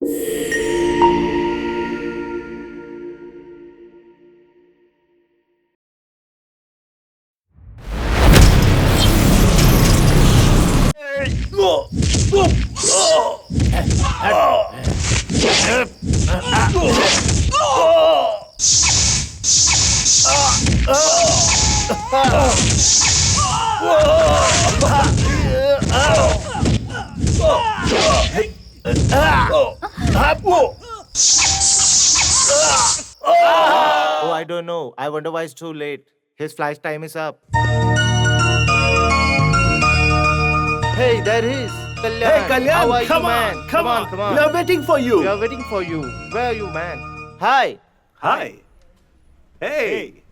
Oh, I don't know. I wonder why it's too late. His flight time is up. Hey, there he is. Kalyan. Hey, Kalyan, How are come you, on, man? come on. Come on. We are waiting for you. We are waiting for you. Where are you, man? Hi. Hi. Hey.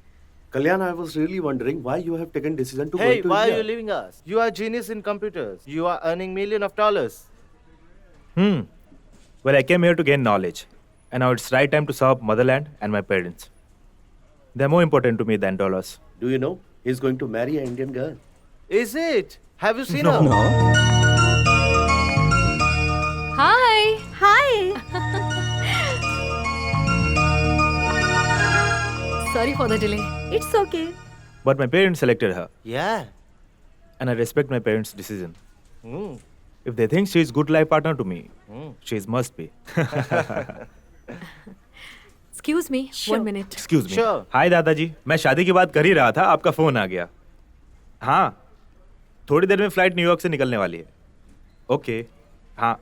Kalyan, I was really wondering why you have taken decision to Hey, go to why India. are you leaving us? You are genius in computers. You are earning millions of dollars. Well, I came here to gain knowledge, and now it's right time to serve motherland and my parents. They're more important to me than dollars. Do you know he's going to marry an Indian girl? Is it? Have you seen No. her? Hi. Hi. Sorry for the delay. It's okay. But my parents selected her, Yeah. and I respect my parents' decision. Hmm. If they think she's good life partner to me, she's must be. Excuse me. Sure. 1 minute. Excuse me. Sure. हाय दादाजी, मैं शादी की बात कर ही रहा था, आपका phone आ गया. हाँ, थोड़ी देर में फ्लाइट न्यूयॉर्क से निकलने वाली है. ओके, हाँ,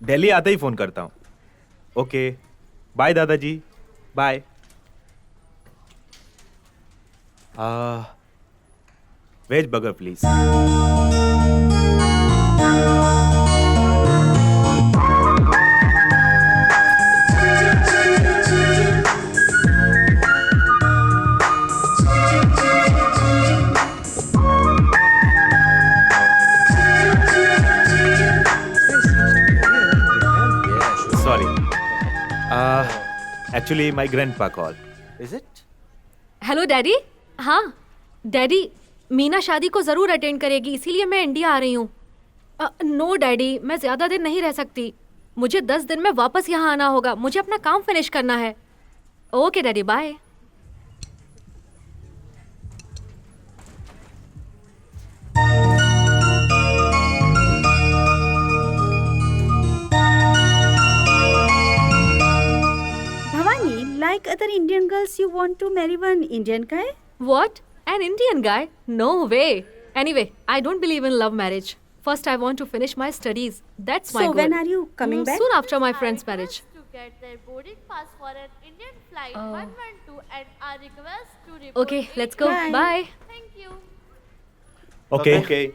दिल्ली आते ही फोन करता हूँ. ओके, बाय दादाजी, bye. Veg burger please. Sorry. Actually, my grandpa called. Is it? Hello daddy. हाँ डैडी, मीना शादी को जरूर अटेंड करेगी, इसीलिए मैं इंडिया आ रही हूँ. नो डैडी, मैं ज्यादा दिन नहीं रह सकती. मुझे 10 दिन में वापस यहाँ आना होगा. मुझे अपना काम फिनिश करना है. Okay daddy, bye. Bhavani, like other Indian girls, you want to marry one Indian guy? What? An Indian guy? No way. Anyway, I don't believe in love marriage. First, I want to finish my studies. That's my So goal. when are you coming back? Soon after my friend's marriage. To get their boarding pass for an Indian flight Oh. 112 and our request to report Okay, it. let's go. Bye. Bye. Thank you. Okay. Okay.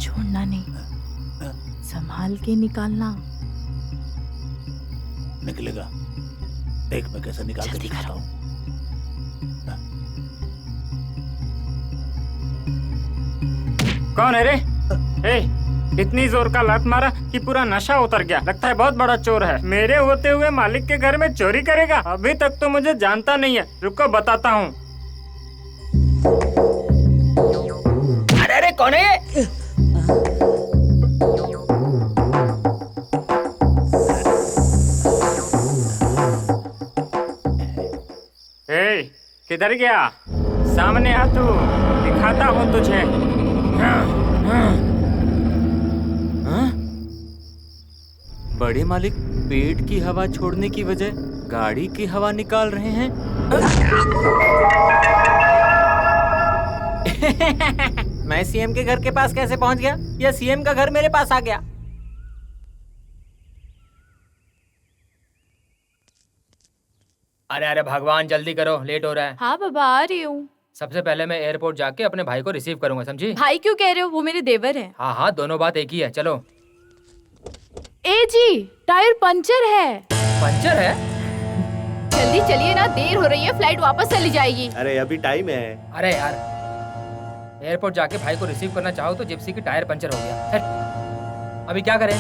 छोड़ना नहीं, संभाल के निकालना. निकलेगा. देख मैं कैसे निकाल के दिखाता हूँ. कौन है रे? ए, इतनी जोर का लात मारा कि पूरा नशा उतर गया. लगता है बहुत बड़ा चोर है. मेरे होते हुए मालिक के घर में चोरी करेगा. अभी तक तो मुझे जानता नहीं है. रुको बताता हूँ. अरे अरे कौन है ये? ए, किधर गया? सामने आ तू. दिखाता हूँ तुझे. बड़े मालिक पेट की हवा छोड़ने की वजह गाड़ी की हवा निकाल रहे हैं. मैं सीएम के घर के पास कैसे पहुंच गया? या सीएम का घर मेरे पास आ गया? अरे अरे भगवान जल्दी करो, लेट हो रहा है. हाँ बाबा, आ रही हूँ. सबसे पहले मैं एयरपोर्ट जाके अपने भाई को रिसीव करूंगा, समझी? भाई क्यों कह रहे हो? वो मेरे देवर हैं. हाँ हाँ, दोनों बात एक ही है. चलो. ए जी, टायर पंचर है. पंचर है? जल्दी चलिए ना, देर हो रही है. फ्लाइट वापस चली जाएगी. अरे अभी टाइम है. अरे यार, एयरपोर्ट जाके भाई को रिसीव करना चाहो तो जिप्सी की टायर पंचर हो गया. फिर अभी क्या करें?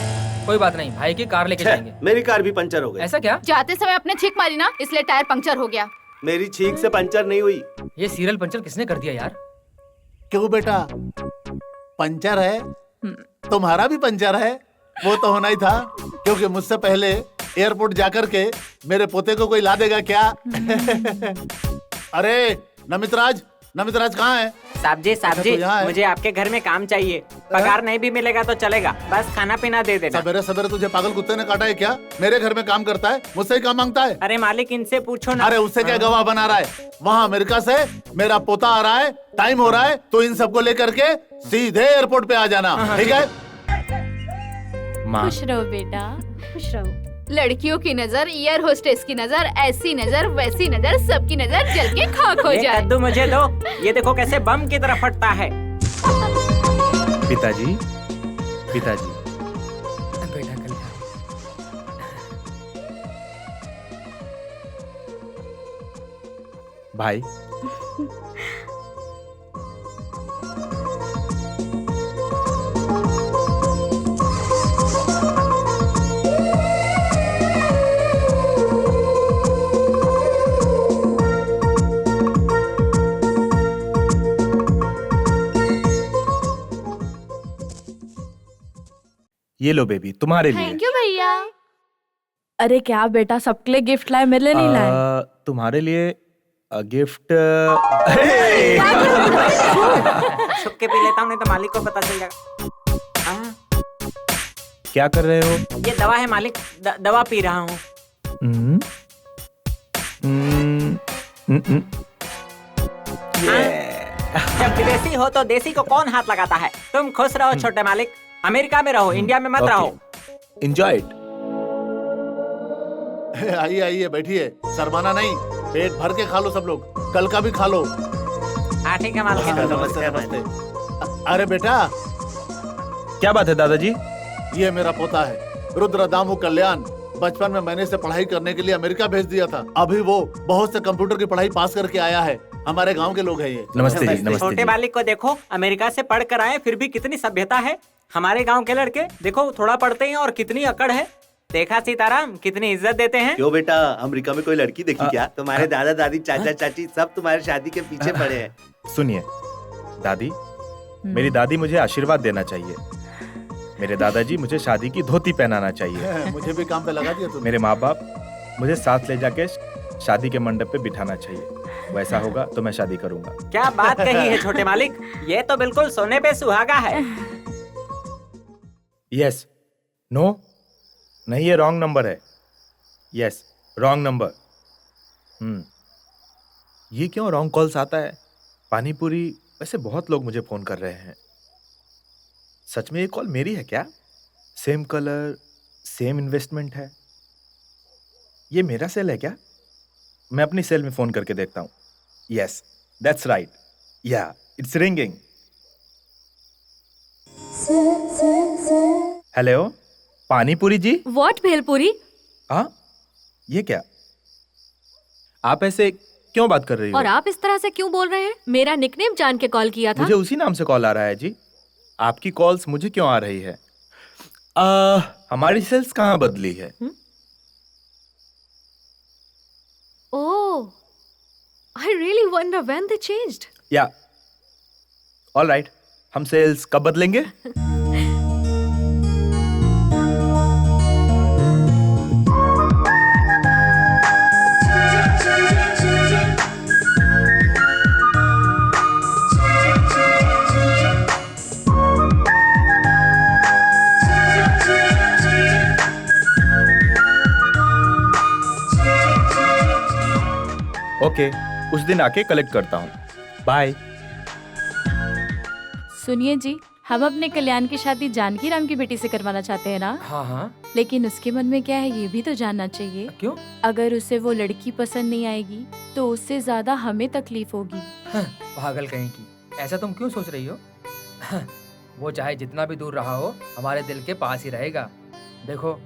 कोई बात नहीं, भाई की कार लेके जाएंगे. मेरी कार भी पंचर हो गई. ऐसा क्या? जाते समय अपने छिक मारी ना, इसलिए टायर पंक्चर हो गया. मेरी छींक से पंचर नहीं हुई। ये सीरियल पंचर किसने कर दिया यार? क्यों बेटा, पंचर है? तुम्हारा भी पंचर है? वो तो होना ही था, क्योंकि मुझसे पहले एयरपोर्ट जाकर के मेरे पोते को कोई ला देगा क्या? अरे नमितराज कहाँ है? साहब जी अच्छा, तो यहाँ है। मुझे आपके घर में काम चाहिए। पगार नहीं भी मिलेगा तो चलेगा, बस खाना पीना दे देना। सवेरे सवेरे तुझे पागल कुत्ते ने काटा है क्या? मेरे घर में काम करता है, मुझसे ही काम मांगता है। अरे मालिक इनसे पूछो ना। अरे उससे क्या गवाह बना रहा है? वहाँ अमेरिका से मेरा पोता आ रहा है, टाइम हो रहा है, तो इन सबको लेकर के सीधे एयरपोर्ट पे आ जाना, ठीक है? माँ, खुश रहो बेटा, खुश रहो। लड़कियों की नजर, एयर होस्टेस की नजर, ऐसी नजर वैसी नजर, सबकी नजर जल के खाक हो ये जाए। कद्दू मुझे दो, ये देखो कैसे बम की तरह फटता है। पिताजी, पिताजी, बेटा कल्याण, भाई, ये लो बेबी, तुम्हारे लिए। थैंक यू भैया। अरे क्या बेटा, सबके लिए गिफ्ट लाए, मेरे लिए नहीं लाए? तुम्हारे लिए गिफ्ट। छुप के पी लेता हूँ, नहीं तो मालिक को पता चल जाएगा। क्या कर रहे हो? ये दवा है मालिक, दवा पी रहा हूँ। जब विदेशी हो तो देसी को कौन हाथ लगाता है? तुम खुश रहो छोटे मालिक, अमेरिका में रहो, इंडिया में मत रहो। Enjoy it. आइए आइए, बैठिए, शर्माना नहीं, पेट भर के खा लो सब लोग, कल का भी खा लो। हाँ ठीक है मालिक। नमस्ते नमस्ते। अरे बेटा, क्या बात है दादाजी? ये मेरा पोता है रुद्रदामू कल्याण। बचपन में मैंने इसे पढ़ाई करने के लिए अमेरिका भेज दिया था। अभी वो बहुत से कंप्यूटर की पढ़ाई पास करके आया है। हमारे गांव के लोग हैं ये। नमस्ते जी, नमस्ते छोटे जी। मालिक को देखो, अमेरिका से पढ़ कर आए फिर भी कितनी सभ्यता है। हमारे गांव के लड़के देखो थोड़ा पढ़ते हैं और कितनी अकड़ है। देखा सीताराम, कितनी इज्जत देते हैं। क्यों बेटा, अमेरिका में कोई लड़की देखी क्या? तुम्हारे दादा दादी चाचा चाची सब तुम्हारे शादी के पीछे पड़े हैं। सुनिए दादी, मेरी दादी मुझे आशीर्वाद देना चाहिए, मेरे दादाजी मुझे शादी की धोती पहनाना चाहिए, मुझे भी काम पे लगा दिया तुमने। मेरे माँ बाप मुझे साथ ले जाके शादी के मंडप पे बिठाना चाहिए। वैसा होगा तो मैं शादी करूंगा। क्या बात कही है छोटे मालिक, ये तो बिल्कुल सोने पे सुहागा है। यस, नो, नहीं, ये रॉन्ग नंबर है। Yes, wrong number. ये क्यों रॉन्ग कॉल्स आता है? पानीपुरी, वैसे बहुत लोग मुझे फोन कर रहे हैं। सच में ये कॉल मेरी है क्या? सेम कलर, सेम इन्वेस्टमेंट है। ये मेरा सेल है क्या? मैं अपनी सेल में फोन करके देखता हूँ। Yes, that's right, yeah it's ringing. Hello, panipuri ji. What bhelpuri? हाँ, ये क्या? आप ऐसे क्यों बात कर रही हो? और आप इस तरह से क्यों बोल रहे हैं? मेरा निकनेम जान के कॉल किया था। मुझे उसी नाम से कॉल आ रहा है जी। आपकी कॉल्स मुझे क्यों आ रही है? हमारी सेल्स कहाँ बदली है? ओह, I really wonder when they changed. या ऑल राइट, हम सेल्स कब बदलेंगे? ओके, उस दिन आके कलेक्ट करता हूँ। बाय। सुनिए जी, हम अपने कल्याण की शादी जानकी राम की बेटी से करवाना चाहते हैं ना? हाँ हाँ। लेकिन उसके मन में क्या है ये भी तो जानना चाहिए। क्यों? अगर उसे वो लड़की पसंद नहीं आएगी तो उससे ज्यादा हमें तकलीफ होगी। पागल कहीं की, ऐसा तुम क्यों सोच रही हो? वो चाहे जितना भी दूर रहा हो, हमारे दिल के पास ही रहेगा। देखो,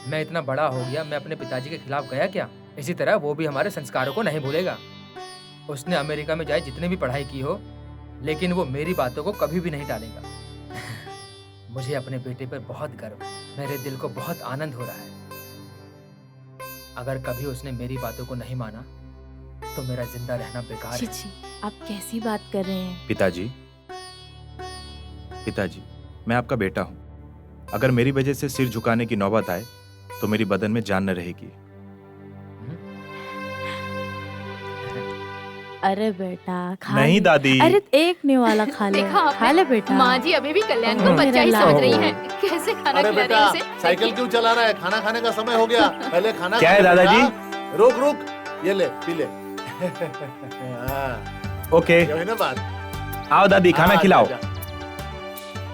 मैं इतना बड़ा हो गया, मैं अपने पिताजी के खिलाफ गया क्या? इसी तरह वो भी हमारे संस्कारों को नहीं भूलेगा। उसने अमेरिका में जाए जितने भी पढ़ाई की हो, लेकिन वो मेरी बातों को कभी भी नहीं टालेगा। मुझे अपने बेटे पर बहुत गर्व है, मेरे दिल को बहुत आनंद हो रहा है। अगर कभी उसने मेरी बातों को नहीं माना तो मेरा जिंदा रहना बेकार है। छी, आप कैसी बात कर रहे हैं? पिताजी, पिताजी, मैं आपका बेटा हूँ। अगर मेरी वजह से सिर झुकाने की नौबत आए तो मेरी बदन में जान न रहेगी। अरे बेटा खा नहीं ले। दादी। अरे एक निवाला खा ले, देखा आपने? खा ले बेटा। माँ जी अभी भी कल्याण को मेरा बच्चा ही लाल। समझ रही है। कैसे खाना अरे खिला रही बेटा है उसे? साइकिल क्यों चला रहा है? खाना खाने का समय हो गया, पहले खाना क्या खा है ले दादाजी? बेटा। रुक रुक, ये ले पी ले। हाँ, ओके, ये हुई ना बात। आओ दादी खाना हाँ, खिलाओ। जा, जा।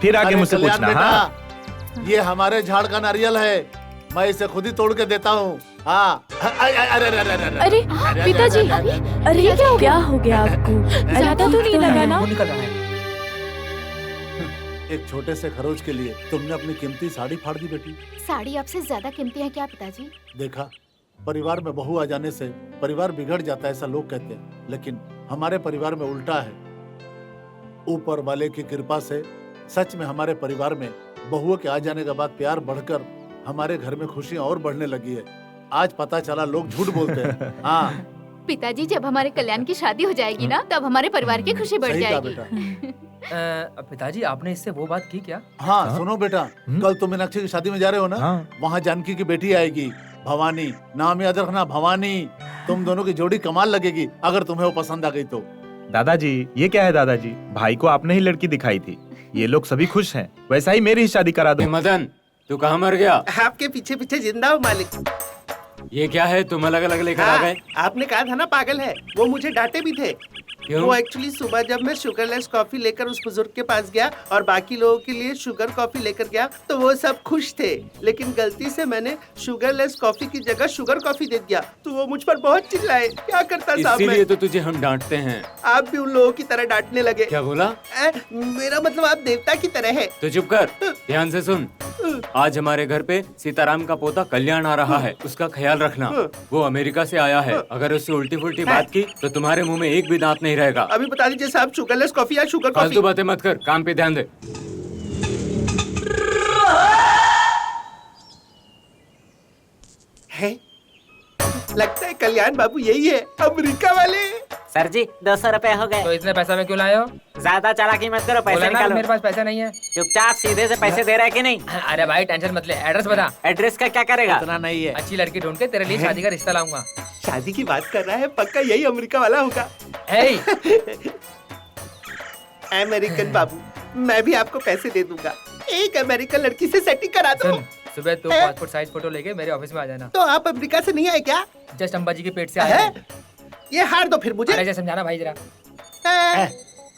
फिर आके अरे मुझसे कल्याण पूछना। बेटा, हाँ ये हमारे झाड़ का नारियल है, मैं इसे खुद ही तोड़ के देता हूँ। हाँ अरे पिताजी, अरे क्या हो गया आपको? ज्यादा तो नहीं लगा ना? खून निकल रहा है। एक छोटे से खरोच के लिए तुमने अपनी कीमती साड़ी फाड़ दी बेटी। साड़ी आपसे ज्यादा कीमती है क्या पिताजी? देखा, परिवार में बहू आ जाने से परिवार बिगड़ जाता है ऐसा लोग कहते हैं, लेकिन हमारे परिवार में उल्टा है। ऊपर वाले की कृपा से सच में हमारे परिवार में बहुओं के आ जाने के बाद प्यार बढ़कर हमारे घर में खुशियां और बढ़ने लगी है। आज पता चला लोग झूठ बोलते हैं। हाँ पिताजी जब हमारे कल्याण की शादी हो जाएगी ना, तब हमारे परिवार की खुशी बढ़ सही कहा जाएगी। बेटा। पिताजी आपने इससे वो बात की क्या? हाँ सुनो बेटा, कल तुम मीनाक्षी की शादी में जा रहे हो ना? हाँ। वहाँ जानकी की बेटी आएगी, भवानी। नाम याद रखना, भवानी। तुम दोनों की जोड़ी कमाल लगेगी अगर तुम्हें वो पसंद आ गई तो। दादाजी, ये क्या है दादाजी? भाई को आपने ही लड़की दिखाई थी, ये लोग सभी खुश हैं। वैसा ही मेरी ही शादी करा दो। मदन, तू कहाँ मर गया? आपके पीछे पीछे जिंदा हूँ मालिक। ये क्या है, तुम अलग अलग लेकर आ गए? आपने कहा था ना पागल है, वो मुझे डांटे भी थे। क्यों? वो एक्चुअली सुबह जब मैं शुगरलेस कॉफी लेकर उस बुजुर्ग के पास गया और बाकी लोगों के लिए शुगर कॉफी लेकर गया तो वो सब खुश थे, लेकिन गलती से मैंने शुगरलेस कॉफी की जगह शुगर कॉफी दे दिया तो वो मुझ पर बहुत चिल्लाए। क्या करता साहब मैं? इसीलिए तो तुझे हम डांटते हैं। आप भी उन लोगों की तरह डांटने लगे। क्या बोला? मेरा मतलब आप देवता की तरह है। तो चुप कर, ध्यान से सुन। आज हमारे घर पे सीताराम का पोता कल्याण आ रहा है, उसका ख्याल रखना। वो अमेरिका से आया है, अगर उससे उल्टी फुल्टी बात की तो तुम्हारे मुंह में एक भी दांत नहीं रहेगा। अभी बता दीजिए साहब, शुगरलेस कॉफी या शुगर कॉफी? फालतू बातें मत कर, काम पे ध्यान दे। है? लगता है कल्याण बाबू यही है, अमेरिका वाले। सर जी 200 रुपए हो गए। तो इतने पैसा में क्यों लाए हो? ज्यादा चालाकी मत करो, पैसे बोला ना निकालो। मेरे पास पैसा नहीं है। चुपचाप सीधे से पैसे दे रहा है कि नहीं? अरे भाई टेंशन मत ले, एड्रेस बता। एड्रेस का क्या करेगा? इतना नहीं है। अच्छी लड़की ढूंढ के तेरे लिए शादी का रिश्ता लाऊंगा। शादी की बात कर रहा है, पक्का यही अमेरिका वाला होगा। अमेरिकन बाबू, मैं भी आपको पैसे दे दूंगा, एक अमेरिकन लड़की से सेटिंग करा दो। सुबह तू पासपोर्ट साइज फोटो लेके मेरे ऑफिस में आ जाना। तो आप अमेरिका से नहीं आए क्या? जस्ट अंबाजी के पेट से आए हैं। ये हार दो फिर मुझे। अरे समझाना भाई जरा।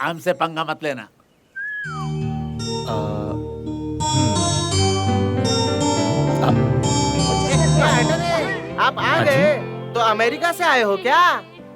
हमसे पंगा मत लेना। आप आ गए तो अमेरिका से आए हो क्या?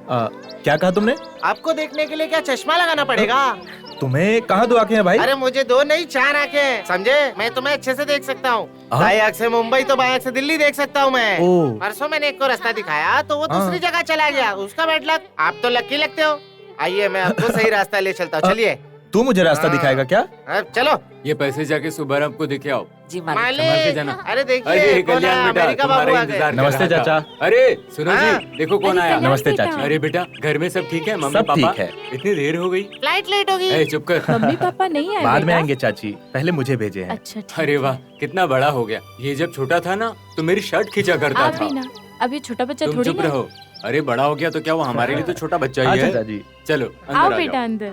क्या कहा तुमने? आपको देखने के लिए क्या चश्मा लगाना पड़ेगा? तुम्हें कहाँ दो आंखें हैं भाई? अरे मुझे 2 नहीं 4 आंखें, समझे? मैं तुम्हें अच्छे से देख सकता हूँ। दाएं आंख से मुंबई तो बाएं आंख से दिल्ली देख सकता हूँ मैं। परसों मैंने एक को रास्ता दिखाया तो वो दूसरी जगह चला गया, उसका बैड लक। आप तो लकी लगते हो। आइए मैं आपको सही रास्ता ले चलता हूँ, चलिए। तू मुझे रास्ता दिखाएगा क्या? चलो। ये पैसे जाके सुबह आपको देके आओ। जी संभाल के जाना। अरे देखिए अरे कौन है, कल्याण बेटा, अमेरिका बाबू तुम्हारा आ गए। इंतजार कर नमस्ते रहा था। चाचा। अरे सुनो हाँ। जी, देखो कौन आया। नमस्ते चाची। अरे बेटा, घर में सब ठीक है? मम्मी सब पापा? ठीक है। इतनी देर हो गई। फ्लाइट लेट होगी। ए, चुप कर। मम्मी पापा नहीं आए बाद में बेटा? आएंगे चाची, पहले मुझे भेजे हैं। अच्छा ठीक अरे वाह, कितना बड़ा हो गया। ये जब छोटा था ना तो मेरी शर्ट खींचा करता आप था। भी ना, अब ये छोटा बच्चा तुम थोड़ी चुप ना। रहो। अरे बड़ा हो गया तो क्या वो हमारे लिए तो छोटा बच्चा हाँ ही है। चाचा जी। चलो आओ अंदर आ बेटा जाओ। अंदर।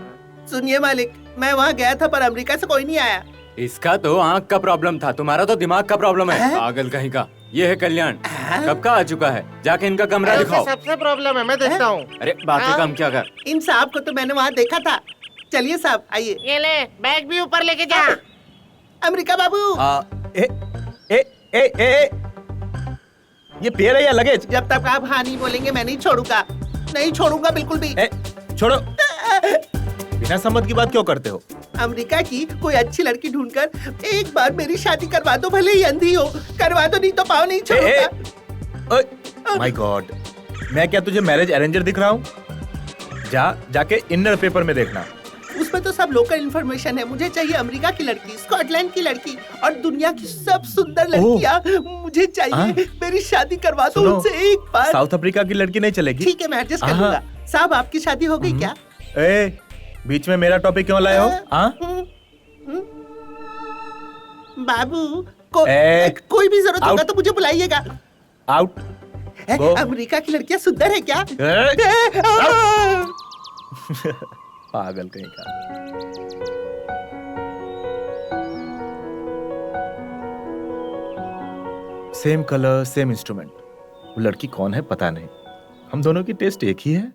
सुनिए मालिक, मैं वहाँ गया था पर अमेरिका से कोई नहीं आया। इसका तो आँख का प्रॉब्लम था, तुम्हारा तो दिमाग का प्रॉब्लम है। पागल कहीं का। ये है कल्याण, कब का आ चुका है। जाके इनका कमरा दिखाओ। सबसे प्रॉब्लम है, मैं देखता हूँ। अरे बातें कम क्या कर। इन साहब को तो मैंने वहाँ देखा था। चलिए साहब आइए। ये ले, बैग भी ऊपर लेके जा। अमेरिका बाबू, ए, ए, ए, ए, ए, ये पेड़ है या लगेज? जब तक आप हाँ नहीं बोलेंगे मैं नहीं छोड़ूंगा, नहीं छोड़ूंगा बिल्कुल भी। छोड़ो। बिना सम्मत की बात क्यों करते हो? अमेरिका की कोई अच्छी लड़की ढूंढकर एक बार मेरी शादी करवा दो, भले ही अंधी हो, करवा दो, नहीं तो पाँव नहीं छोड़ूंगा। माय गॉड, मैं क्या तुझे मैरिज अरेंजर दिख रहा हूँ? जाके इनर पेपर में देखना। उसमें तो सब लोकल इन्फॉर्मेशन है। मुझे चाहिए अमेरिका की लड़की, स्कॉटलैंड की लड़की और दुनिया की सब सुंदर लड़कियाँ मुझे चाहिए। मेरी शादी करवा दो उनसे एक बार। साउथ अफ्रीका की लड़की नहीं चलेगी? ठीक है, मैं एडजस्ट कर लूंगा। साहब, आपकी शादी हो गई क्या? ए, बीच में मेरा टॉपिक क्यों लाए हो? बाबू कोई भी जरूरत होगा तो मुझे बुलाइएगा। आउट। अमेरिका की लड़कियां सुंदर है क्या? पागल कहीं का। Same colour same instrument. वो लड़की कौन है पता नहीं। हम दोनों की टेस्ट एक ही है।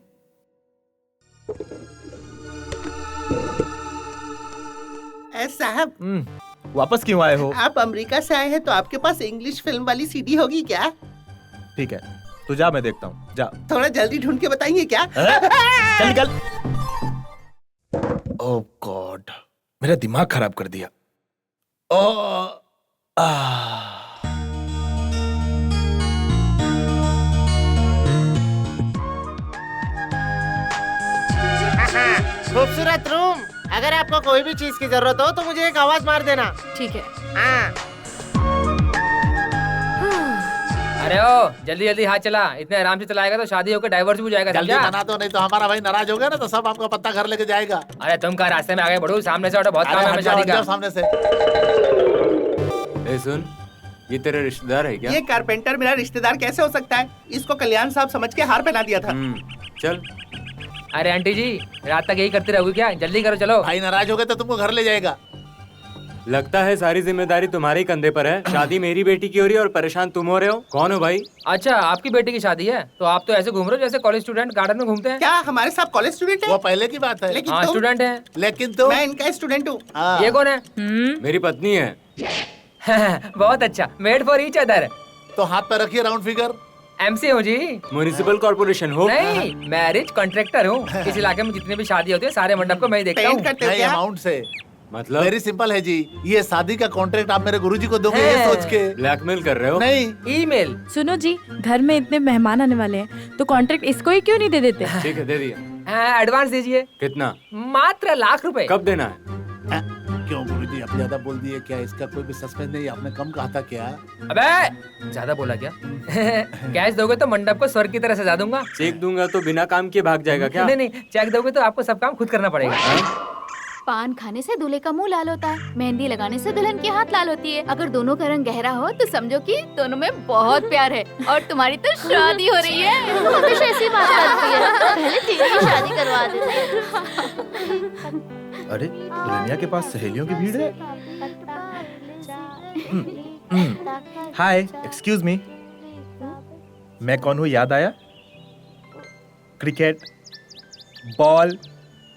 साहब, वापस क्यों आए हो? आप अमेरिका से आए हैं तो आपके पास इंग्लिश फिल्म वाली सीडी होगी क्या? ठीक है, तू जा, मैं देखता हूँ। जा। थोड़ा जल्दी ढूंढ के बताएंगे क्या? चल निकल। ओह गॉड, मेरा दिमाग खराब कर दिया। खूबसूरत रूम, अगर आपको कोई भी चीज की जरूरत हो तो मुझे एक आवाज मार देना। ठीक है। अरे ओ, जल्दी जल्दी हाथ चला। इतने आराम से चलाएगा तो शादी होकर डाइवोर्स भी हो जाएगा। जल्दी बना दो, नहीं तो हमारा भाई नाराज हो गया ना तो सब आपका पत्ता घर लेके जाएगा। अरे तुम का रास्ते में आगे बढ़ो, सामने से हटो, बहुत काम है हमें शादी का। सामने से। ए सुन, ये तेरे रिश्तेदार है क्या? ये कारपेंटर मेरा रिश्तेदार कैसे हो सकता है? इसको कल्याण साहब समझ के हार पहना दिया था। चल। अरे आंटी जी, रात तक यही करते रहोगे क्या? जल्दी करो, चलो। भाई नाराज हो गए तो तुमको घर ले जाएगा। लगता है सारी जिम्मेदारी तुम्हारे ही कंधे पर है। शादी मेरी बेटी की हो रही है और परेशान तुम हो रहे हो। कौन हो भाई? अच्छा, आपकी बेटी की शादी है तो आप तो ऐसे घूम रहे हो जैसे कॉलेज स्टूडेंट गार्डन में घूमते हैं। क्या हमारे साथ कॉलेज स्टूडेंट है? वो पहले की बात है। लेकिन हाँ, स्टूडेंट है। लेकिन तो मैं इनका स्टूडेंट हूँ। ये कौन है? मेरी पत्नी है। बहुत अच्छा, मेड फॉर ईच अदर। तो हाथ पर रखिए राउंड फिगर। MC हूँ जी। म्युनिसिपल कॉर्पोरेशन हो? नहीं, मैरिज कॉन्ट्रैक्टर हूँ। इस इलाके में जितनी भी शादी होती है सारे मंडप को मैं ही देखता हूँ। नहीं, अमाउंट से मतलब? वेरी सिंपल है जी। ये शादी का कॉन्ट्रैक्ट आप मेरे गुरुजी को दोगे ये सोच के। ब्लैकमेल कर रहे हो? नहीं, ईमेल। सुनो जी, घर में इतने मेहमान आने वाले हैं तो कॉन्ट्रैक्ट इसको ही क्यों नहीं दे देते? ठीक है, दे दिया। एडवांस दीजिए। कितना? मात्र ₹1,00,000। कब देना है? क्यों गुरुजी, आप ज्यादा बोल दिए क्या? इसका कोई भी सस्पेंस नहीं, आपने कम कहा था क्या? अबे ज्यादा बोला क्या? कैश दोगे तो मंडप को स्वर्ग की तरह सजा दूंगा। चेक दूंगा तो बिना काम किए भाग जाएगा क्या? नहीं, चेक दोगे तो आपको सब काम खुद करना पड़ेगा। पान खाने से दूल्हे का मुंह लाल होता है, मेहंदी लगाने से दुल्हन की हाथ लाल होती है। अगर दोनों का रंग गहरा हो तो समझो कि दोनों में बहुत प्यार है और तुम्हारी तो शादी हो रही है। तू हमेशा ऐसी बात करती है। पहले तेरी ही शादी करवा देते। अरे दुल्हनिया के पास सहेलियों की भीड़ है। हाय, एक्सक्यूज मी। मैं कौन हूँ याद आया? क्रिकेट, बॉल,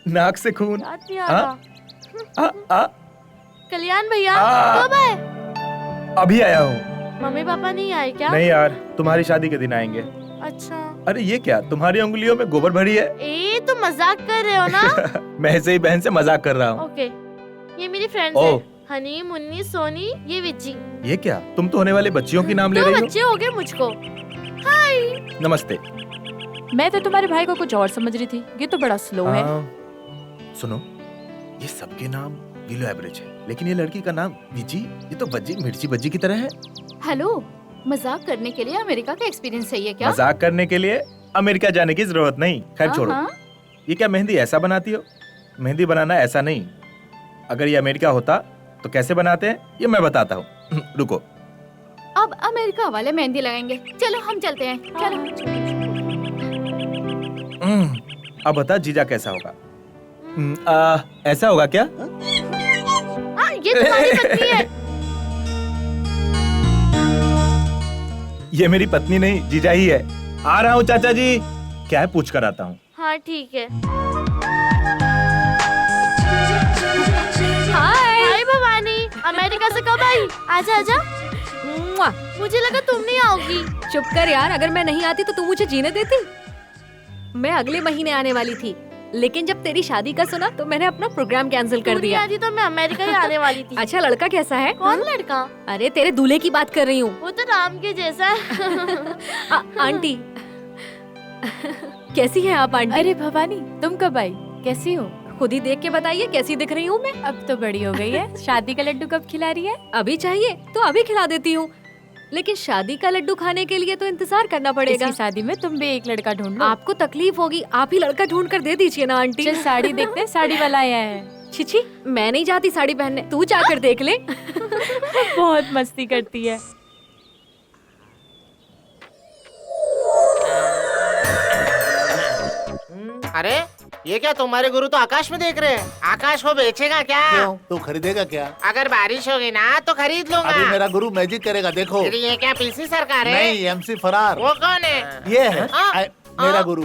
नाक से खून। कल्याण भैया कब आए? अभी आया हूँ। मम्मी पापा नहीं आए क्या? नहीं यार, तुम्हारी शादी के दिन आएंगे। अच्छा। अरे ये क्या, तुम्हारी उंगलियों में गोबर भरी है? ए, तुम मजाक कर रहे हो ना? मैं ऐसे ही बहन से मजाक कर रहा हूँ। ओके, ये मेरी फ्रेंड्स है। हनी, मुन्नी, सोनी, ये विज्जी। ये क्या, तुम तो होने वाले बच्चियों की नाम ले रही हो? बच्चे हो गए मुझको। हाय। नमस्ते। मैं तो तुम्हारे भाई को कुछ और समझ रही थी, ये तो बड़ा स्लो है। सुनो, ये सबके नाम बिलो एवरेज है, लेकिन ये लड़की का नाम विजी, ये तो बज्जी मिर्ची बज्जी की तरह है। हेलो, मजाक करने के लिए अमेरिका का एक्सपीरियंस चाहिए क्या? मजाक करने के लिए अमेरिका जाने की जरूरत नहीं। खैर छोड़ो, ये क्या मेहंदी ऐसा बनाती हो? मेहंदी बनाना ऐसा नहीं। अगर ये अमेरिका होता तो कैसे बनाते हैं ये मैं बताता हूँ। रुको। अब अमेरिका वाले मेहंदी लगाएंगे। चलो हम चलते हैं। चलो। अब बता जीजा कैसा होगा? ऐसा होगा क्या? ये तुम्हारी पत्नी है। ये मेरी पत्नी नहीं, जीजा ही है। आ रहा हूँ चाचा जी। क्या है, पूछ कर आता हूँ। हाँ ठीक है। हाय भवानी, अमेरिका से कब आई? आजा आजा। मुझे लगा तुम नहीं आओगी। चुप कर यार, अगर मैं नहीं आती तो तू मुझे जीने देती? मैं अगले महीने आने वाली थी, लेकिन जब तेरी शादी का सुना तो मैंने अपना प्रोग्राम कैंसिल कर दिया। आती तो मैं अमेरिका ही आने वाली थी। अच्छा, लड़का कैसा है? कौन लड़का? अरे तेरे दूल्हे की बात कर रही हूँ। वो तो राम के जैसा है। आंटी कैसी हैं आप आंटी? अरे भवानी, तुम कब आई? कैसी हो? खुद ही देख के बताइए कैसी दिख रही हूँ मैं। अब तो बड़ी हो गई है, शादी का लड्डू कब खिला रही है? अभी चाहिए तो अभी खिला देती हूँ, लेकिन शादी का लड्डू खाने के लिए तो इंतजार करना पड़ेगा। इसकी शादी में तुम भी एक लड़का ढूंढ लो। आपको तकलीफ होगी, आप ही लड़का ढूंढ कर दे दीजिए ना आंटी। चल साड़ी देखते हैं, साड़ी वाला आया है। छिछी, मैं नहीं जाती साड़ी पहनने, तू जाकर देख ले। बहुत मस्ती करती है। अरे ये क्या, तुम्हारे गुरु तो आकाश में देख रहे हैं। आकाश को बेचेगा क्या? क्यों, तू खरीदेगा क्या? अगर बारिश होगी ना तो खरीद लूंगा। अभी मेरा गुरु मैजिक करेगा, देखो। फिर ये क्या पीसी सरकार है? नहीं, एमसी फरार। वो कौन है? ये है मेरा गुरु।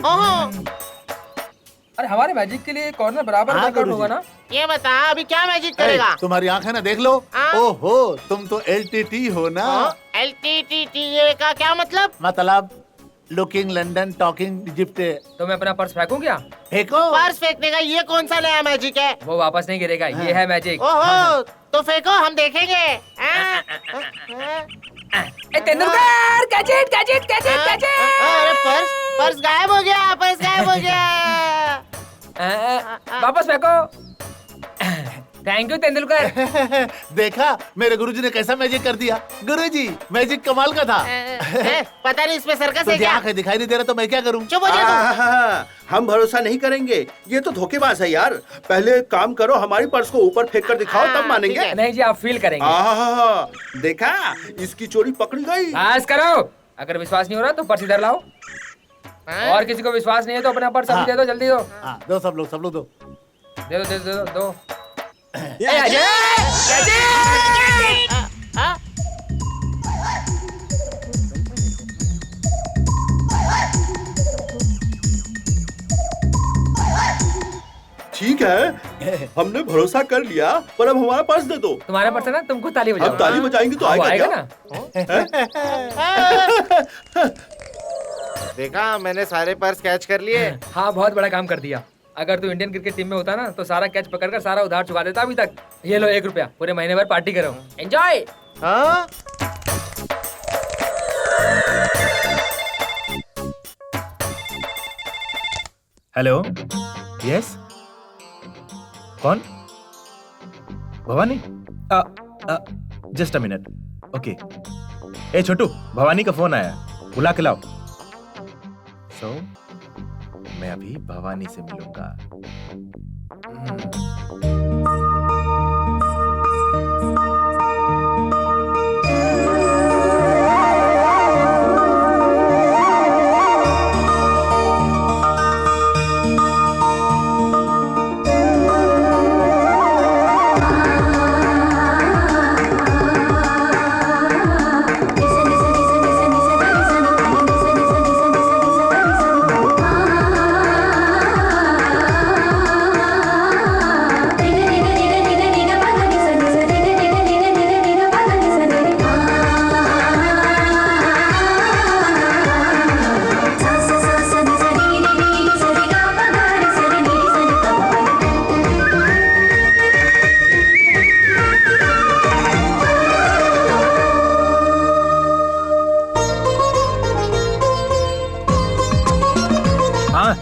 अरे हमारे मैजिक के लिए कॉर्नर बराबर हाँ, वर्कआउट होगा ना। ये बता अभी क्या मैजिक करेगा? तुम्हारी आंख है ना, देख लो। ओहो, तुम तो LTT हो ना। LTTTA का क्या मतलब लुकिंग लंदन टॉकिंग इजिप्ट। तो मैं अपना पर्स फेंकूं क्या? फेंको। पर्स फेंकने का ये कौन सा नया मैजिक है? वो वापस नहीं गिरेगा, ये है मैजिक। ओहो, तो फेंको, हम देखेंगे। Tendulkar, gadget gadget gadget gadget. अरे पर्स गायब हो गया, पर्स गायब हो गया। वापस फेंको। Thank you Tendulkar. देखा मेरे गुरुजी ने कैसा मैजिक कर दिया। गुरुजी मैजिक कमाल का था। पता नहीं इसमें सर्कस है तुझे क्या? आंखें दिखाई नहीं दे रहा तो मैं क्या करूं? चुप हो जा। हम भरोसा नहीं करेंगे, ये तो धोखेबाज है यार। पहले एक काम करो, हमारी पर्स को ऊपर फेंक कर दिखाओ, तब मानेंगे। नहीं जी, आप फील करेंगे। देखा, इसकी चोरी पकड़ी गई। बस करो, अगर विश्वास नहीं हो रहा तो पर्स इधर लाओ। और किसी को विश्वास नहीं है तो अपना पर्स अभी दे दो, जल्दी दो। दो, सब लोग दो। दे दो। ठीक है, हमने भरोसा कर लिया, पर अब हमारा पर्स दे दो। तुम्हारा पर्स है ना, तुमको ताली बजाओ। हम ताली बजाएंगे तो आएगा क्या? ना। देखा, मैंने सारे पर्स कैच कर लिए। हाँ, बहुत बड़ा काम कर दिया। अगर तू इंडियन क्रिकेट टीम में होता ना तो सारा कैच पकड़कर सारा उधार चुका देता अभी तक। ये लो 1 रुपया, पूरे महीने भर पार्टी करो, एंजॉय। हाँ? हेलो, यस, कौन? Bhavani? Just a minute, okay. ए छोटू, भवानी का फोन आया, बुला के लाओ। सो मैं अभी भवानी से मिलूंगा।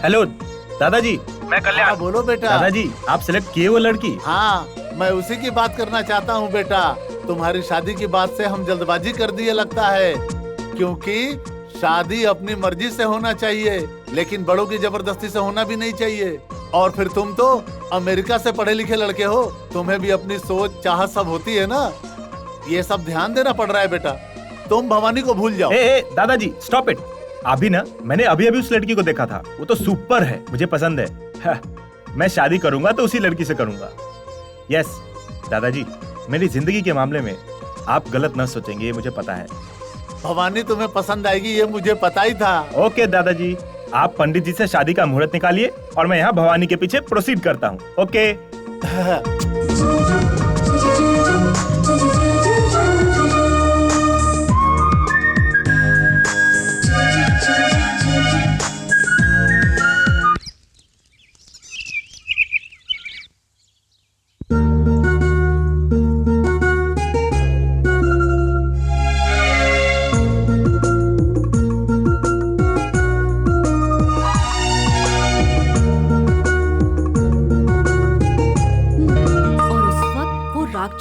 हेलो दादाजी, मैं कल्याण। बोलो बेटा। दादाजी, आप सिलेक्ट किए वो लड़की? हाँ, मैं उसी की बात करना चाहता हूँ बेटा। तुम्हारी शादी की बात से हम जल्दबाजी कर दिए लगता है, क्योंकि शादी अपनी मर्जी से होना चाहिए, लेकिन बड़ों की जबरदस्ती से होना भी नहीं चाहिए। और फिर तुम तो अमेरिका से पढ़े लिखे लड़के हो, तुम्हें भी अपनी सोच चाहत सब होती है ना। ये सब ध्यान देना पड़ रहा है बेटा। तुम भवानी को भूल जाओ। दादाजी स्टॉप इट। अभी ना मैंने अभी उस लड़की को देखा था, वो तो सुपर है, मुझे पसंद है। मैं शादी करूंगा तो उसी लड़की से करूंगा। यस दादाजी, मेरी जिंदगी के मामले में आप गलत न सोचेंगे, ये मुझे पता है। भवानी तुम्हें पसंद आएगी, ये मुझे पता ही था। ओके दादाजी, आप पंडित जी से शादी का मुहूर्त निकालिए और मैं यहाँ भवानी के पीछे प्रोसीड करता हूँ। ओके।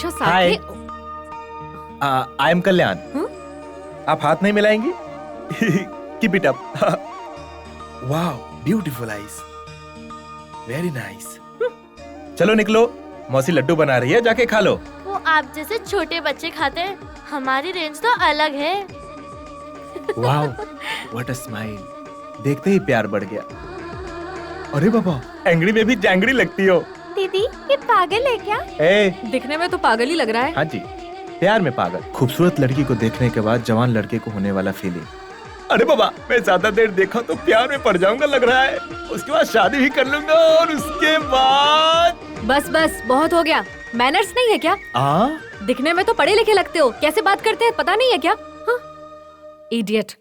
अच्छा हाय, साथ आई एम कल्याण। आप हाथ नहीं मिलाएंगी? Keep it up. Wow, beautiful eyes, very nice. चलो निकलो, मौसी लड्डू बना रही है, जाके खा लो। वो आप जैसे छोटे बच्चे खाते हैं, हमारी रेंज तो अलग है। Wow, what a smile. देखते ही प्यार बढ़ गया। अरे बाबा, एंग्री में भी जैंगरी लगती हो। दीदी ये पागल है क्या? दिखने में तो पागल ही लग रहा है। हाँ जी, प्यार में पागल। खूबसूरत लड़की को देखने के बाद जवान लड़के को होने वाला फीलिंग। अरे बाबा, मैं ज्यादा देर देखा तो प्यार में पड़ जाऊंगा लग रहा है। उसके बाद शादी भी कर लूंगा और उसके बाद। बस बस, बहुत हो गया। मैनर्स नहीं है क्या? दिखने में तो पढ़े लिखे लगते हो, कैसे बात करते हैं पता नहीं है क्या? इडियट।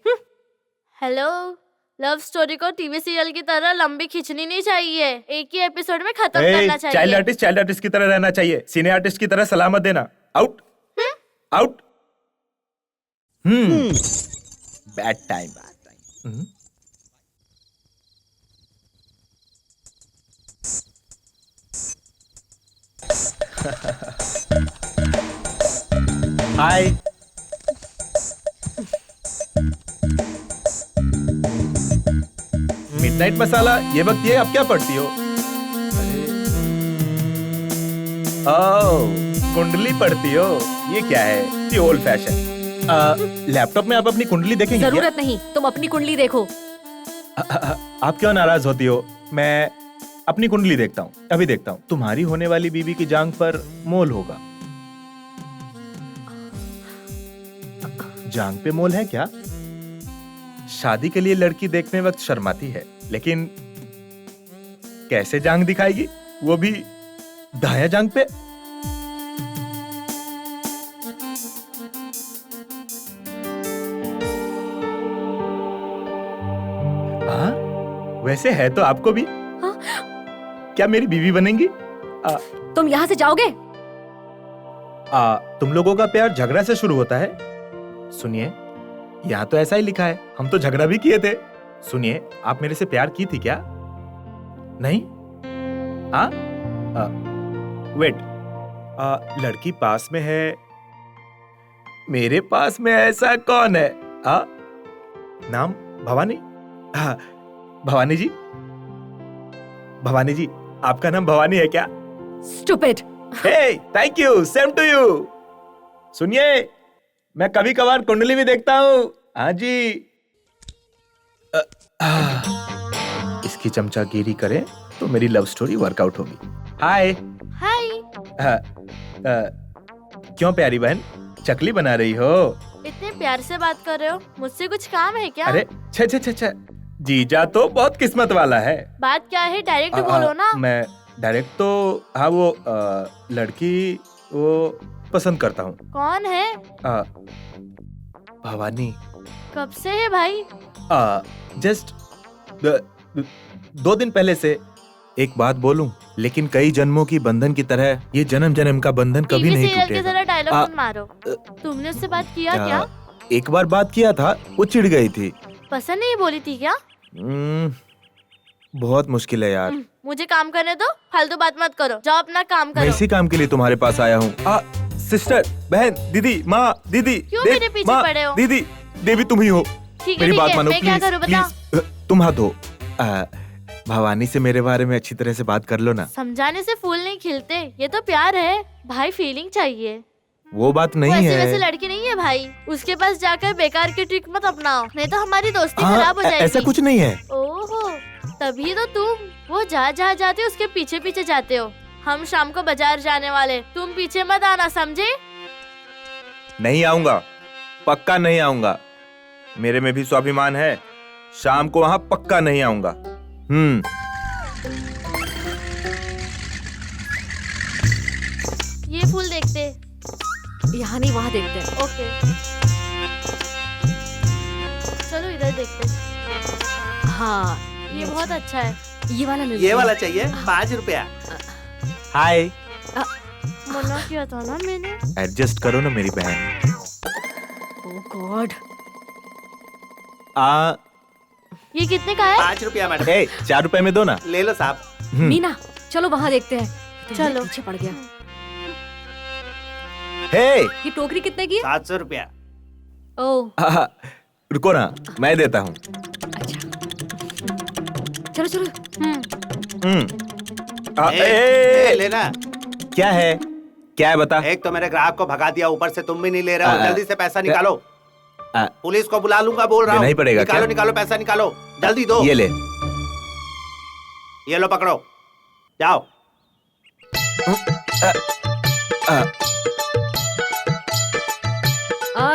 हेलो, लव स्टोरी को टीवी सीरियल की तरह लंबी खींचनी नहीं चाहिए, एक ही एपिसोड में खत्म करना चाहिए। चाइल्ड आर्टिस्ट की तरह रहना चाहिए, सिने आर्टिस्ट की तरह सलामत देना। Out out. Bad time. Hi, midnight masala, ये वक्त ये आप क्या पढ़ती हो? ओह, कुंडली पढ़ती हो, ये क्या है? ये ओल्ड फैशन। लैपटॉप में आप अपनी कुंडली देखेंगे? जरूरत नहीं, तुम अपनी कुंडली देखो। आप क्यों नाराज होती हो? मैं अपनी कुंडली देखता हूँ, अभी देखता हूँ। तुम्हारी होने वाली बीवी की जांघ पर मोल होगा। जांघ पे मोल है क्या? शादी के लिए लड़की देखने वक्त शर्माती है, लेकिन कैसे जांघ दिखाएगी, वो भी दाया जांघ पे? हाँ, वैसे है तो आपको भी। क्या मेरी बीवी बनेंगी? तुम यहाँ से जाओगे? तुम लोगों का प्यार झगड़ा से शुरू होता है। सुनिए, यहाँ तो ऐसा ही लिखा है, हम तो झगड़ा भी किए थे। सुनिए, आप मेरे से प्यार की थी क्या? नहीं? वेट, लड़की पास में है, मेरे पास में ऐसा कौन है? नाम भवानी? भवानी जी, भवानी जी, आपका नाम भवानी है क्या? Stupid. Hey, thank you, same to you. सुनिए, मैं कभी कभार कुंडली भी देखता हूँ। हाँ जी। इसकी चमचागिरी करें तो मेरी लव स्टोरी वर्कआउट होगी। हाय। हाय। क्यों प्यारी बहन, चकली बना रही हो? इतने प्यार से बात कर रहे हो, मुझसे कुछ काम है क्या? अरे छे, जीजा तो बहुत किस्मत वाला है। बात क्या है, डायरेक्ट बोलो ना। मैं डायरेक्ट तो, हाँ, वो लड़की वो पसंद करता हूँ। कौन है? भवानी। कब से है भाई? जस्ट 2 दिन पहले से। एक बात बोलूं, लेकिन कई जन्मों की बंधन की तरह ये जन्म जन्म का बंधन कभी नहीं सीरियल की टूटेगा। तरह डायलॉग मत मारो। तुमने उससे बात किया क्या? एक बार बात किया था, वो चिढ़ गई थी। पसंद नहीं बोली थी क्या? बहुत मुश्किल है यार। मुझे काम करने दो, फालतू बात मत करो, जाओ अपना काम करो। मैं इसी काम के लिए तुम्हारे पास आया हूँ। सिस्टर, बहन, दीदी, माँ, दीदी, क्यों मेरे पीछे पड़े हो? दीदी, देवी तुम ही हो। मेरी बात मानो मैं क्या प्लीज, करूं बता? प्लीज, तुम हाथ धो। भवानी से मेरे बारे में अच्छी तरह से बात कर लो ना। समझाने से फूल नहीं खिलते, ये तो प्यार है भाई, फीलिंग चाहिए। वो बात नहीं है। वैसे लड़की नहीं है भाई, उसके पास जाकर बेकार की ट्रिक मत अपनाओ, नहीं तो हमारी दोस्ती खराब हो जाएगी। ऐसा कुछ नहीं है। ओहो, तभी तो तुम वो जहाँ जाते हो उसके पीछे पीछे जाते हो। हम शाम को बाजार जाने वाले, तुम पीछे मत आना, समझे? नहीं आऊंगा, पक्का नहीं आऊंगा। मेरे में भी स्वाभिमान है, शाम को वहां पक्का नहीं आऊंगा। ये फूल देखते, यहाँ नहीं वहाँ देखते हैं। ओके, चलो इधर देखते। हाँ, ये बहुत अच्छा है। ये वाला ले लो। ये वाला चाहिए, 5 रुपया। हाय। मना किया था ना मैंने। एडजस्ट करो ना मेरी बहन। ओह गॉड। ये कितने का है? 5 रुपया मैडम। 4 रुपए में दो ना। ले लो साहब। मीना, चलो वहाँ देखते हैं। चलो। पीछे पड़ गया। हे ये टोकरी कितने की है? 700 रुपया। ओह रुको ना, मैं देता हूँ। चलो चलो। लेना। क्या है? क्या है बता? एक तो मेरे ग्राहक को भगा दिया, ऊपर से तुम भी नहीं ले रहे हो। जल्दी से पैसा निकालो। पुलिस को बुला लूंगा बोल रहा हूँ। नहीं पड़ेगा। निकालो निकालो पैसा निकालो, जल्दी दो। ये ले। ये लो पकड़ो, जाओ।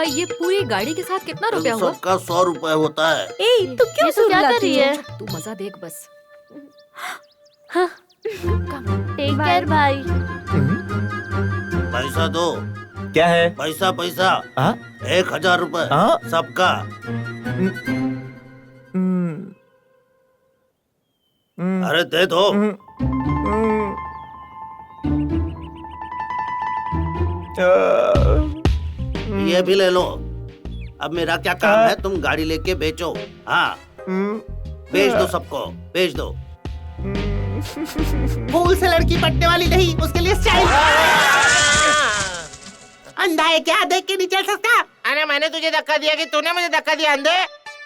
ये पूरी गाड़ी के साथ कितना रुपया हुआ? सबका 100 रुपए होता है। ए तू क्यों क्या कर रही है? तू मजा देख बस। टेक केयर भाई। पैसा दो। क्या है? पैसा पैसा। 1000 रुपए सबका। अरे दे दो। ये भी ले लो। अब मेरा क्या काम है, तुम गाड़ी लेके बेचो। हाँ बेच दो सबको, बेच दो। फूल से लड़की पटने वाली नहीं, उसके लिए स्टाइल। अंधा है क्या, देख के नहीं चल सकता? अरे मैंने तुझे धक्का दिया कि तूने मुझे धक्का दिया अंधे?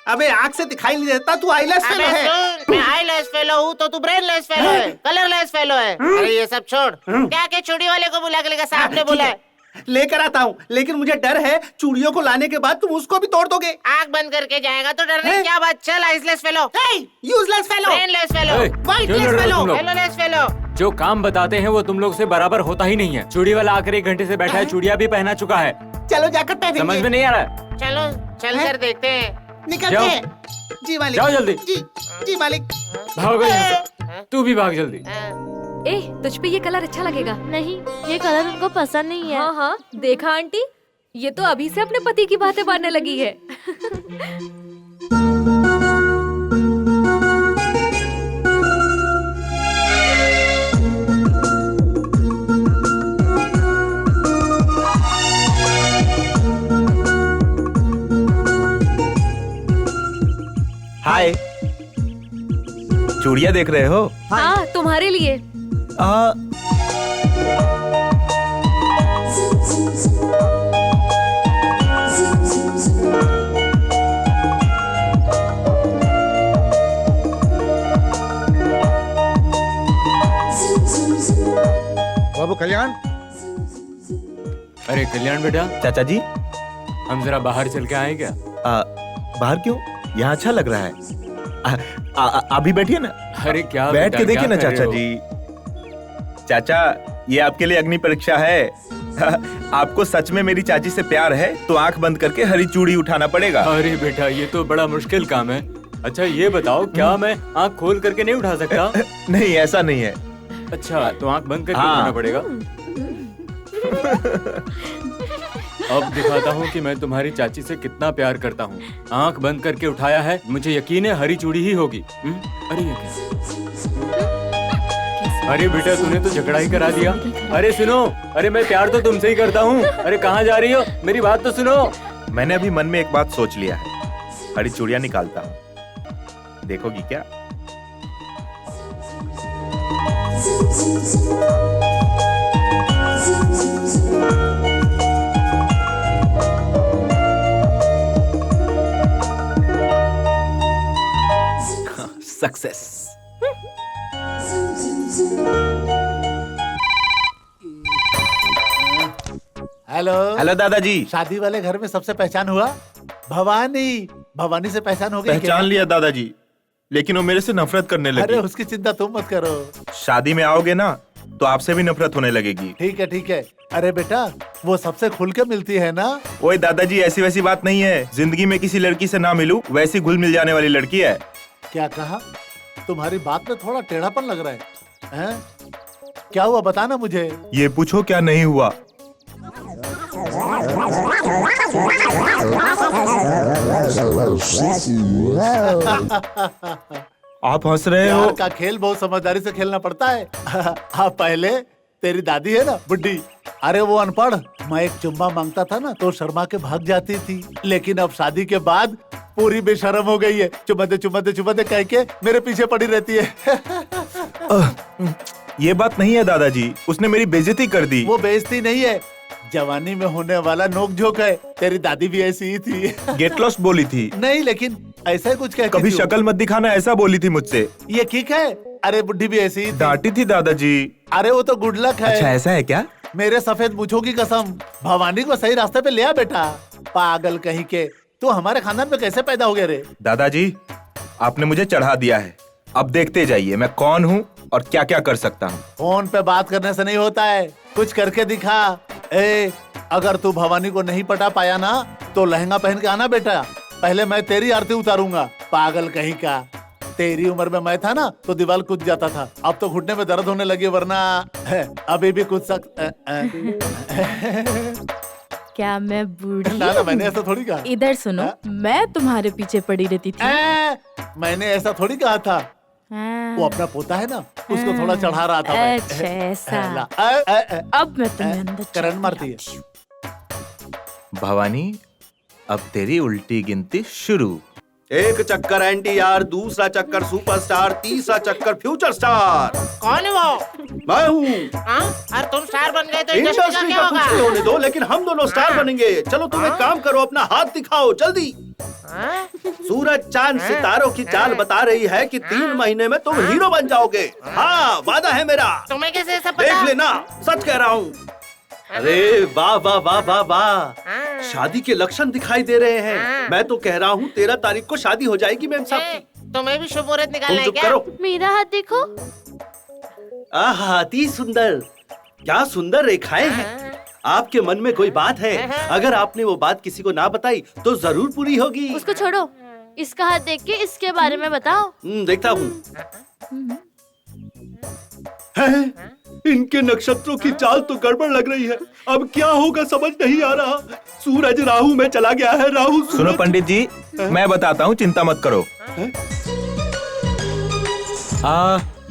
अबे आँख से दिखाई नहीं देता, तू आईलेस फेलो है। मैं आईलेस फेलो हूँ तो तू ब्रेनलेस फेलो है, कलरलेस फेलो है। अरे ये सब छोड़, क्या के चूड़ी वाले को बुला के लेकर साहब ने बोला है। लेकर आता हूँ, लेकिन मुझे डर है चूड़ियों को लाने के बाद तुम उसको भी तोड़ दोगे। आँख बंद करके जाएगा तो डरने की क्या बात। चल eyeless fellow, useless fellow, brainless fellow, witless fellow, yellowless fellow. जो काम बताते हैं वो तुम लोग से बराबर होता ही नहीं है। चूड़ी वाला आकर 1 घंटे से बैठा है, चूड़ियाँ भी पहना चुका है। चलो जाकर पहनेंगे। समझ में नहीं आ रहा। चलो चल कर देखते हैं। निकलते हैं। जी मालिक। जाओ जल्दी। जी मालिक। भागो यहाँ से। तू भी भाग जल्दी। ए तुझ पे ये कलर अच्छा लगेगा? नहीं, ये कलर उनको पसंद नहीं है। हाँ हाँ देखा आंटी, ये तो अभी से अपने पति की बातें मानने लगी है। हाय, चूड़ियाँ देख रहे हो? हाँ तुम्हारे लिए। बाबू कल्याण। अरे कल्याण बेटा। चाचा जी, हम जरा बाहर चल के आए क्या? बाहर क्यों? यहाँ अच्छा लग रहा है। अभी बैठिए ना। अरे क्या बैठ के देखिए ना चाचा जी। चाचा, ये आपके लिए अग्नि परीक्षा है। आपको सच में मेरी चाची से प्यार है तो आंख बंद करके हरी चूड़ी उठाना पड़ेगा। अरे बेटा, ये तो बड़ा मुश्किल काम है। अच्छा ये बताओ, क्या मैं आंख खोल करके नहीं उठा सकता? नहीं, ऐसा नहीं है। अच्छा, तो आंख बंद करके उठाना पड़ेगा। अब दिखाता हूँ कि मैं तुम्हारी चाची से कितना प्यार करता हूँ। आंख बंद करके उठाया है, मुझे यकीन है हरी चूड़ी ही होगी। अरे ये क्या? अरे बेटा, तूने तो झगड़ा ही करा दिया। अरे सुनो, अरे मैं प्यार तो तुमसे ही करता हूँ। अरे कहाँ जा रही हो? मेरी बात तो सुनो। मैंने अभी मन में एक बात सोच लिया है। हरी चूड़ियाँ निकालता हूँ, देखोगी क्या? सक्सेस। हेलो हेलो दादाजी। शादी वाले घर में सबसे पहचान हुआ? भवानी। भवानी से पहचान हो गई? पहचान लिया दादाजी, लेकिन वो मेरे से नफरत करने लगी। अरे उसकी चिंता तुम मत करो। शादी में आओगे ना तो आपसे भी नफरत होने लगेगी। ठीक है ठीक है। अरे बेटा, वो सबसे खुल के मिलती है ना? ओए दादाजी, ऐसी वैसी बात नहीं है। जिंदगी में किसी लड़की से ना मिलूं वैसी घुल मिल जाने वाली लड़की है। क्या कहा? तुम्हारी बात में थोड़ा टेढ़ापन लग रहा है, हैं? क्या हुआ बताना मुझे। ये पूछो क्या नहीं हुआ। आप हंस रहे हो? प्यार का खेल बहुत समझदारी से खेलना पड़ता है। हाँ, पहले तेरी दादी है ना बुड्ढी, अरे वो अनपढ़, मैं एक चुम्मा मांगता था ना तो शर्मा के भाग जाती थी, लेकिन अब शादी के बाद पूरी बेशर्म हो गई है। चुम्मा दे कह के मेरे पीछे पड़ी रहती है। ये बात नहीं है दादाजी, उसने मेरी बेइज्जती कर दी। वो बेइज्जती नहीं है, जवानी में होने वाला नोक झोंक है। तेरी दादी भी ऐसी ही थी। गेट लॉस्ट बोली थी। नहीं, लेकिन ऐसा ही कुछ कहती कभी थी। शक्ल मत दिखाना ऐसा बोली थी मुझसे। ये ठीक है। अरे बुढ़ी भी ऐसी ही थी। डांटी थी दादाजी। अरे वो तो गुड लक है। अच्छा ऐसा है क्या? मेरे सफेद मूंछों की कसम, भवानी को सही रास्ते पे ले आ बेटा। पागल कहीं के, तू हमारे खानदान में कैसे पैदा हो गया रे? दादाजी आपने मुझे चढ़ा दिया है, अब देखते जाइए मैं कौन हूँ और क्या क्या कर सकता हूँ। फोन पे बात करने से नहीं होता है, कुछ करके दिखा। अगर तू भवानी को नहीं पटा पाया ना तो लहंगा पहन के आना बेटा, पहले मैं तेरी आरती उतारूंगा। पागल कहीं का, तेरी उम्र में मैं था ना तो दीवार कूद जाता था, अब तो घुटने में दर्द होने लगी, वरना अभी भी कूद क्या मैं बूढ़ी? ना, मैंने ऐसा थोड़ी कहा। इधर सुनो, मैं तुम्हारे पीछे पड़ी रहती थी। मैंने ऐसा थोड़ी कहा था। वो अपना पोता है ना, उसको थोड़ा चढ़ा रहा था मैं। अच्छा ऐसा। अब मैं तुम्हें अंदर करंट मारती है। भवानी अब तेरी उल्टी गिनती शुरू। एक चक्कर NTR, दूसरा चक्कर सुपरस्टार, तीसरा चक्कर फ्यूचर स्टार। कौन है वो? मैं हूँ। और तुम स्टार बन गए तो इंडस्ट्री इंडस्ट्री का क्या का कुछ होगा? नहीं होने दो, लेकिन हम दोनों स्टार बनेंगे। चलो तुम एक काम करो, अपना हाथ दिखाओ जल्दी। सूरज चांद सितारों की चाल बता रही है कि 3 महीने में तुम हीरो बन जाओगे। हाँ, वादा है मेरा। तुम्हें कैसे ऐसा पता? देख लेना, सच कह रहा हूँ। अरे वाह वाह वाह वाह वाह, शादी के लक्षण दिखाई दे रहे हैं। मैं तो कह रहा हूँ 13 तारीख को शादी हो जाएगी मैम साहब की। तुम्हें भी शुभ मुहूर्त निकालना है चुप क्या? करो। मेरा हाथ देखो। आहा, अति सुंदर, क्या सुंदर रेखाएं हैं। आपके मन में कोई बात है, अगर आपने वो बात किसी को ना बताई तो जरूर पूरी होगी। उसको छोड़ो, इसका हाथ देख के इसके बारे में बताओ। देखता हूँ। इनके नक्षत्रों की चाल तो गड़बड़ लग रही है, अब क्या होगा समझ नहीं आ रहा। सूरज राहु में चला गया है। राहु सुनो पंडित जी, मैं बताता हूँ, चिंता मत करो।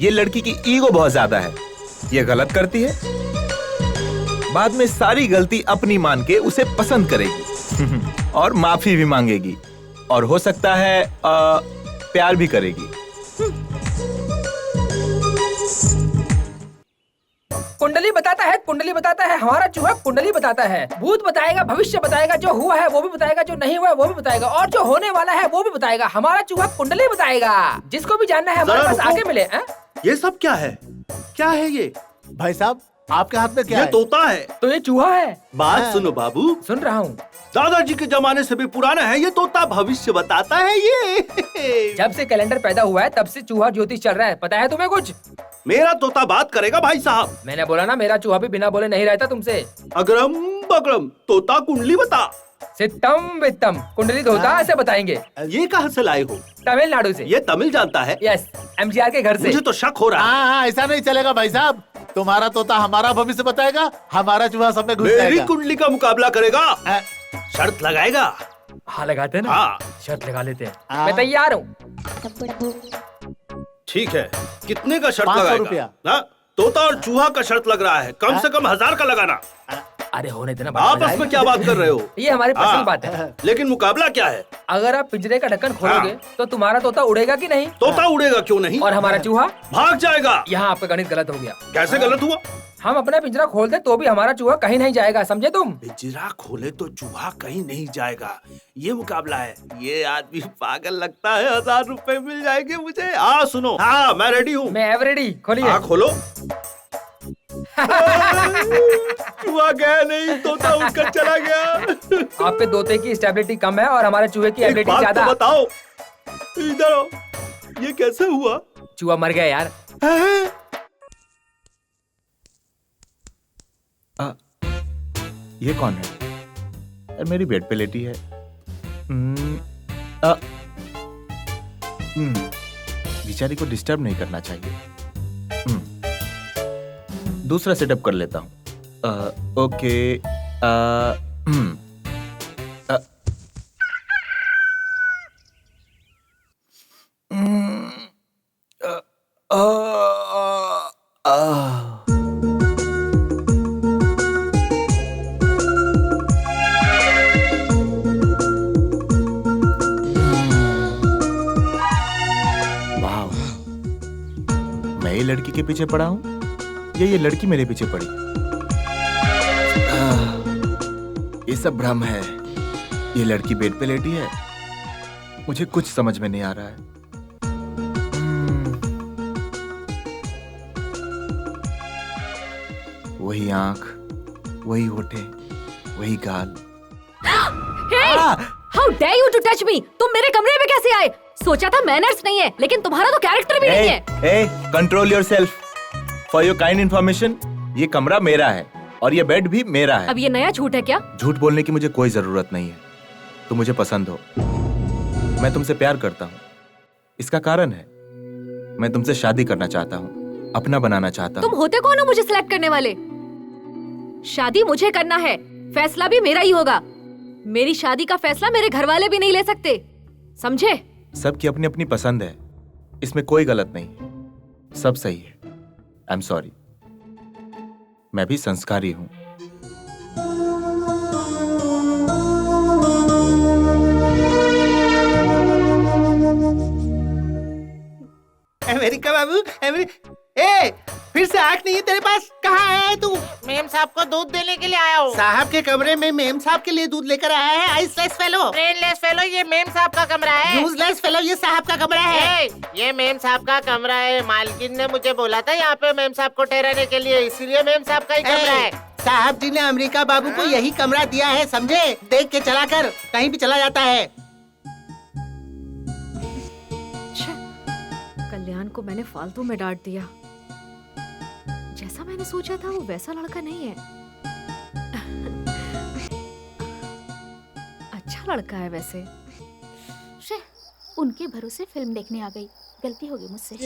ये लड़की की ईगो बहुत ज्यादा है, ये गलत करती है, बाद में सारी गलती अपनी मान के उसे पसंद करेगी और माफी भी मांगेगी, और हो सकता है प्यार भी करेगी। कुंडली बताता है, कुंडली बताता है, हमारा चूहा कुंडली बताता है। भूत बताएगा, भविष्य बताएगा, जो हुआ है वो भी बताएगा, जो नहीं हुआ है वो भी बताएगा, और जो होने वाला है वो भी बताएगा। हमारा चूहा कुंडली बताएगा। जिसको भी जानना है हमारे पास आके मिले। ये सब क्या है? क्या है ये? भाई साहब आपके हाथ में क्या ये है? तोता है। तो ये चूहा है। बात सुनो बाबू। सुन रहा हूँ। दादाजी के जमाने से भी पुराना है ये तोता, भविष्य बताता है ये। जब से कैलेंडर पैदा हुआ है तब से चूहा ज्योतिष चल रहा है, पता है तुम्हें कुछ? मेरा तोता बात करेगा भाई साहब। मैंने बोला ना, मेरा चूहा भी बिना बोले नहीं रहता तुमसे। अगरम बगरम, तोता कुंडली बता। सितम वित्तम, कुंडली धोता ऐसे बताएंगे। ये कहाँ से लाए हो? तमिलनाडु से। ये तमिल जानता है? यस, MGR के घर से। मुझे तो शक हो रहा है। हाँ, ऐसा नहीं चलेगा भाई साहब। तुम्हारा तोता हमारा भविष्य बताएगा, हमारा चूहा सब में घुस जाएगा। मेरी कुंडली का मुकाबला करेगा, शर्त लगाएगा। हाँ लगाते हैं ना। हाँ, शर्त लगा लेते हैं। मैं तैयार हूँ। ठीक है, कितने का शर्त 500 लगाएगा? रुपया। हाँ, तोता और चूहा का शर्त लग रहा है, कम से कम 1000 का लगाना। अरे होने देना। आपस में क्या बात कर रहे हो? ये हमारी पर्सनल बात है। लेकिन मुकाबला क्या है? अगर आप पिंजरे का ढक्कन खोलोगे तो तुम्हारा तोता उड़ेगा कि नहीं? तोता उड़ेगा क्यों नहीं? और हमारा चूहा भाग जाएगा। यहाँ आपका गणित गलत हो गया। कैसे गलत हुआ? हम अपना पिंजरा खोल दे तो भी हमारा चूहा कहीं नहीं जाएगा, समझे तुम? पिंजरा खोले तो चूहा कहीं नहीं जाएगा, ये मुकाबला है। ये आदमी पागल लगता है। 1000 रुपए मिल जाएंगे मुझे। हाँ सुनो, हाँ मैं रेडी हूँ। मैं एवर रेडी। खोलिए। हाँ खोलो। चूहा गया नहीं, तोता उड़कर चला गया। आपके तोते की स्टेबिलिटी कम है और हमारे चूहे की एबिलिटी ज्यादा। तो बताओ, इधर आओ, ये कैसे हुआ? चूहा मर गया यार। ये कौन है यार? मेरी बेड पे लेटी है। बेचारी को डिस्टर्ब नहीं करना चाहिए। दूसरा सेटअप कर लेता हूँ। ओके। लड़की के पीछे पड़ा हूं या ये लड़की मेरे पीछे पड़ी? ये सब भ्रम है। ये लड़की बेड पे लेटी है, मुझे कुछ समझ में नहीं आ रहा है। वही आंख, वही होठे, वही गाल। How dare you to touch me? तुम मेरे कमरे में कैसे आए? सोचा था मैनर्स नहीं है, लेकिन तुम्हारा तो कैरेक्टर भी नहीं है। Control yourself. For your kind information, ये कमरा मेरा है और ये बेड भी मेरा है। अब ये नया झूठ है क्या? झूठ बोलने की मुझे कोई जरूरत नहीं है। तुम मुझे पसंद हो, मैं तुमसे प्यार करता हूँ। इसका कारण है मैं तुमसे शादी करना चाहता हूँ, अपना बनाना चाहता हूँ। तुम होते कौन हो मुझे सिलेक्ट करने वाले? शादी मुझे करना है, फैसला भी मेरा ही होगा। मेरी शादी का फैसला मेरे घर वाले भी नहीं ले सकते, समझे? सबकी अपनी अपनी पसंद है, इसमें कोई गलत नहीं, सब सही है। आई एम सॉरी, मैं भी संस्कारी हूँ। अमेरिका बाबू, ए, फिर से आंख नहीं है तेरे पास? कहाँ आया है तू? मेम साहब को दूध देने के लिए आया हूँ। साहब के कमरे में मेम साहब के लिए दूध लेकर आया है? आइसलेस फेलो, ब्रेनलेस फेलो, ये मेम साहब का कमरा है। यूजलेस फेलो, ये साहब का कमरा है। ये मेम साहब का कमरा है। मालकिन ने मुझे बोला था यहाँ पे मेम साहब को ठहराने के लिए, इसीलिए मेम साहब का ही कमरा है। साहब जी ने अमेरिका बाबू को यही कमरा दिया है, समझे? देख के चला कर, कहीं भी चला जाता है। कल्याण को मैंने फालतू में डांट दिया। जैसा मैंने सोचा था वो वैसा लड़का नहीं है। अच्छा लड़का है वैसे। उनके भरोसे फिल्म देखने आ गई, गलती हो गई मुझसे।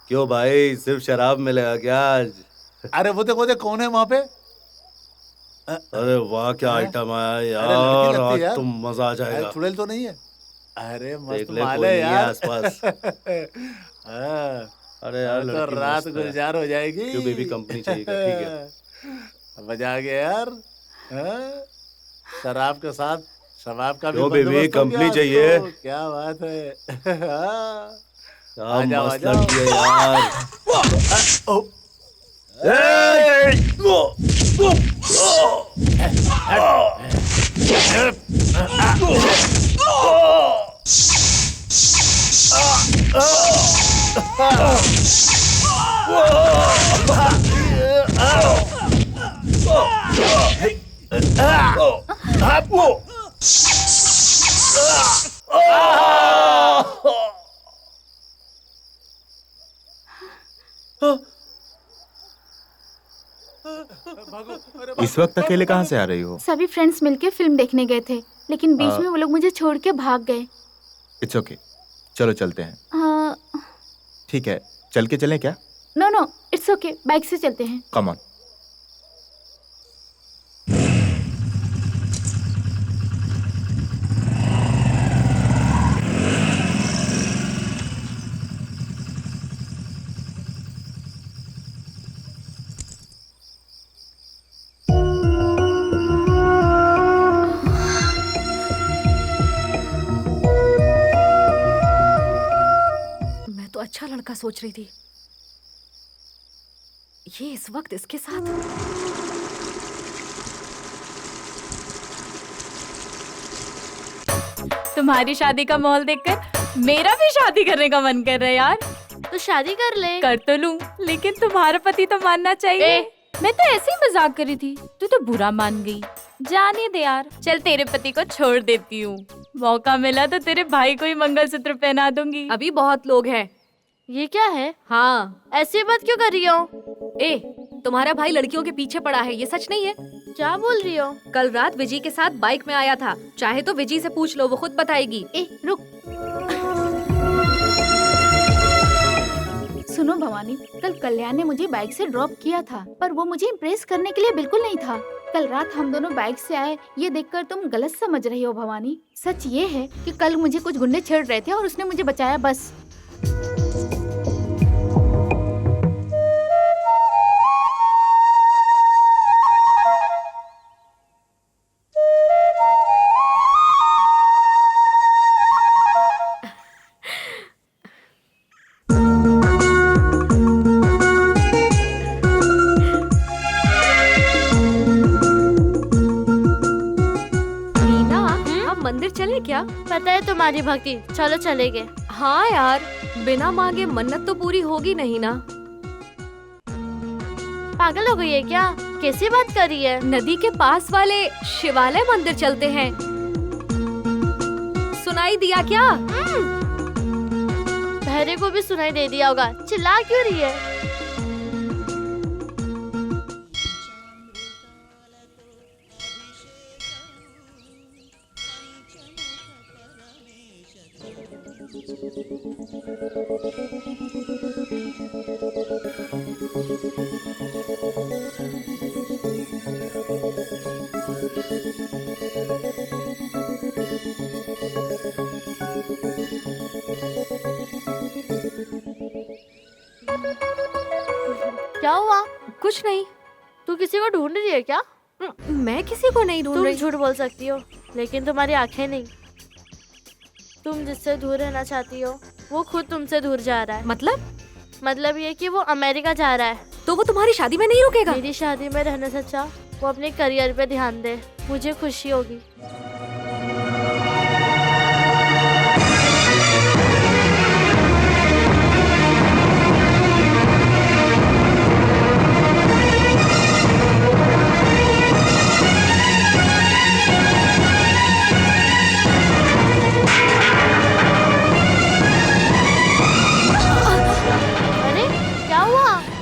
क्यों भाई, सिर्फ शराब मिलेगा क्या आज? अरे वो देखो कौन है वहाँ पे? अरे वाह, क्या आइटम आया यार, आज तुम मजा आ जाएगा। चुड़ैल तो नहीं है? अरे मस्त ले, माल है यार आसपास। अरे यार तो रात गुलजार हो जाएगी। क्यों बेबी, कंपनी चाहिए? ठीक है, मजा आ गया यार। शराब के साथ शराब का भी बेबी, कंपनी चाहिए। क्या बात है। क्या मस्त लड़की है यार। इस वक्त अकेले कहाँ से आ रही हो? सभी फ्रेंड्स मिलके फिल्म देखने गए थे, लेकिन बीच में वो लोग मुझे छोड़ के भाग गए। इट्स ओके, चलो चलते हैं। हाँ। ठीक है, चल के चलें क्या? No no, it's okay, bike से चलते हैं। Come on. अच्छा लड़का सोच रही थी, ये इस वक्त इसके साथ। तुम्हारी शादी का माहौल देखकर मेरा भी शादी करने का मन कर रहा है यार। तो शादी कर ले। कर तो लूं, लेकिन तुम्हारा पति तो मानना चाहिए। मैं तो ऐसे ही मजाक करी थी, तू तो बुरा मान गई। जाने दे यार, चल तेरे पति को छोड़ देती हूँ। मौका मिला तो तेरे भाई को ही मंगलसूत्र पहना दूंगी। अभी बहुत लोग हैं। ये क्या है? हाँ, ऐसी बात क्यों कर रही हो? तुम्हारा भाई लड़कियों के पीछे पड़ा है, ये सच नहीं है? क्या बोल रही हो? कल रात विजी के साथ बाइक में आया था, चाहे तो विजी से पूछ लो, वो खुद बताएगी। रुक। सुनो भवानी, कल कल्याण ने मुझे बाइक से ड्रॉप किया था, पर वो मुझे इम्प्रेस करने के लिए बिल्कुल नहीं था। कल रात हम दोनों बाइक से आए, ये देखकर तुम गलत समझ रही हो भवानी। सच ये है कि कल मुझे कुछ गुंडे छेड़ रहे थे और उसने मुझे बचाया, बस। क्या? पता है तुम्हारी भक्ति, चलो चलेंगे। हाँ यार, बिना मांगे मन्नत तो पूरी होगी नहीं ना। पागल हो गई है क्या? कैसी बात कर रही है? नदी के पास वाले शिवालय मंदिर चलते हैं। सुनाई दिया क्या? बहरे को भी सुनाई दे दिया होगा, चिल्ला क्यों रही है? क्या हुआ? कुछ नहीं। तू किसी को ढूंढ रही है क्या? मैं किसी को नहीं ढूंढ तुम रही। झूठ बोल सकती हो, लेकिन तुम्हारी आंखें नहीं। तुम जिससे दूर रहना चाहती हो वो खुद तुमसे दूर जा रहा है। मतलब ये कि वो अमेरिका जा रहा है। तो वो तुम्हारी शादी में नहीं रुकेगा? मेरी शादी में रहने से अच्छा वो अपने करियर पे ध्यान दे, मुझे खुशी होगी।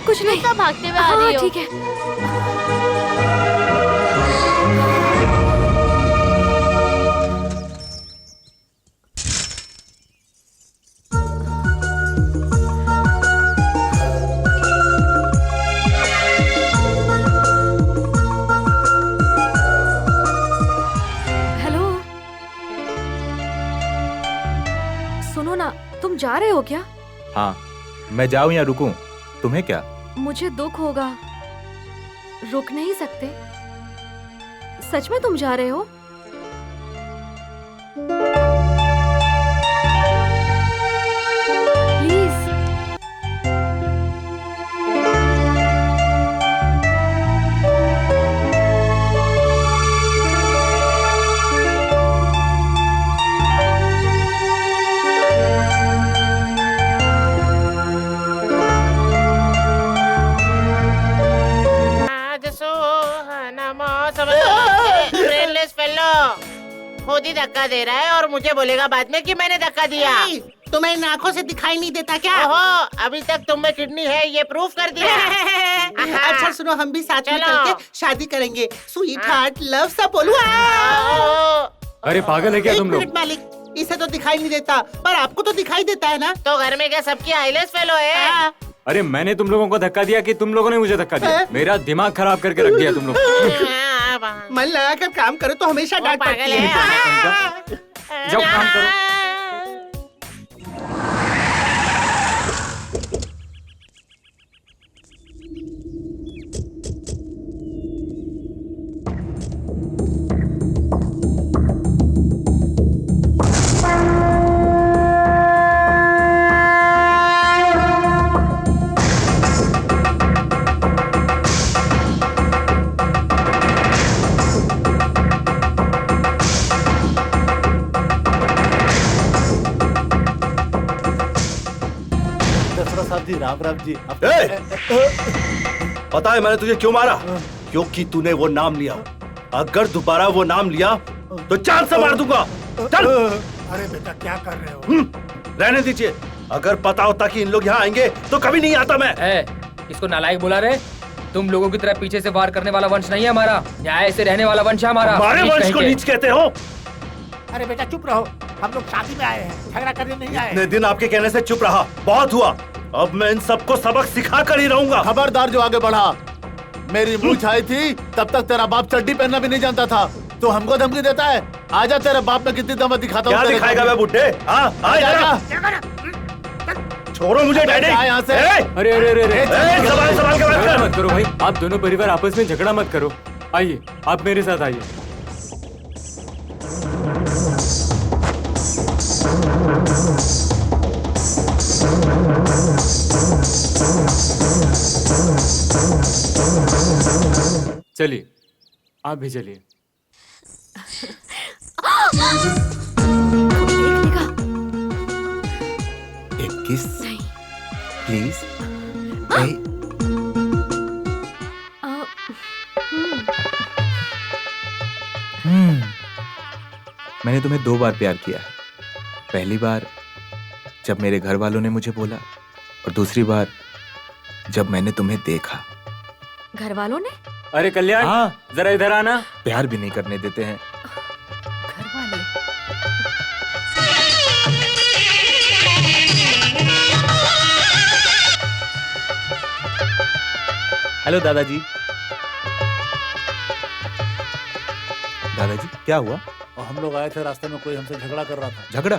कुछ नहीं। तो भागते हुए आ रही हो। ठीक है। हेलो, सुनो ना, तुम जा रहे हो क्या? हाँ, मैं जाऊं या रुकूं? तुम्हें क्या? मुझे दुख होगा, रुक नहीं सकते। सच में तुम जा रहे हो? प्लीज। ब्रेनलेस फेलो खुद ही धक्का दे रहा है और मुझे बोलेगा बाद में कि मैंने धक्का दिया। तुम्हें इन आंखों से दिखाई नहीं देता क्या? ओहो, अभी तक तुम में किडनी है ये प्रूफ कर दिया। अच्छा सुनो, हम भी साथ में चलके शादी करेंगे। स्वीट हार्ट लव सब बोलो। अरे पागल है क्या तुम लोग? मालिक, इसे तो दिखाई नहीं देता पर आपको तो दिखाई देता है ना। तो घर में क्या सबकी आईलेस फेलो है? अरे मैंने तुम लोगों को धक्का दिया कि तुम लोगों ने मुझे धक्का दिया? मेरा दिमाग खराब करके रख दिया तुम लोग। मन लगा कर काम करो तो हमेशा डांट पड़ती है। जाओ काम करो। राम राम जी। पता है मैंने तुझे क्यों मारा? क्योंकि तूने वो नाम लिया। अगर दोबारा वो नाम लिया तो जान से मार दूंगा। चल। अरे बेटा क्या कर रहे हो? रहने दीजिए। अगर पता होता कि इन लोग यहाँ आएंगे तो कभी नहीं आता मैं। इसको नालायक बुला रहे? तुम लोगों की तरह पीछे से वार करने वाला वंश नहीं है हमारा, न्याय से रहने वाला वंश है हमारा। हमारे वंश को नीच कहते हो? अरे बेटा चुप रहो, हम लोग शादी में आए हैं, झगड़ा करने नहीं आए। इतने दिन आपके कहने से चुप रहा, बहुत हुआ। अब मैं इन सबको सबक सिखा कर ही रहूंगा। खबरदार जो आगे बढ़ा। मेरी मूंछ आई थी तब तक तेरा बाप चड्डी पहनना भी नहीं जानता था। तो हमको धमकी देता है? आजा, तेरे बाप में कितनी दम दिखाता हूँ। क्या दिखाएगा मैं बुड्ढे? छोड़ो मुझे डैडी। यहाँ से। अरे अरे अरे सवाल के बात कर। मत करो भाई, आप दोनों परिवार आपस में झगड़ा मत करो। आइए, आप मेरे साथ आइए। चलिए, आप भी चलिए। एक किस प्लीज। मैंने तुम्हें 2 बार प्यार किया है। पहली बार जब मेरे घर वालों ने मुझे बोला, और दूसरी बार जब मैंने तुम्हें देखा। घर वालों ने? अरे कल्याण, हाँ, जरा इधर आना। प्यार भी नहीं करने देते हैं। घर वाले? हेलो दादाजी। दादाजी क्या हुआ? और हम लोग आए थे, रास्ते में कोई हमसे झगड़ा कर रहा था। झगड़ा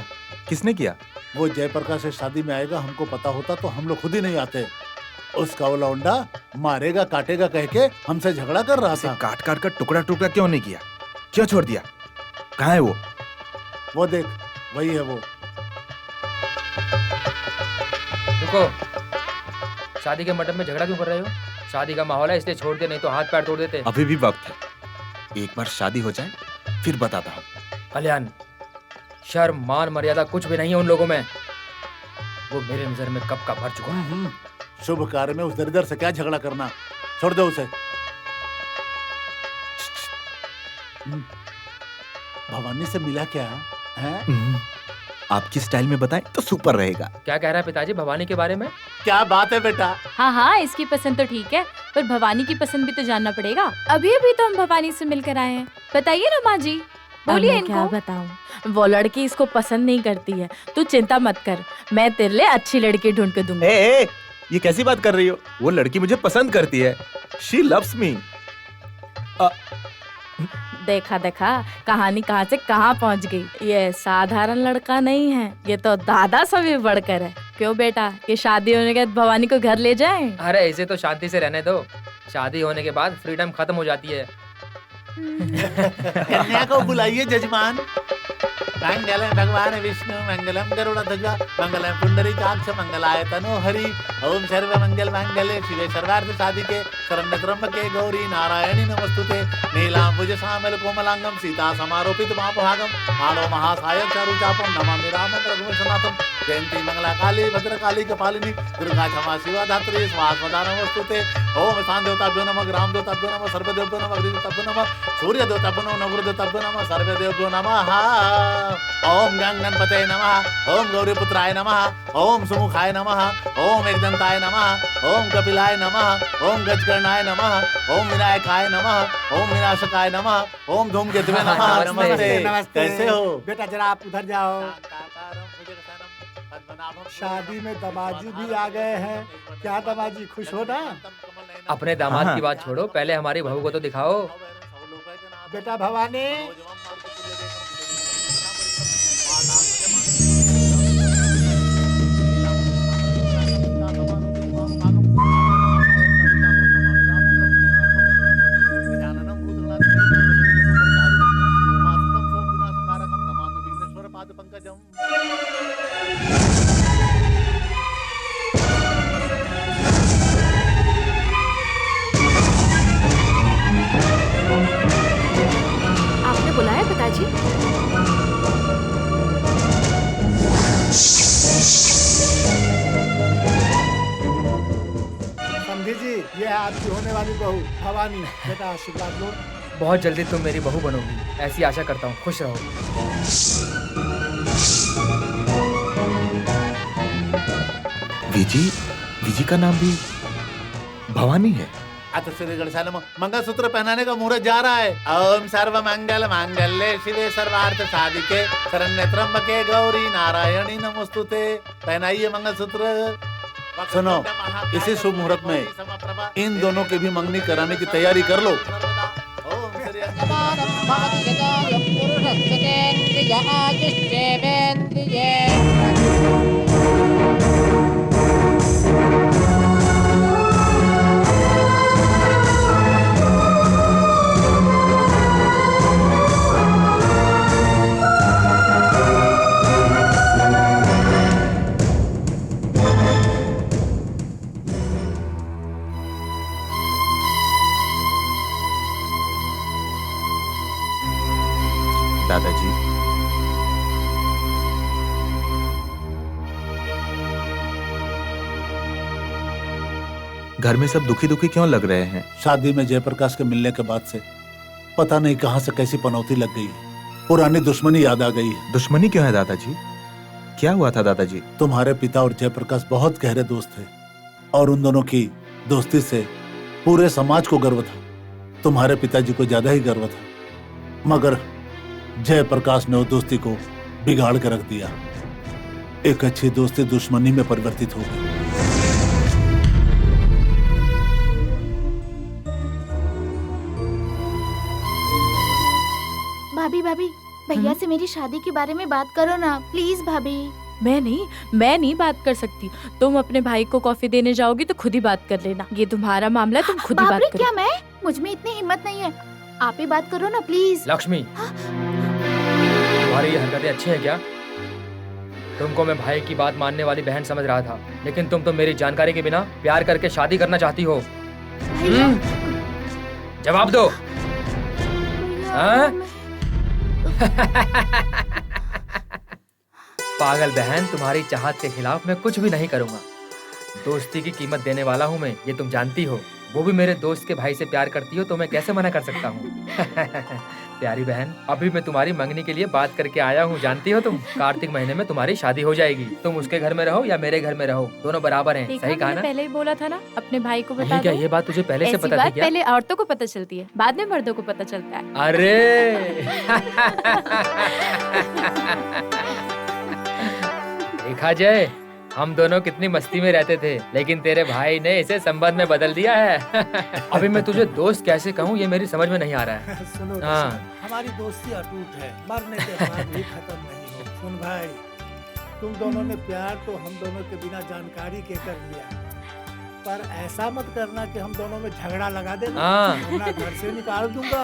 किसने किया? वो जयप्रकाश से शादी में आएगा, हमको पता होता तो हम लोग खुद ही नहीं आते। उसका वो लौंडा मारेगा काटेगा कह के हमसे झगड़ा कर रहा था। काट काट कर टुकड़ा टुकड़ा क्यों नहीं किया? क्यों छोड़ दिया? कहाँ है वो? वो देख, वही है वो। रुको, शादी के मंडप में झगड़ा क्यों कर रहे हो? शादी का माहौल है इसलिए छोड़ दे, नहीं तो हाथ पैर तोड़ देते। अभी भी वक्त है, एक बार शादी हो जाए फिर बताता हूँ। कल्याण, शर्म मान मर्यादा कुछ भी नहीं है उन लोगों में। वो मेरे नजर में कब का मर चुका है। शुभ कार्य में उस दरिद्र से क्या झगड़ा करना, छोड़ दो उसे। भवानी से मिला क्या है? आपकी स्टाइल में बताएं तो सुपर रहेगा। क्या कह रहा है पिताजी भवानी के बारे में? क्या बात है बेटा? हाँ हाँ, इसकी पसंद तो ठीक है, पर भवानी की पसंद भी तो जानना पड़ेगा। अभी अभी तो हम भवानी से मिलकर आए हैं। बताइए रमा जी, बोलिए इनको। क्या बताऊं, वो लड़की इसको पसंद नहीं करती है। तू चिंता मत कर, मैं तेरे लिए अच्छी लड़की ढूंढ के दूंगी। ये कैसी बात कर रही हो? वो लड़की मुझे पसंद करती है। She loves me। देखा देखा, कहानी कहाँ से कहाँ पहुँच गई। ये साधारण लड़का नहीं है, ये तो दादा से भी बढ़कर है। क्यों बेटा, ये शादी होने के बाद भवानी को घर ले जाएं? अरे इसे तो शांति से रहने दो। शादी होने के बाद फ्रीडम खत्म हो जाती है। कन्या को बुलाइए जजमान। मंगलम भगवान विष्णु मंगलम गरुड़ध्वज मंगलम पुंडरीकाक्ष मंगलाय तनोहरि। ओम सर्व मंगल मांगल्ये शिवे सर्वार्थ साधिके शरण्य त्र्यंबके गौरी नारायणी नमस्तुते। नीलांबुज श्यामल कोमलांगम सीता समारोपित महाभागम मालो महासायक चारुचापम नमामि रामं रघुवंशनाथम। जयंती मंगला काली भद्रकाली कपालिनी दुर्गा क्षमा शिवा धात्री स्वाहा नमस्तुते। ओम शांत देवताभ्यो नमः, ग्राम देवताभ्यो नमः, सर्वदेवभ्यो नमः, अग्निदेवताभ्यो नमः, सूर्य देवताभ्यो नमः, नवग्रहदेवताभ्यो नमः, सर्वदेवभ्यो नमः। ओम गंगणपतये नमः, ओम गौरीपुत्राय नमः, ओम सुमुखाय नमः, ओम एकदंताय नमः, ओम कपिलाय नमः, ओम गजकर्णाय नमः, ओम विनायकाय नमः, ओम विनाशकाय नमः, ओम धूमकेतुवे नमः। नमस्ते। कैसे हो बेटा? जरा आप उधर जाओ। शादी में दामाजी भी आ गए हैं। क्या दामाजी, खुश हो ना? अपने दामाद की बात छोड़ो, पहले हमारी बहू को तो दिखाओ। बेटा भवानी, आपने बुलाया पिताजी? समझी जी, ये है आपकी होने वाली बहू भवानी। बेटा आशीर्वाद लो। बहुत जल्दी तुम मेरी बहू बनोगी, ऐसी आशा करता हूँ। खुश रहो। विजी का नाम भी भवानी है। अत श्री गणेशाय मंगलसूत्र पहनाने का मुहूर्त जा रहा है। ओम सर्व मंगल मांगल्ये शिवे सर्वार्थ साधिके शरण्य त्र्यंबके गौरी नारायणी नमस्तुते। पहनाइए मंगलसूत्र। सुनो, इसी शुभ मुहूर्त में इन दोनों की भी मंगनी कराने की तैयारी कर लो। दादाजी, घर में सब दुखी दुखी क्यों लग रहे हैं? शादी में जयप्रकाश के मिलने के बाद से पता नहीं कहां से कैसी पनौती लग गई है। पुरानी दुश्मनी याद आ गई है। दुश्मनी क्यों है दादाजी? क्या हुआ था दादाजी? तुम्हारे पिता और जयप्रकाश बहुत गहरे दोस्त थे और उन दोनों की दोस्ती से पूरे समाज को गर्व था। तुम्हारे पिताजी को ज्यादा ही गर्व था, मगर जयप्रकाश ने उस दोस्ती को बिगाड़ कर रख दिया। एक अच्छी दोस्ती दुश्मनी में परिवर्तित हो गई। भाभी भाभी, भैया से मेरी शादी के बारे में बात करो ना प्लीज भाभी। मैं नहीं बात कर सकती। तुम अपने भाई को कॉफी देने जाओगी तो खुद ही बात कर लेना। ये तुम्हारा मामला, तुम खुद ही बात करो। क्या मैं? मुझ में इतनी हिम्मत नहीं है। आप ही बात करो ना प्लीज। लक्ष्मी, तुम्हारी ये हरकतें अच्छी हैं क्या? तुमको मैं भाई की बात मानने वाली बहन समझ रहा था, लेकिन तुम तो मेरी जानकारी के बिना प्यार करके शादी करना चाहती हो। जवाब दो। पागल बहन, तुम्हारी चाहत के खिलाफ मैं कुछ भी नहीं करूंगा। दोस्ती की कीमत देने वाला हूँ मैं, ये तुम जानती हो। वो भी मेरे दोस्त के भाई से प्यार करती हो तो मैं कैसे मना कर सकता हूँ? प्यारी बहन, अभी मैं तुम्हारी मंगनी के लिए बात करके आया हूँ। जानती हो तुम, कार्तिक महीने में तुम्हारी शादी हो जाएगी। तुम उसके घर में रहो या मेरे घर में रहो, दोनों बराबर हैं। सही कहा ना? पहले ही बोला था ना, अपने भाई को बता क्या दो। ये बात तुझे पहले से पता थी क्या? पहले औरतों को पता चलती है, बाद में मर्दों को पता चलता है। अरे देखा जय, हम दोनों कितनी मस्ती में रहते थे, लेकिन तेरे भाई ने इसे संबंध में बदल दिया है। अभी मैं तुझे दोस्त कैसे कहूँ ये मेरी समझ में नहीं आ रहा है। सुनो हाँ। हमारी दोस्ती अटूट है, मरने के बाद भी खत्म नहीं हो। सुन भाई, तुम दोनों ने प्यार तो हम दोनों के बिना जानकारी के कर लिया, पर ऐसा मत करना कि हम दोनों में झगड़ा लगा देना, वरना घर से निकाल दूंगा।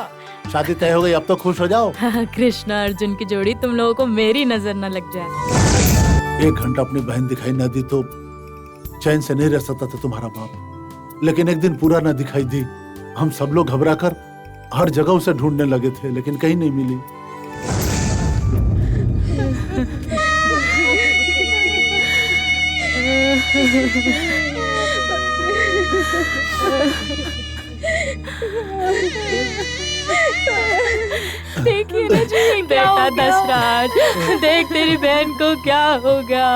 शादी तय हो गई, अब तो खुश हो जाओ। कृष्ण अर्जुन की जोड़ी तुम लोगों को मेरी नजर न लग जाए। 1 घंटा अपनी बहन दिखाई न दी तो चैन से नहीं रह सकता था तुम्हारा बाप, लेकिन एक दिन पूरा न दिखाई दी। हम सब लोग घबरा कर हर जगह उसे ढूंढने लगे थे, लेकिन कहीं नहीं मिली। देखिए ना जी, बेटा दशराज, देख तेरी बहन को क्या हो गया।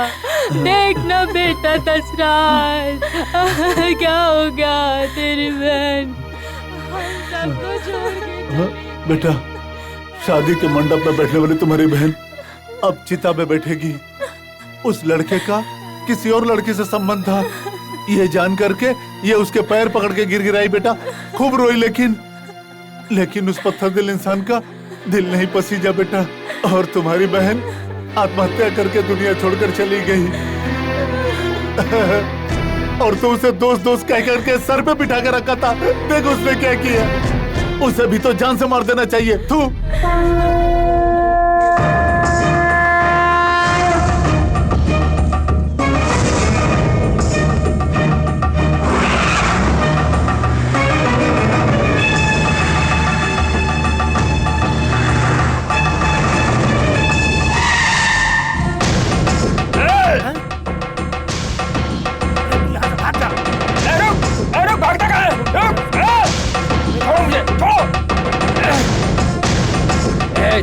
देख ना बेटा दशराज, क्या हो गया तेरी बहन। हम सबको छोड़ के बेटा, शादी के मंडप में बैठने वाली तुम्हारी बहन अब चिता में बैठेगी। उस लड़के का किसी और लड़की से संबंध था, ये जान करके ये उसके पैर पकड़ के गिर गिराई। बेटा खूब रोई, लेकिन उस पत्थर दिल इंसान का दिल नहीं पसीजा बेटा। और तुम्हारी बहन आत्महत्या करके दुनिया छोड़कर चली गई। और तो उसे दोस्त कह करके सर पे बिठा कर रखा था। देख उसने क्या किया। उसे भी तो जान से मार देना चाहिए। तू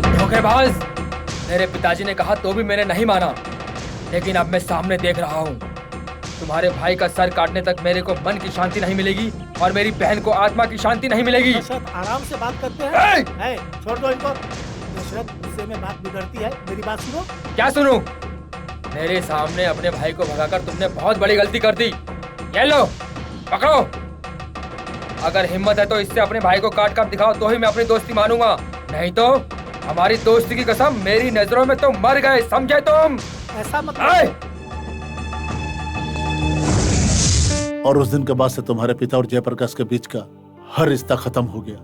धोखेबाज, मेरे पिताजी ने कहा तो भी मैंने नहीं माना, लेकिन अब मैं सामने देख रहा हूँ। तुम्हारे भाई का सर काटने तक मेरे को मन की शांति नहीं मिलेगी और मेरी बहन को आत्मा की शांति नहीं मिलेगी। आराम से बात करते हैं। छोड़ दो इनको। दशरथ, गुस्से में बात बिगड़ती है, मेरी बात सुनो। क्या सुनूं? मेरे सामने अपने भाई को भगाकर तुमने बहुत बड़ी गलती कर दी। ये लो, पकड़ो। अगर हिम्मत है तो इससे अपने भाई को काट कर दिखाओ, तो ही मैं अपनी दोस्ती मानूंगा। नहीं तो हमारी दोस्ती की कसम, मेरी नजरों में तो मर गए, समझे तुम? ऐसा मत। और उस दिन के बाद से तुम्हारे पिता और जयप्रकाश के बीच का हर रिश्ता खत्म हो गया।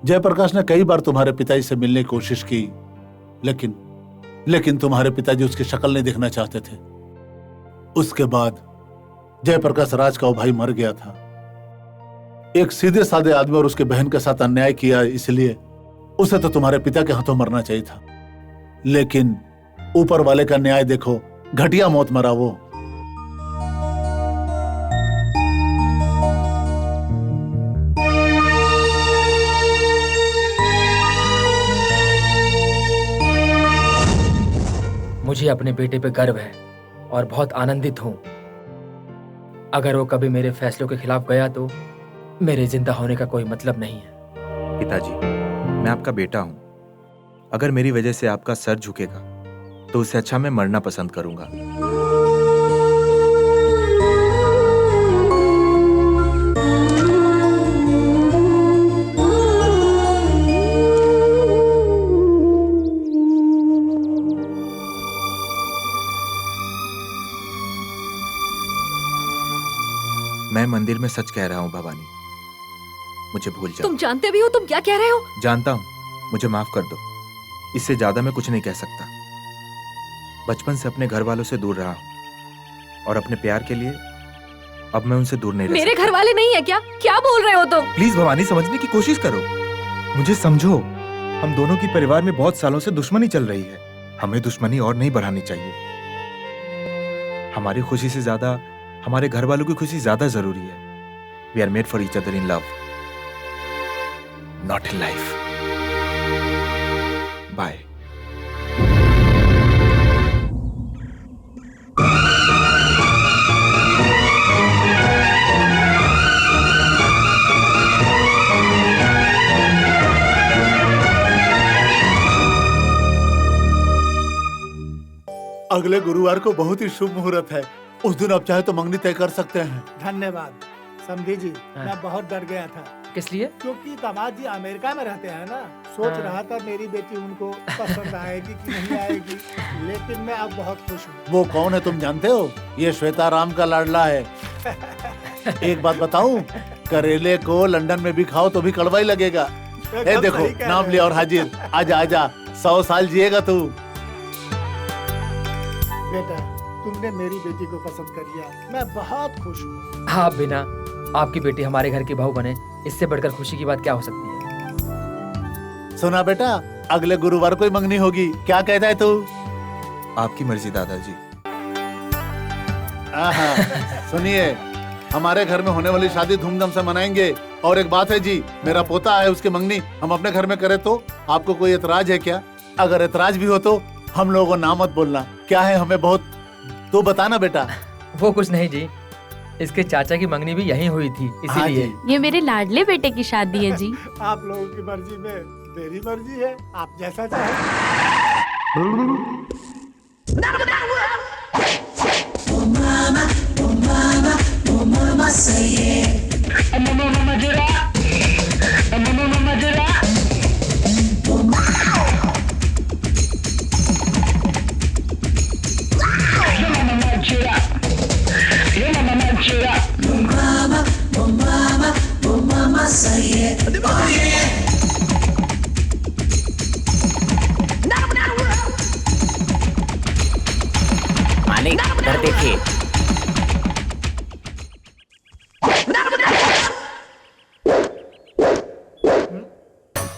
जयप्रकाश ने कई बार तुम्हारे पिताजी से मिलने की कोशिश की, लेकिन तुम्हारे पिताजी उसकी शक्ल नहीं देखना चाहते थे। उसके बाद जयप्रकाश राज का वो भाई मर गया था। एक सीधे साधे आदमी और उसके बहन के साथ अन्याय किया, इसलिए उसे तो तुम्हारे पिता के हाथों मरना चाहिए था। लेकिन ऊपर वाले का न्याय देखो, घटिया मौत मरा वो। मुझे अपने बेटे पे गर्व है और बहुत आनंदित हूँ। अगर वो कभी मेरे फैसलों के खिलाफ गया तो मेरे जिंदा होने का कोई मतलब नहीं है। पिताजी, मैं आपका बेटा हूं। अगर मेरी वजह से आपका सर झुकेगा तो उससे अच्छा मैं मरना पसंद करूंगा। मैं मंदिर में सच कह रहा हूं भवानी, मुझे भूल जाओ। तुम जानते भी हो तुम क्या कह रहे हो? जानता हूं, मुझे माफ कर दो। इससे ज्यादा मैं कुछ नहीं कह सकता। बचपन से अपने घर वालों से दूर रहा हूं और अपने प्यार के लिए अब मैं उनसे दूर नहीं रह मेरे सकता। घर वाले नहीं है क्या? क्या बोल रहे हो तुम? प्लीज भवानी, समझने की कोशिश करो, मुझे समझो। हम दोनों की परिवार में बहुत सालों से दुश्मनी चल रही है। हमें दुश्मनी और नहीं बढ़ानी चाहिए। हमारी खुशी से ज्यादा हमारे घर वालों की खुशी ज्यादा जरूरी है। We are made for each other in love, not in life. Bye. अगले गुरुवार को बहुत ही शुभ मुहूर्त है। उस दिन आप चाहे तो मंगनी तय कर सकते हैं। धन्यवाद समधी जी। मैं बहुत डर गया था। किस लिए? क्योंकि दामाद जी अमेरिका में रहते हैं ना। सोच रहा था मेरी बेटी उनको पसंद आएगी कि नहीं आएगी, लेकिन मैं अब बहुत खुश हूँ। वो कौन है तुम जानते हो? ये श्वेता राम का लाडला है। एक बात बताऊं, करेले को लंदन में भी खाओ तो भी कड़वा ही लगेगा। ए देखो, नाम लिया और हाजिर। आजा आजा, 100 साल जिएगा तू। बेटा, तुमने मेरी बेटी को पसंद कर लिया, मैं बहुत खुश हूँ। आप बिना आपकी बेटी हमारे घर की बहू बने, इससे बढ़कर खुशी की बात क्या हो सकती है? सुना बेटा, अगले गुरुवार को ही मंगनी होगी। क्या कहता है तू? आपकी मर्जी दादाजी। सुनिए, हमारे घर में होने वाली शादी धूमधाम से मनाएंगे। और एक बात है जी, मेरा पोता है, उसकी मंगनी हम अपने घर में करें तो आपको कोई एतराज है क्या? अगर एतराज भी हो तो हम लोगों को ना मत बोलना। क्या है हमें बहुत, तू बताना बेटा। वो कुछ नहीं जी, इसके चाचा की मंगनी भी यहीं हुई थी, इसीलिए। ये मेरे लाडले बेटे की शादी है जी। आप लोगों की मर्जी में मेरी मर्जी है, आप जैसा चाहें। मालिक, इधर देखिए।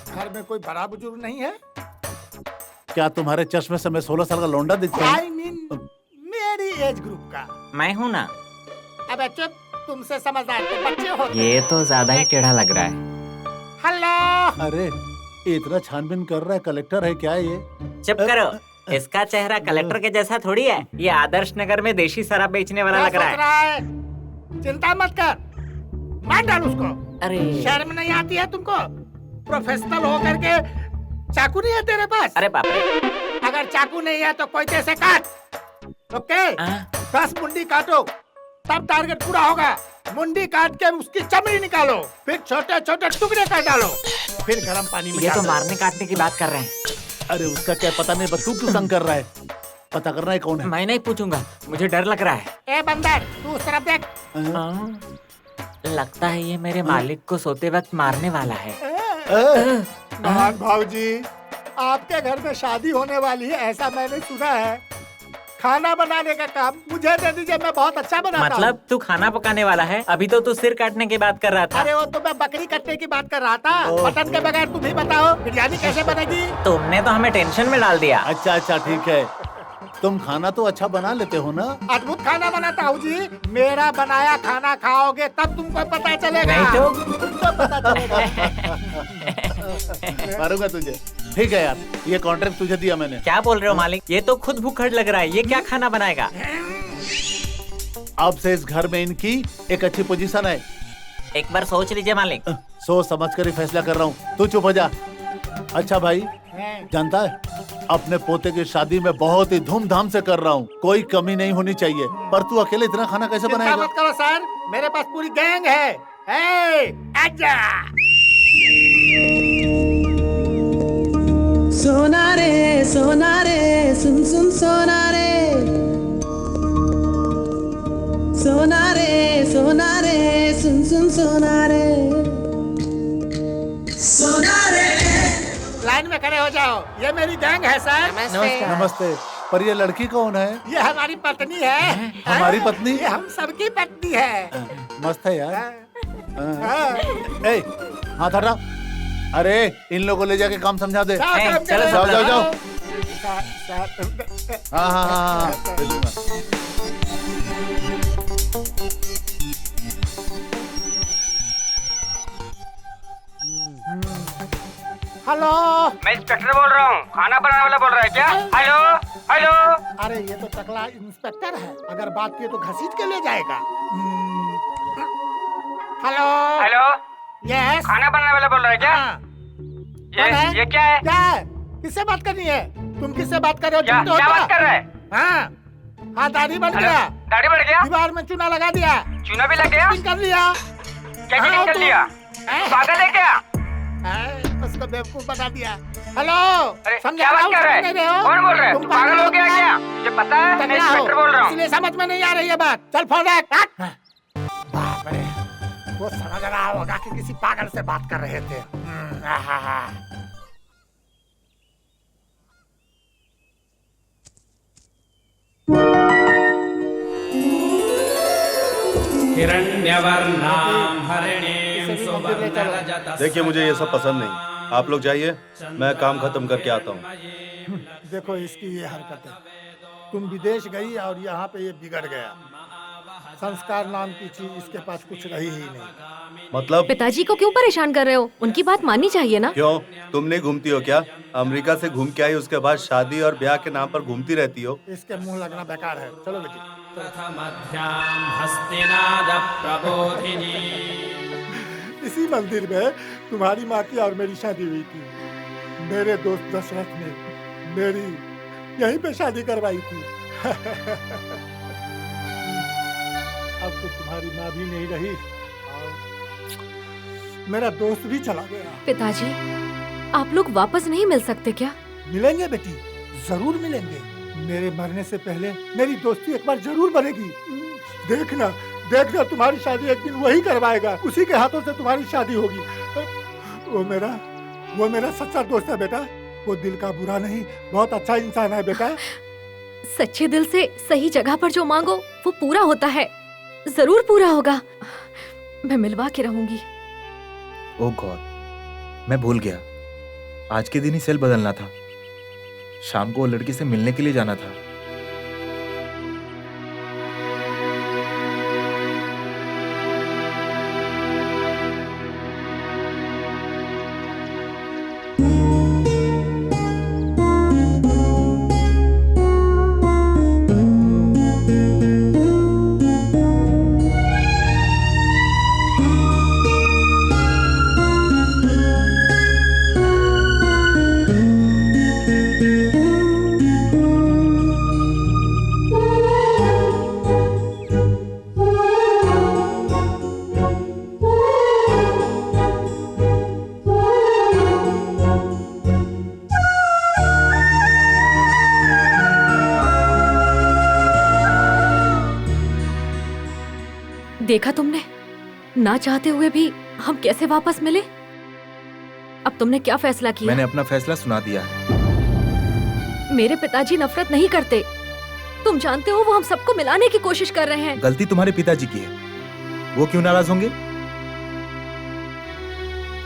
घर में कोई बड़ा बुजुर्ग नहीं है? क्या तुम्हारे चश्मे से मैं 16 साल का लौंडा दिखता हूँ? I mean, मेरी एज ग्रुप का। मैं हूँ ना। अब चुप, तुमसे समझदार के बच्चे हो। ये तो ज्यादा ही टेढ़ा लग रहा है। हेलो। अरे इतना छानबीन कर रहा है, कलेक्टर है क्या ये? चुप करो, इसका चेहरा कलेक्टर के जैसा थोड़ी है। ये आदर्श नगर में देशी शराब बेचने वाला लग रहा है। चिंता मत कर, मार डाल उसको। अरे शर्म नहीं आती है तुमको? प्रोफेशनल हो करके चाकू नहीं है तेरे पास? अरे बाप रे। अगर चाकू नहीं है तो कोई से काट। ओके? 10 मुंडी काटो, तब टारगेट पूरा होगा। मुंडी काट के उसकी चमड़ी निकालो, फिर छोटे छोटे टुकड़े कर डालो, फिर गर्म पानी में ये तो डालो। मारने काटने की बात कर रहे हैं। अरे उसका क्या पता नहीं, बस तू क्यों तंग कर रहा है? पता करना है कौन है। मैं नहीं पूछूंगा, मुझे डर लग रहा है। ए बंदर, तू उस तरफ देख। लगता है ये मेरे मालिक को सोते वक्त मारने वाला है। महान भाऊजी, आपके घर में शादी होने वाली है ऐसा मैंने सुना है। खाना बनाने का काम मुझे दे दीजिए, मैं बहुत अच्छा बनाता हूँ। मतलब तू खाना पकाने वाला है? अभी तो तू सिर काटने की बात कर रहा था। अरे वो तो मैं बकरी कटने की बात कर रहा था। मटन के बगैर तुम ही बताओ बिरयानी कैसे बनेगी? तुमने तो हमें टेंशन में डाल दिया। अच्छा अच्छा ठीक है, तुम खाना तो अच्छा बना लेते हो ना? अद्भुत खाना बनाता हूँ जी। मेरा बनाया खाना खाओगे तब तुमको पता चलेगा। नहीं तो? तुमको पता चलेगा। मारूंगा तुझे। ठीक है यार, ये कॉन्ट्रैक्ट तुझे दिया मैंने। क्या बोल रहे हो मालिक? ये तो खुद भूखड़ लग रहा है। ये क्या खाना बनाएगा? अब से इस घर में इनकी एक अच्छी पोजीशन है। एक बार सोच लीजिए मालिक। सोच समझ कर ही फैसला कर रहा हूँ। तू चुप हो जा। अच्छा भाई, जानता है अपने पोते की शादी में बहुत ही धूमधाम से कर रहा हूँ। कोई कमी नहीं होनी चाहिए। पर तू अकेले इतना खाना कैसे चिंता बनाएगा? मत करो सर, मेरे पास पूरी गैंग है। आजा। सोना रे सुन सुन सोना रे सुन सुन सोना रे लाइन में खड़े हो जाओ, ये मेरी गैंग है सर। नमस्ते। पर ये लड़की कौन है? ये हमारी पत्नी है। हमारी पत्नी? ये हम सबकी पत्नी है। मस्त है यार। ए, हाथ हटा। अरे इन लोगों को ले जाके काम समझा दे। जाओ जाओ जाओ। हाँ हाँ हाँ। हेलो, मैं इंस्पेक्टर बोल रहा हूँ। खाना बनाने वाला बोल रहा है क्या? Hello hello. अरे ये तो टकला इंस्पेक्टर है। अगर बात की तो घसीट के ले जाएगा। Hello hello. यस, खाना बनाने वाला बोल रहा है क्या? ये क्या है? क्या है? किससे बात करनी है? तुम किससे बात कर रहे हो? क्या बात कर रहा है? हाँ, दाढ़ी बन गया। दाढ़ी बढ़ गया? दीवार में चूना लगा दिया। चूना भी लग गया? कर लिया। क्या कर लिया? पागल है क्या? उसको बेवकूफ बना दिया। हेलो, क्या बात कर रहा है? कौन बोल रहा है? तुम पागल हो गया क्या? मुझे पता है, मैं इंस्पेक्टर बोल रहा हूँ। इसलिए समझ में नहीं आ रही है बात। चल फोन रख। बाप रे, वो समझ रहा होगा कि किसी पागल से बात कर रहे थे। देखिए, मुझे ये सब पसंद नहीं। आप लोग जाइए, मैं काम खत्म करके आता हूँ। देखो इसकी ये हरकतें। तुम विदेश गई और यहाँ पे ये बिगड़ गया। संस्कार नाम की चीज इसके पास कुछ रही ही नहीं। मतलब? पिताजी को क्यों परेशान कर रहे हो? उनकी बात माननी चाहिए ना। क्यों, तुम नहीं घूमती हो क्या? अमेरिका से घूम के आई, उसके बाद शादी और ब्याह के नाम पर घूमती रहती हो। इसके मुंह लगना बेकार है। चलो बेटी। इसी मंदिर में तुम्हारी माँ की और मेरी शादी हुई थी। मेरे दोस्त दशरथ ने मेरी यहीं पे शादी करवाई थी। अब तो तुम्हारी माँ भी नहीं रही और मेरा दोस्त भी चला गया। पिताजी, आप लोग वापस नहीं मिल सकते क्या? मिलेंगे बेटी, जरूर मिलेंगे। मेरे मरने से पहले मेरी दोस्ती एक बार जरूर बनेगी। देखना देखना, तुम्हारी शादी एक दिन वही करवाएगा। उसी के हाथों से तुम्हारी शादी होगी। वो मेरा सच्चा दोस्त है बेटा। वो दिल का बुरा नहीं, बहुत अच्छा इंसान है बेटा। सच्चे दिल से सही जगह पर जो मांगो वो पूरा होता है। जरूर पूरा होगा। मैं मिलवा के रहूंगी। ओह गॉड, मैं भूल गया। आज के दिन ही सेल बदलना था। शाम को वो लड़की से मिलने के लिए जाना था। देखा तुमने, ना चाहते हुए भी हम कैसे वापस मिले। अब तुमने क्या फैसला किया? मैंने अपना फैसला सुना दिया है। मेरे पिताजी नफरत नहीं करते। तुम जानते हो वो हम सबको मिलाने की कोशिश कर रहे हैं। गलती तुम्हारे पिताजी की है। वो क्यों नाराज होंगे?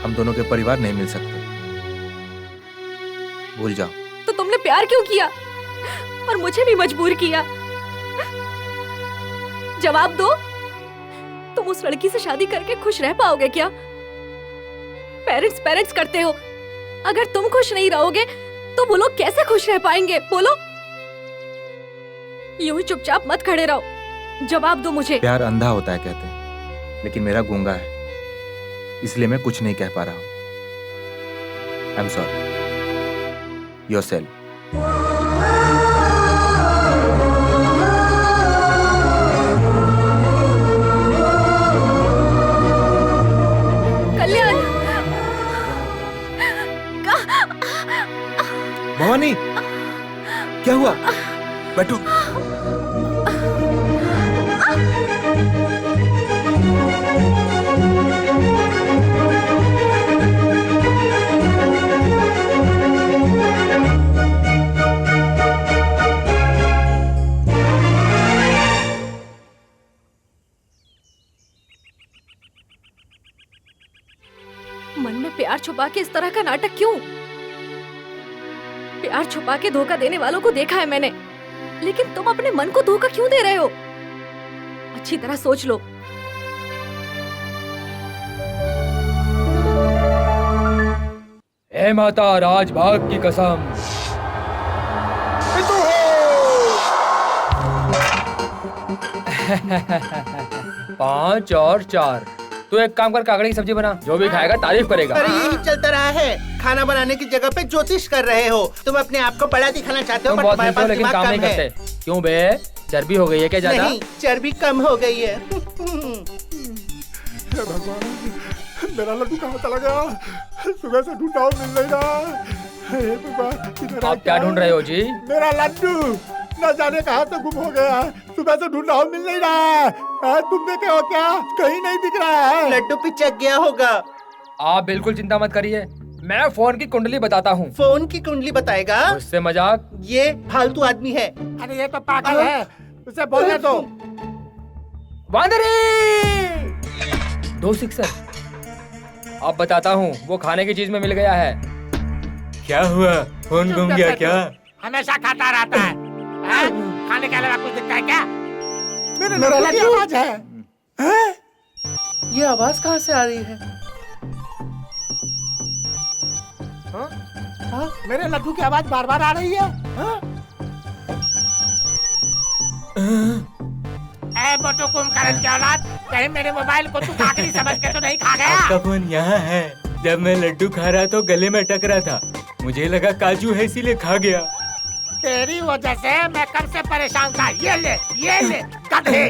हम दोनों के परिवार नहीं मिल सकते। भूल जाओ। तो तुमने प्यार क्यों किया? और मुझे भी मजबूर किया। जवाब दो, तुम उस लड़की से शादी करके खुश रह पाओगे क्या? पेरेंट्स पेरेंट्स करते हो, अगर तुम खुश नहीं रहोगे तो वो लोग कैसे खुश रह पाएंगे? बोलो। यूं ही चुपचाप मत खड़े रहो, जवाब दो मुझे। प्यार अंधा होता है कहते हैं, लेकिन मेरा गूंगा है, इसलिए मैं कुछ नहीं कह पा रहा हूं। I am sorry. योरसेल्फ। कल्याण। भवानी, क्या हुआ? बैठो। मन में प्यार छुपा के इस तरह का नाटक क्यों? प्यार छुपा के धोखा देने वालों को देखा है मैंने, लेकिन तुम अपने मन को धोखा क्यों दे रहे हो? अच्छी तरह सोच लो। हे माता राजभाग की कसम, 5 और 4। तू एक काम कर, काकड़ी की सब्जी बना, जो भी खाएगा तारीफ करेगा। अरे यही चलता रहा है, खाना बनाने की जगह पे ज्योतिष कर रहे हो। तुम अपने आप को बड़ा दिखाना चाहते हो, तुम बहुत मिलते हो लेकिन काम नहीं करते। क्यों बे, चर्बी हो गई है क्या ज्यादा? नहीं, चर्बी कम हो गई है। भगवान, मेरा लड्डू कहाँ चला गया? सुबह से ढूंढा मिल नहीं रहा। हे भगवान, आप क्या ढूंढ रहे हो जी? मेरा लड्डू न जाने कहाँ से गुम हो गया। सुबह से ढूंढा मिल नहीं रहा है। तुम देखे हो क्या? कहीं नहीं दिख रहा है। लड्डू पिचक गया होगा। आप बिल्कुल चिंता मत करिए, मैं फोन की कुंडली बताता हूँ। फोन की कुंडली बताएगा? उससे मजाक? ये फालतू आदमी है। अरे ये तो पागल है, उसे बोलने दो। वांदरी 2 सिक्सर। अब बताता हूँ, वो खाने की चीज में मिल गया है। क्या हुआ? फोन गुम गया क्या? हमेशा खाता रहता है। खाने के अलावा कुछ दिखता है क्या? मेरा लड्डू आवाज है। ये आवाज कहाँ से आ रही है? हाँ? मेरे लड्डू की आवाज बार बार आ रही है। ऐ मोटू कुंभकर्ण की औलाद, कहीं मेरे मोबाइल को तू काकड़ी समझ के तो नहीं खा गया? आपका फोन यहाँ है। जब मैं लड्डू खा रहा तो गले में टकरा था, मुझे लगा काजू है इसीलिए खा गया। तेरी वजह से मैं कब से परेशान था। ये ले गधे।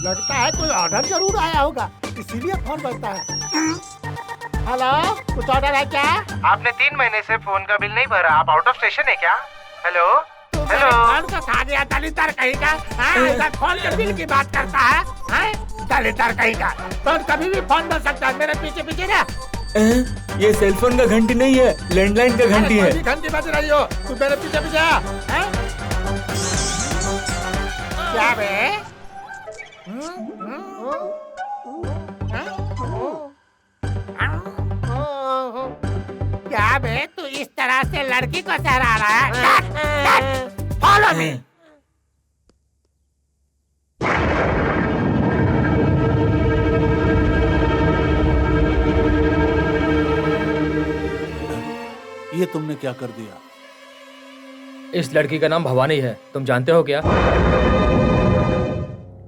लगता है कोई ऑर्डर जरूर आया होगा, इसीलिए फोन बजता है। हेलो, कुछ ऑर्डर है क्या? आपने 3 महीने से फोन का बिल नहीं भरा, आप आउट ऑफ स्टेशन है क्या? हेलो हेलो, फोन को खा गया दलितर कहीं का। ऐसा फोन के बिल की बात करता है? दलितर कहीं का। तो कभी भी फोन कर सकता है, मेरे पीछे पीछे ना। ये सेलफोन का घंटी नहीं है, लैंडलाइन का घंटी है। घंटी बज रही हो, तू मेरे पीछे पीछे आ। क्या बे? क्या बे, तू इस तरह से लड़की को सहरा रहा है? Follow me. ये तुमने क्या कर दिया? इस लड़की का नाम भवानी है, तुम जानते हो क्या?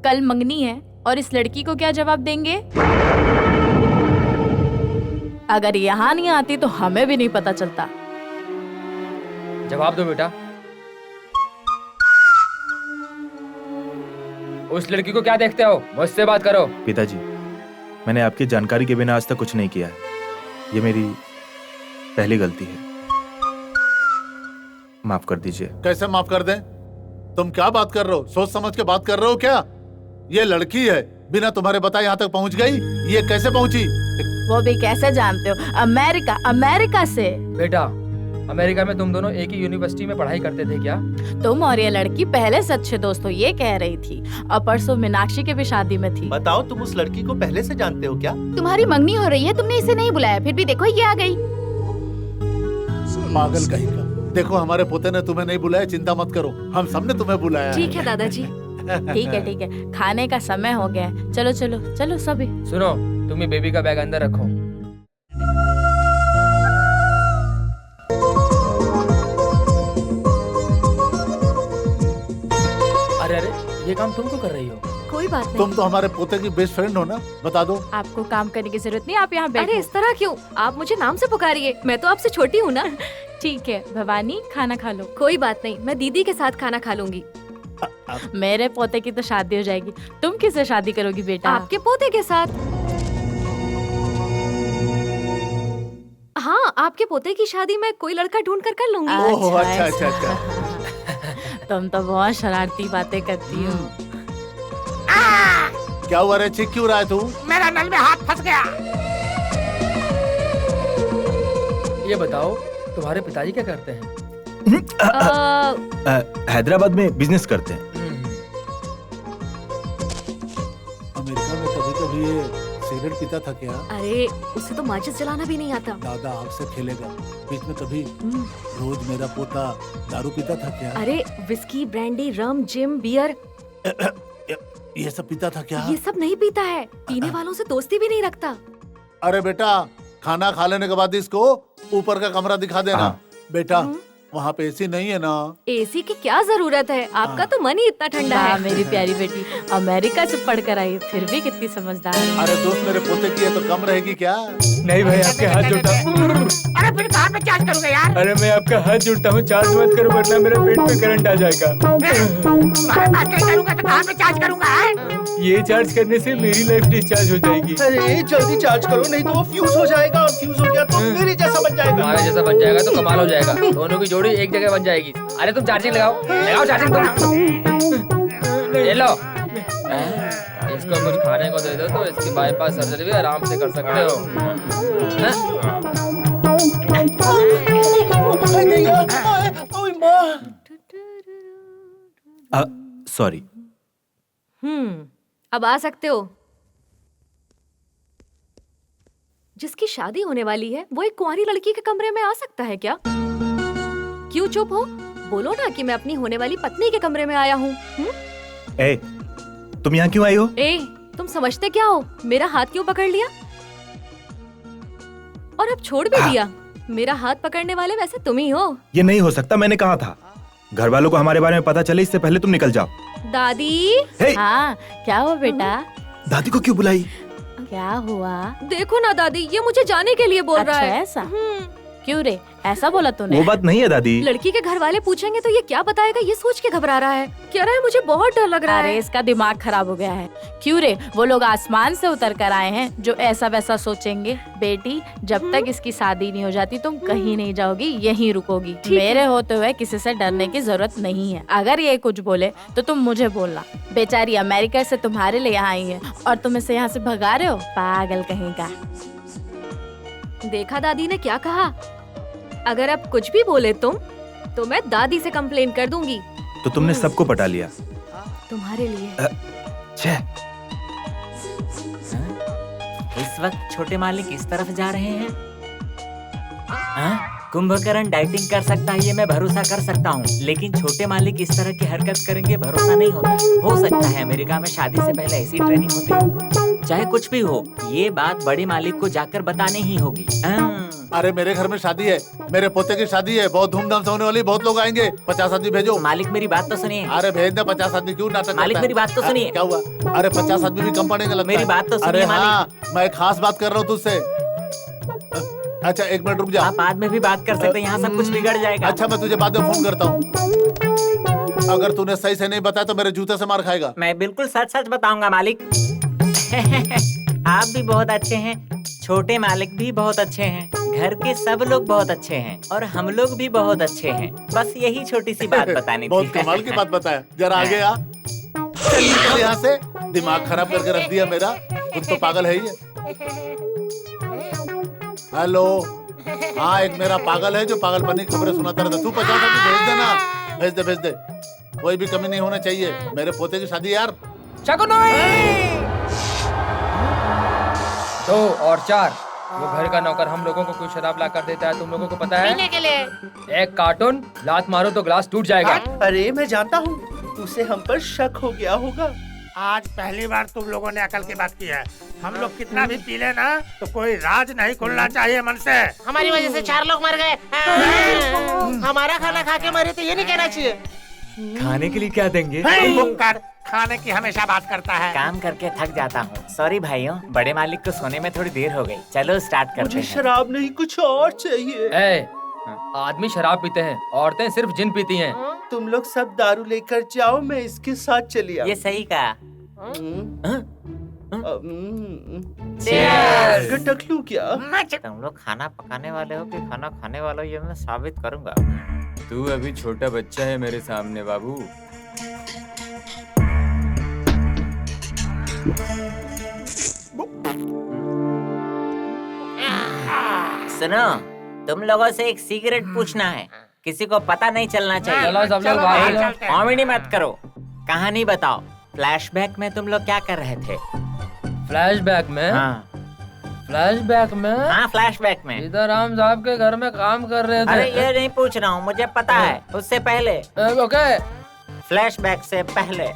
कल मंगनी है और इस लड़की को क्या जवाब देंगे? अगर यहाँ नहीं आती तो हमें भी नहीं पता चलता। जवाब दो बेटा। उस लड़की को क्या देखते हो? मुझसे बात करो। पिताजी, मैंने आपकी जानकारी के बिना आज तक कुछ नहीं किया है। ये मेरी पहली गलती है, माफ कर दीजिए। कैसे माफ कर दें? तुम क्या बात कर रहे हो? सोच समझ के बात कर रहे हो क्या? ये लड़की है, बिना तुम्हारे बताए यहाँ तक पहुँच गई। ये कैसे पहुँची? वो भी कैसे जानते हो? अमेरिका से। बेटा, अमेरिका में तुम दोनों एक ही यूनिवर्सिटी में पढ़ाई करते थे क्या? तुम और ये लड़की पहले से अच्छे दोस्त हो, ये कह रही थी। और परसों मीनाक्षी के भी शादी में थी। बताओ, तुम उस लड़की को पहले से जानते हो क्या? तुम्हारी मंगनी हो रही है, तुमने इसे नहीं बुलाया, फिर भी देखो ये आ गई। पागल कहीं का। देखो हमारे पोते ने तुम्हें नहीं बुलाया, चिंता मत करो, हम सबने तुम्हें बुलाया ठीक है दादाजी। ठीक है, खाने का समय हो गया है। चलो चलो चलो सभी। सुनो, तुम ही बेबी का बैग अंदर रखो। अरे अरे, ये काम तुम क्यों कर रही हो? कोई बात नहीं। तुम तो हमारे पोते की बेस्ट फ्रेंड हो ना, बता दो। आपको काम करने की जरूरत नहीं, आप यहाँ बैठो। अरे इस तरह क्यों? आप मुझे नाम से पुकारिए, मैं तो आपसे छोटी हूँ ना। ठीक है भवानी, खाना खा लो। कोई बात नहीं, मैं दीदी के साथ खाना खा लूंगी। मेरे पोते की तो शादी हो जाएगी, तुम किससे शादी करोगी बेटा? आपके पोते के साथ। हाँ, आपके पोते की शादी मैं कोई लड़का ढूंढ कर लूंगी। ओह अच्छा। तुम तो बहुत शरारती बातें करती हो। क्या हुआ रे, चीख क्यों रहा है तू? मेरा नल में हाथ फंस गया। ये बताओ, तुम्हारे पिताजी क्या करते हैं? हैदराबाद में बिजनेस करते हैं। अमेरिका में कभी ये सिगरेट पीता था क्या? अरे उसे तो माचिस जलाना भी नहीं आता। दादा आपसे खेलेगा, बीच में कभी रोज मेरा पोता दारू पीता था क्या? अरे विस्की, ब्रांडी, रम, जिम, बियर ये सब पीता था क्या? ये सब नहीं पीता है, पीने वालों से दोस्ती भी नहीं रखता। अरे बेटा, खाना खा लेने के बाद इसको ऊपर का कमरा दिखा देना। बेटा वहाँ पे एसी नहीं है ना? एसी की क्या जरूरत है, आपका तो मन ही इतना ठंडा है। मेरी प्यारी बेटी अमेरिका से पढ़कर आई, फिर भी कितनी समझदार है। अरे दोस्त मेरे पोते की है तो कम रहेगी क्या? नहीं भाई, आपके हाथ जोड़ता हूँ। अरे फिर कहाँ पे चार्ज करूँगा यार? अरे मैं आपका हाथ जोड़ता हूँ, चार्ज मत करो वरना मेरे पेट पे करंट आ जाएगा। करूँगा तो कहाँ पे चार्ज करूँगा? ये चार्ज करने से मेरी लाइफ डिस्चार्ज हो जाएगी। अरे जल्दी चार्ज करो, नहीं तो वो फ्यूज हो जाएगा, और फ्यूज हो गया तो मेरे जैसा बन जाएगा। तुम्हारे जैसा बन जाएगा तो कमाल हो जाएगा, दोनों की जोड़ी एक जगह बन जाएगी। अरे तुम चार्जिंग लगाओ चार्जिंग तुम। ये लो, इसको कुछ खाने को दे दो तो इसकी बाईपास सर्जरी भी आराम से कर सकते हो। सॉरी। अब आ सकते हो। जिसकी शादी होने वाली है वो एक कुंवारी लड़की के कमरे में आ सकता है क्या? क्यों चुप हो? बोलो ना कि मैं अपनी होने वाली पत्नी के कमरे में आया हूँ। ए, तुम यहाँ क्यों आई हो? ए, तुम समझते क्या हो? मेरा हाथ क्यों पकड़ लिया और अब छोड़ भी दिया? मेरा हाथ पकड़ने वाले वैसे तुम ही हो। ये नहीं हो सकता, मैंने कहा था। घर वालों को हमारे बारे में पता चले इससे पहले तुम निकल जाओ। दादी। हाँ, क्या हुआ बेटा? दादी को क्यों बुलाई? क्या हुआ? देखो ना दादी, ये मुझे जाने के लिए बोल रहा है। ऐसा? क्यों रे, ऐसा बोला तूने? वो बात नहीं है दादी। लड़की के घर वाले पूछेंगे तो ये क्या बताएगा, ये सोच के घबरा रहा है। कह रहा है मुझे बहुत डर लग रहा है। अरे इसका दिमाग खराब हो गया है। क्यों रे, वो लोग आसमान से उतर कर आए हैं जो ऐसा वैसा सोचेंगे। बेटी, जब तक इसकी शादी नहीं हो जाती तुम कहीं नहीं जाओगी, यहीं रुकोगी। मेरे होते हुए किसी से डरने की जरूरत नहीं है। अगर ये कुछ बोले तो तुम मुझे बोलना। बेचारी अमेरिका से तुम्हारे लिए यहाँ आई है और तुम इसे यहाँ से भगा रहे हो, पागल कहीं का। देखा दादी ने क्या कहा? अगर अब कुछ भी बोले तुम तो मैं दादी से कंप्लेन कर दूंगी। तो तुमने सबको पटा लिया? तुम्हारे लिए। इस वक्त छोटे मालिक इस तरफ जा रहे हैं। कुंभकर्ण डाइटिंग कर सकता है, ये मैं भरोसा कर सकता हूँ, लेकिन छोटे मालिक इस तरह की हरकत करेंगे भरोसा नहीं होता। हो सकता है अमेरिका में शादी से पहले ऐसी ट्रेनिंग होती। चाहे कुछ भी हो, ये बात बड़े मालिक को जाकर बतानी ही होगी। अरे मेरे घर में शादी है, मेरे पोते की शादी है, बहुत धूमधाम से होने वाली, बहुत लोग आएंगे। 50 आदमी भेजो। मालिक मेरी बात तो सुनिए। अरे भेज दे 50 आदमी, क्यों नाटक? मालिक मेरी बात तो सुनिए। क्या हुआ? अरे 50 आदमी भी कम पड़ेंगे लगता है। मेरी बात तो सुनिए। अरे हाँ, मैं खास बात कर रहा हूँ तुझसे। अच्छा एक मिनट रुक जा। आप बाद में भी बात कर सकते हैं, यहाँ सब कुछ बिगड़ जाएगा। अच्छा मैं तुझे बाद में फोन करता हूँ। अगर तूने सही से नहीं बताया तो मेरे जूते से मार खाएगा। मैं बिल्कुल सच सच बताऊंगा मालिक। आप भी बहुत अच्छे हैं, छोटे मालिक भी बहुत अच्छे हैं, घर के सब लोग बहुत अच्छे हैं और हम लोग भी बहुत अच्छे हैं। बस यही छोटी सी बात बतानी थी। बहुत कमाल की बात बताया। जरा आगे आ, चल निकल यहाँ से। दिमाग खराब करके रख दिया मेरा, खुद तो पागल है ही। हेलो, हाँ एक मेरा पागल है जो पागलपनी की खबरें सुनाता रहता। तू 50 आदमी भेज देना, भेज दे भेज दे, कोई भी कमी नहीं होना चाहिए। मेरे पोते की शादी यार। 2 और 4। वो घर का नौकर हम लोगों को कोई शराब ला कर देता है, तुम लोगों को पता है? पीने के लिए। एक कार्टून लात मारो तो ग्लास टूट जाएगा। अरे मैं जानता हूँ, उसे हम पर शक हो गया होगा। आज पहली बार तुम लोगों ने अकल की बात की है। हम लोग कितना भी पी ले ना तो कोई राज नहीं खुलना चाहिए मन से। हमारी वजह से 4 लोग मर गए। हमारा खाना खा के मरे तो ये नहीं कहना चाहिए। खाने के लिए क्या देंगे? खाने की हमेशा बात करता है। काम करके थक जाता हूँ, सॉरी भाइयों। बड़े मालिक को सोने में थोड़ी देर हो गई, चलो स्टार्ट करते मुझे हैं। शराब नहीं, कुछ और चाहिए। आदमी शराब पीते हैं, औरतें सिर्फ जिन पीती हैं। तुम लोग सब दारू लेकर जाओ, मैं इसके साथ चली आऊं। ये सही कहा। गटक लूं क्या? तुम लोग खाना पकाने वाले हो कि खाना खाने वाले हो, ये मैं साबित करूंगा। तू अभी छोटा बच्चा है मेरे सामने बाबू। सुनो, तुम लोगों से एक सीक्रेट पूछना है, किसी को पता नहीं चलना चाहिए। चलो सब लोग बाहर चलो। कॉमेडी मत करो, कहानी बताओ। फ्लैशबैक में तुम लोग क्या कर रहे थे? फ्लैशबैक में? हाँ। फ्लैशबैक में? हाँ फ्लैशबैक में। इधर राम साहब के घर में काम कर रहे थे। अरे ये नहीं पूछ रहा हूँ, मुझे पता है। उससे पहले। ओके। फ्लैशबैक से पहले।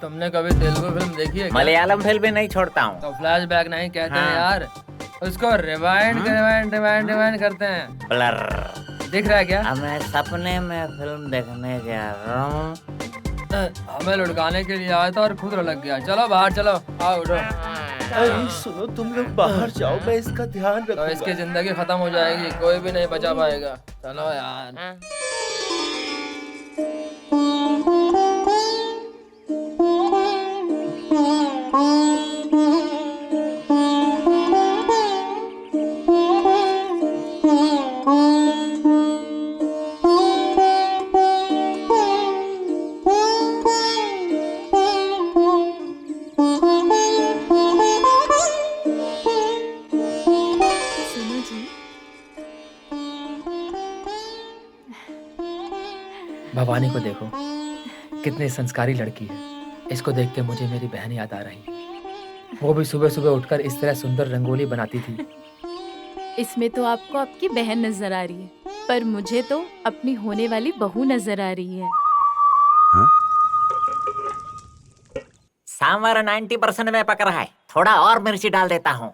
तुमने कभी तेलुगु फिल्म देखी है? मलयालम फिल्म भी नहीं छोड़ता हूँ। तो फ्लैशबैक नहीं कहते हैं यार, उसको रिवाइंड करते हैं। ब्लर। दिख रहा है क्या? मैं सपने में फिल्म देखने जा रहा हूँ। हमें लुढ़काने के लिए आया था और खुद लग गया। चलो बाहर चलो, आओ उठो। अरे सुनो, तुम लोग बाहर जाओ, मैं इसका ध्यान रखूंगा। तो इसकी जिंदगी खत्म हो जाएगी, कोई भी नहीं बचा पाएगा। चलो यार। भवानी को देखो, कितनी संस्कारी लड़की है। इसको देख के मुझे मेरी बहन याद आ रही है। वो भी सुबह सुबह उठकर इस तरह सुंदर रंगोली बनाती थी। इसमें तो आपको आपकी बहन नजर आ रही है, पर मुझे तो अपनी होने वाली बहू नजर आ रही है। सांवर 90% में पक रहा है, थोड़ा और मिर्ची डाल देता हूँ।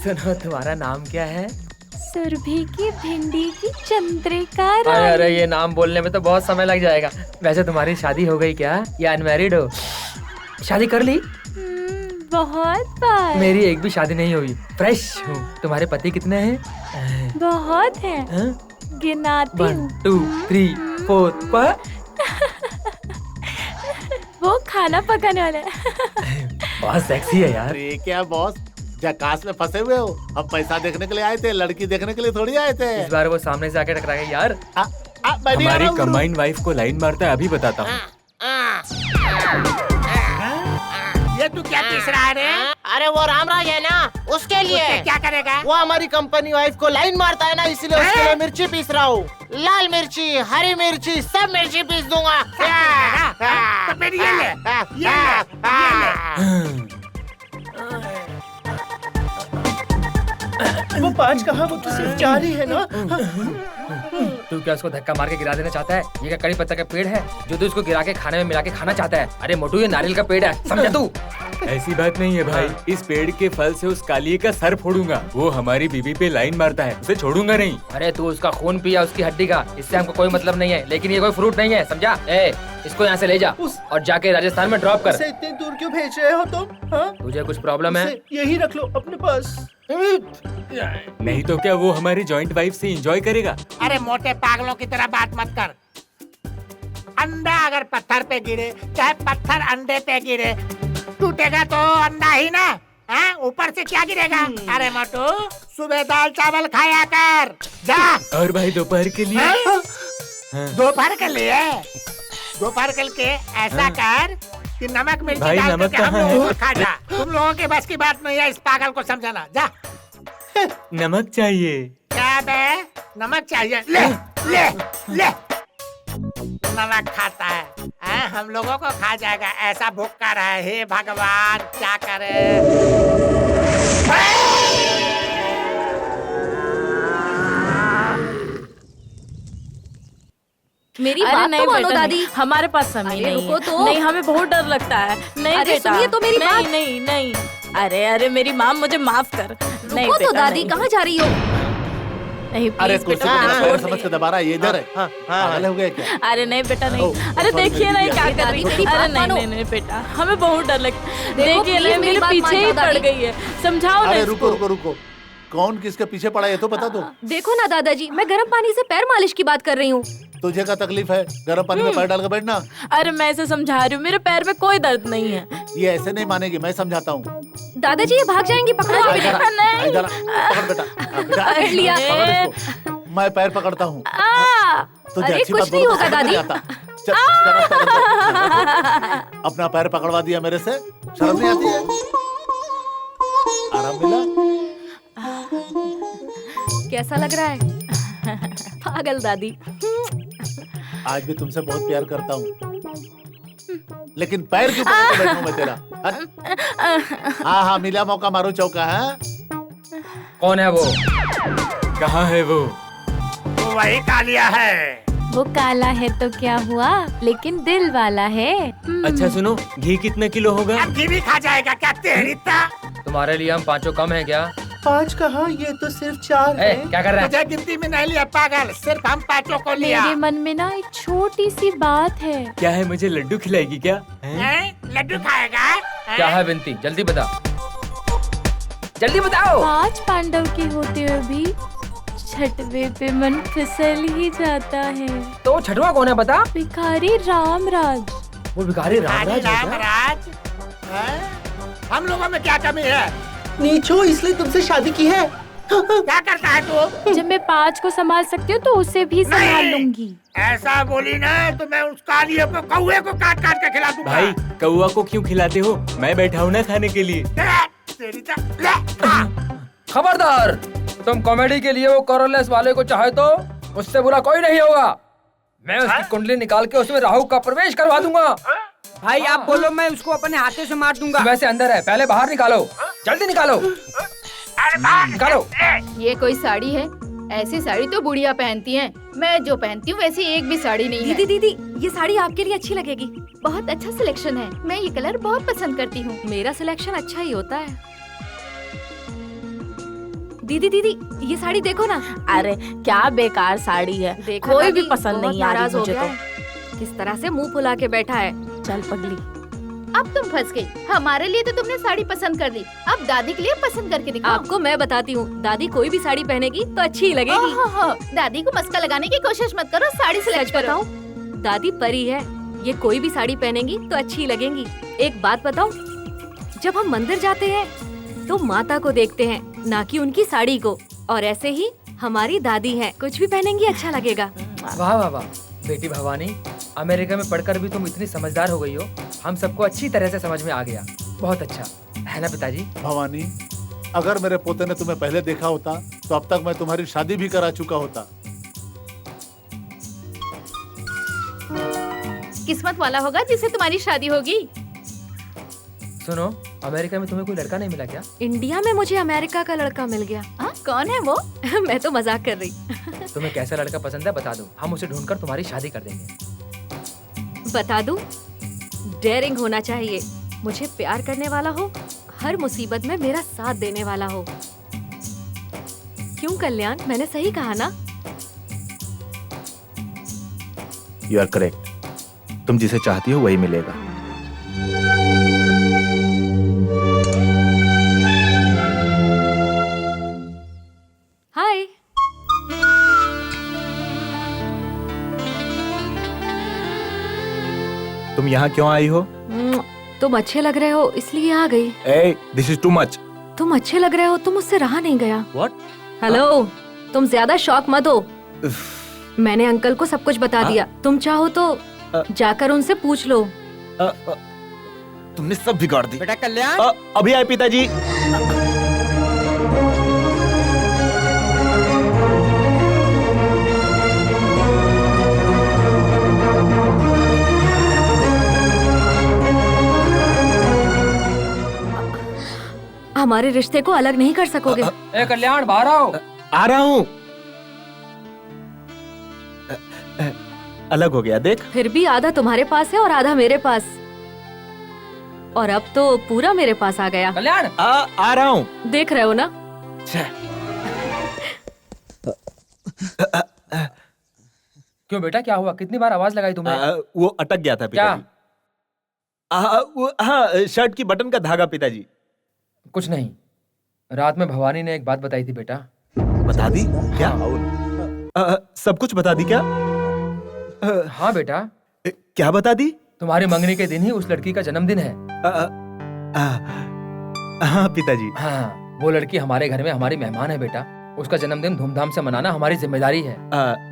सुनो, तुम्हारा नाम क्या है? सुरभि की भिंडी की चंद्रिका अरे रानी। अरे, ये नाम बोलने में तो बहुत समय लग जाएगा। वैसे तुम्हारी शादी हो गई क्या, या अनमैरिड हो? शादी कर ली? बहुत बार। मेरी एक भी शादी नहीं हुई, फ्रेश हूँ। तुम्हारे पति कितने हैं? बहुत है, गिनाती 1 हूँ। 2 3 4 5। वो खाना पकाने वाला है। बहुत सेक्सी है यार। अरे क्या बॉस, जकास में फंसे हुए हो? अब पैसा देखने के लिए आए थे, लड़की देखने के लिए थोड़ी आए थे। इस बार वो सामने से आके टकरा गई यार। हमारी कंबाइंड वाइफ को लाइन मारता है, अभी बताता हूँ। ये तू क्या पीस रहा है रे? अरे वो रामराज है ना, उसके लिए। उससे क्या करेगा? वो हमारी कंपनी वाइफ को लाइन मारता है ना, इसलिए उसके लिए मिर्ची पीस रहा हूँ। लाल मिर्ची, हरी मिर्ची, सब मिर्ची पीस दूंगा। तो फिर ये ले, ये ले। वो 5 कहाँ, वो तो सिर्फ 4 ही है ना। तू क्या उसको धक्का मार के गिरा देना चाहता है? ये क्या कड़ी पत्ता का पेड़ है जो तू इसको गिरा के खाने में मिला के खाना चाहता है? अरे मोटू, ये नारियल का पेड़ है, समझा तू? ऐसी बात नहीं है भाई, इस पेड़ के फल से उस कालिए का सर फोड़ूंगा। वो हमारी बीवी पे लाइन मारता है, उसे छोड़ूंगा नहीं। अरे तू उसका खून पिया, उसकी हड्डी का, इससे हमको कोई मतलब नहीं है। लेकिन ये कोई फ्रूट नहीं है, समझा? ए, इसको यहाँ से ले जा और जाके राजस्थान में ड्रॉप कर। उसे इतनी दूर क्यों भेज रहे हो तुम? हाँ? तुझे कुछ प्रॉब्लम है? यही रख लो अपने पास। नहीं तो क्या वो हमारी जॉइंट वाइफ से एंजॉय करेगा? अरे मोटे पागलों की तरह बात मत कर। अंडा अगर पत्थर पे गिरे, चाहे पत्थर अंडे पे गिरे, टूटेगा तो अंडा ही ना। हाँ, ऊपर से क्या गिरेगा? अरे मोटू, सुबह दाल चावल खाया कर, जा। और भाई दोपहर के लिए? दोपहर के लिए? दोपहर के लिए ऐसा कर कि नमक मिर्ची भाई, डाल नमक के हम कहाँ लोगों है? को खा जा। तुम लोगों के बस की बात नहीं है इस पागल को समझाना, जा। नमक चाहिए। क्या बे? नमक चाहिए? ले ले ले। नमक खाता है, हम लोगों को खा जाएगा। ऐसा भूखा है, हे भगवान क्या करे। मेरी अरे बात नहीं तो मानो बेटा, दादी। नहीं, हमारे पास समय अरे नहीं रुको है। तो। नहीं, हमें बहुत डर लगता है। नहीं अरे बेटा, सुनिए तो मेरी नहीं, बात। नहीं नहीं अरे अरे मेरी माँ, मुझे माफ कर। नहीं रुको तो बेटा, दादी, नहीं। कहाँ जा रही हो? नहीं अरे प्लीज कुर्सी बेटा, पे मुझे पैर छोड़ समझ दे। के दबा रहा है, ये इधर है। पागल हो गया क्या? अरे नहीं बेटा नहीं। ओ, अरे सॉरी, देखिए मेरी ना ये दीदी क्या आ कर रही गई। है। अरे नहीं मानो। नहीं नहीं बेटा, हमें बहुत डर लगता है। देखो, देखिए प्लीज ना मेरी मेरे बात पीछे मान ही जाओ पड़ दादी। गई है। समझाओ ना अरे इसको। रुको रुको रुको, कौन किसके पीछे पड़ा है ये तो बता दो। देखो ना दादाजी, मैं गर्म पानी से पैर मालिश की बात कर रही हूँ। तुझे क्या तकलीफ है गर्म पानी में पैर डाल के बैठना? अरे मैं इसे समझा रही हूँ, मेरे पैर में कोई दर्द नहीं है। ये ऐसे नहीं मानेगी, मैं समझाता हूँ। दादाजी ये भाग जाएंगी, पकड़ो आप इन्हें। पकड़ बेटा, बेटा, पकड़ लिया। पकड़ इसको। मैं पैर पकड़ता हूँ। तुझे अरे अच्छी कुछ बात नहीं बोलो तो होगा समझ नहीं दादी। आता। चल, चल, चल, अपना पैर पकड़वा दिया मेरे से, शर्म नहीं आती है? आराम मिला? कैसा लग रहा है? पागल दादी। आज भी तुमसे बहुत प्यार करता हूँ, लेकिन पैर क्यों पकड़ के बैठूं मैं तेरा? हाँ हाँ मिला मौका, मारो चौका। है कौन है वो? कहाँ है वो? वही कालिया है। वो काला है तो क्या हुआ, लेकिन दिल वाला है। अच्छा सुनो, घी कितने किलो होगा? घी भी खा जाएगा क्या तेरी? तुम्हारे लिए हम पांचों कम है क्या? 5 कहाँ, ये तो सिर्फ 4 है। क्या कर रहा है? मुझे गिनती में नहीं लिया पागल, सिर्फ हम 5 को लिया। मेरे मन में ना एक छोटी सी बात है। क्या है, मुझे लड्डू खिलाएगी क्या? लड्डू खाएगा? क्या है बिनती, जल्दी बता, जल्दी बताओ। 5 पांडव के होते हुए भी छठवें पे मन फिसल ही जाता है। तो छठवा कौन है बता? भिखारी रामराज। वो भिखारी रामराज है क्या? रामराज? हम लोगों में क्या कमी है? नीचो इसलिए तुमसे शादी की है। क्या करता है तू? जब मैं 5 को संभाल सकती हूँ तो उसे भी संभाल लूंगी। ऐसा बोली ना तो मैं उस कालिए को, कौवे को काट काट के खिला दूंगा। भाई कौवा को क्यों खिलाते हो? मैं बैठा हूँ ना खाने के लिए। तेरी खबरदार, तुम कॉमेडी के लिए वो कॉर्नलेस वाले को चाहे तो उससे बुरा कोई नहीं होगा। मैं उसकी कुंडली निकाल के उसमें राहु का प्रवेश करवा दूंगा। भाई आप बोलो, मैं उसको अपने हाथों से मार दूंगा। वैसे अंदर है, पहले बाहर निकालो, जल्दी निकालो, निकालो। ये कोई साड़ी है? ऐसी साड़ी तो बुढ़िया पहनती हैं। मैं जो पहनती हूँ वैसी एक भी साड़ी नहीं है। दीदी दीदी, ये साड़ी आपके लिए अच्छी लगेगी। बहुत अच्छा सिलेक्शन है, मैं ये कलर बहुत पसंद करती हूँ। मेरा सिलेक्शन अच्छा ही होता है। दीदी दीदी, ये साड़ी देखो ना। अरे क्या बेकार साड़ी है, देखा कोई दादी, भी पसंद बहुत नहीं आ नाराज रही हो मुझे गया तो। है। किस तरह से मुंह फुला के बैठा है। चल पगली, अब तुम फंस गई। हमारे लिए तो तुमने साड़ी पसंद कर दी, अब दादी के लिए पसंद करके दिखाओ। आपको मैं बताती हूँ, दादी कोई भी साड़ी पहनेगी तो अच्छी ही लगेगी। ओहो, दादी को मस्का लगाने की कोशिश मत करो, साड़ी सिलेक्ट करो। बताऊं, दादी परी है, ये कोई भी साड़ी पहनेगी तो अच्छी लगेंगी। एक बात बताऊं, जब हम मंदिर जाते हैं तो माता को देखते हैं, ना कि उनकी साड़ी को। और ऐसे ही हमारी दादी है, कुछ भी पहनेंगी अच्छा लगेगा। वाह वाह वाह, बेटी भवानी, अमेरिका में पढ़कर भी तुम इतनी समझदार हो गई हो। हम सबको अच्छी तरह से समझ में आ गया। बहुत अच्छा है ना पिताजी? भवानी, अगर मेरे पोते ने तुम्हें पहले देखा होता तो अब तक मैं तुम्हारी शादी भी करा चुका होता। किस्मत वाला होगा जिससे तुम्हारी शादी होगी। सुनो, अमेरिका में तुम्हें कोई लड़का नहीं मिला क्या? इंडिया में मुझे अमेरिका का लड़का मिल गया। कौन है वो? मैं तो मजाक कर रही। तुम्हें कैसा लड़का पसंद है बता दो, हम उसे ढूंढकर तुम्हारी शादी कर देंगे। बता दूं? डेयरिंग होना चाहिए, मुझे प्यार करने वाला हो, हर मुसीबत में मेरा साथ देने वाला हो। क्यों कल्याण, मैंने सही कहा ना? यू आर करेक्ट, तुम जिसे चाहती हो वही मिलेगा। हाय। तुम यहाँ क्यों आई हो? तुम अच्छे लग रहे हो इसलिए आ गई। ए, दिस इज टू मच। तुम अच्छे लग रहे हो तो मुझसे रहा नहीं गया। What? हेलो, तुम ज्यादा शॉक मत हो। मैंने अंकल को सब कुछ बता दिया। तुम चाहो तो जाकर उनसे पूछ लो। तुमने सब बिगाड़ दी। बेटा कल्याण, अभी आए पिताजी। हमारे रिश्ते को अलग नहीं कर सकोगे। ए कल्याण, बाहर आओ। आ रहा हूँ। अलग हो गया देख। फिर भी आधा तुम्हारे पास है और आधा मेरे पास, और अब तो पूरा मेरे पास आ गया। कल्याण, आ रहा हूँ। देख रहे हो ना। क्यों बेटा, क्या हुआ? कितनी बार आवाज लगाई तुमने? वो अटक गया था पिताजी। हाँ, शर्ट की बटन का धागा पिताजी। कुछ नहीं, रात में भवानी ने एक बात बताई थी बेटा। बता दी क्या? सब कुछ बता दी क्या? हाँ बेटा। क्या बता दी? तुम्हारी मंगनी के दिन ही उस लड़की का जन्मदिन है। हाँ पिताजी। हाँ, वो लड़की हमारे घर में हमारी मेहमान है बेटा। उसका जन्मदिन धूमधाम से मनाना हमारी जिम्मेदारी है।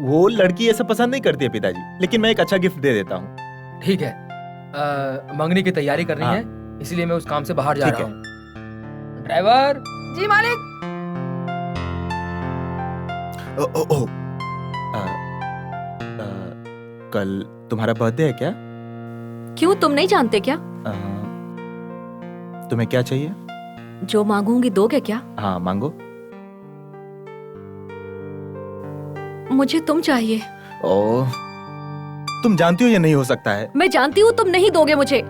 वो लड़की ऐसा पसंद नहीं करती है पिताजी, लेकिन मैं एक अच्छा गिफ्ट दे देता हूँ। ठीक है। मंगनी की तैयारी करनी है, इसलिए मैं उस काम से बाहर जा रहा हूँ। ड्राइवर जी मालिक। कल तुम्हारा बर्थडे है क्या? क्यों, तुम नहीं जानते क्या? तुम्हें क्या चाहिए? जो मांगूंगी दोगे क्या? हाँ मांगो। मुझे तुम चाहिए। ओह, तुम जानती हो ये नहीं हो सकता है। मैं जानती हूँ तुम नहीं दोगे मुझे।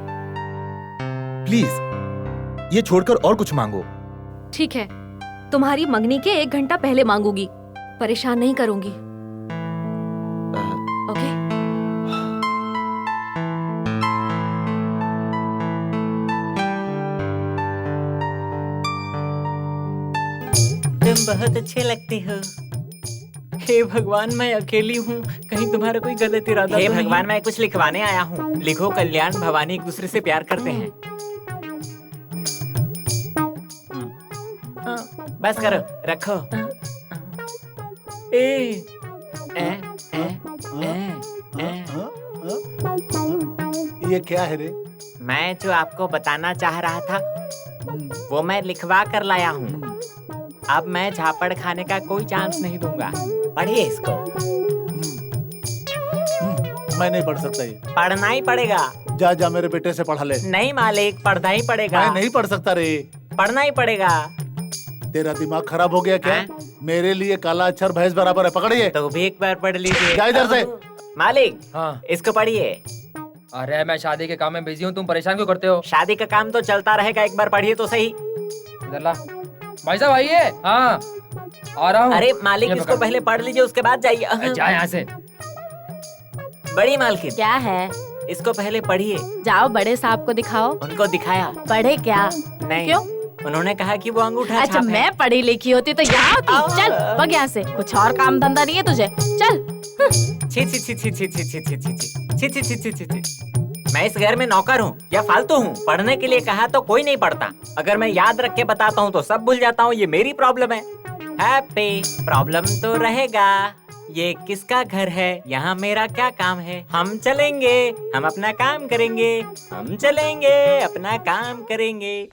प्लीज ये छोड़कर और कुछ मांगो। ठीक है, तुम्हारी मंगनी के 1 घंटा पहले मांगूंगी, परेशान नहीं करूंगी। ओके? तुम बहुत अच्छे लगते हो। हे भगवान, मैं अकेली हूँ, कहीं तुम्हारा कोई गलत इरादा तो नहीं? हे भगवान, मैं कुछ लिखवाने आया हूँ। लिखो, कल्याण भवानी एक दूसरे से प्यार करते हैं। बस करो, रखो। ए, ए, ए, ए, ए। ये क्या है रे? मैं जो आपको बताना चाह रहा था वो मैं लिखवा कर लाया हूँ। अब मैं झापड़ खाने का कोई चांस नहीं दूंगा। पढ़िए इसको। मैं नहीं पढ़ सकता ये। पढ़ना ही पड़ेगा। जा जा मेरे बेटे से पढ़ा ले। नहीं मालिक, पढ़ना ही पड़ेगा। मैं नहीं पढ़ सकता रे। पढ़ना ही पड़ेगा। तेरा दिमाग खराब हो गया क्या? मेरे लिए काला अक्षर भैंस बराबर है, पकड़िए। तो भी एक बार पढ़ लीजिए। जा इधर से। मालिक, हाँ इसको पढ़िए। अरे मैं शादी के काम में बिजी हूँ, तुम परेशान क्यों करते हो? शादी का काम तो चलता रहेगा, एक बार पढ़िए तो सही। इधर ला। भाई साहब आइए। हाँ आ रहा हूँ। अरे मालिक, इसको पहले पढ़ लीजिए, उसके बाद जाइए। जा यहाँ से। बड़ी मालकिन। क्या है? इसको पहले पढ़िए। जाओ बड़े साहब को दिखाओ। उनको दिखाया। पढ़े क्या? नहीं। क्यों? उन्होंने कहा कि वो अंगूठा अच्छा, छाप है। मैं पढ़ी लिखी होती तो यहाँ होती। चल भाग यहाँ से, कुछ और काम धंधा नहीं है तुझे? चल। छी छी छी छी छी छी छी छी छी छी छी छी छी छी। मैं इस घर में नौकर हूँ या फालतू हूँ? पढ़ने के लिए कहा तो कोई नहीं पढ़ता। अगर मैं याद रख के बताता हूँ तो सब भूल जाता हूँ, ये मेरी प्रॉब्लम है। हैप्पी प्रॉब्लम तो रहेगा। ये किसका घर है? यहाँ मेरा क्या काम है? हम चलेंगे, हम अपना काम करेंगे, हम चलेंगे, अपना काम करेंगे।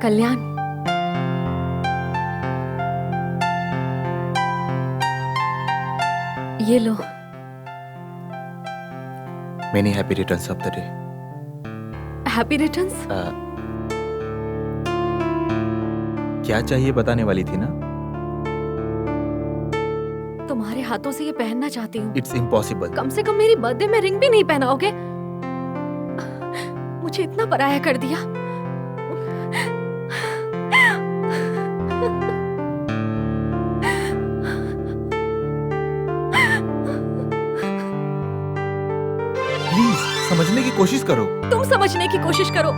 कल्याण, ये लो। Many happy returns of the day. Happy returns? क्या चाहिए बताने वाली थी ना? तुम्हारे हाथों से ये पहनना चाहती हूँ। It's impossible. कम से कम मेरी बर्थडे में रिंग भी नहीं पहनाओगे? मुझे इतना पराया कर दिया। प्लीज समझने की कोशिश करो। तुम समझने की कोशिश करो।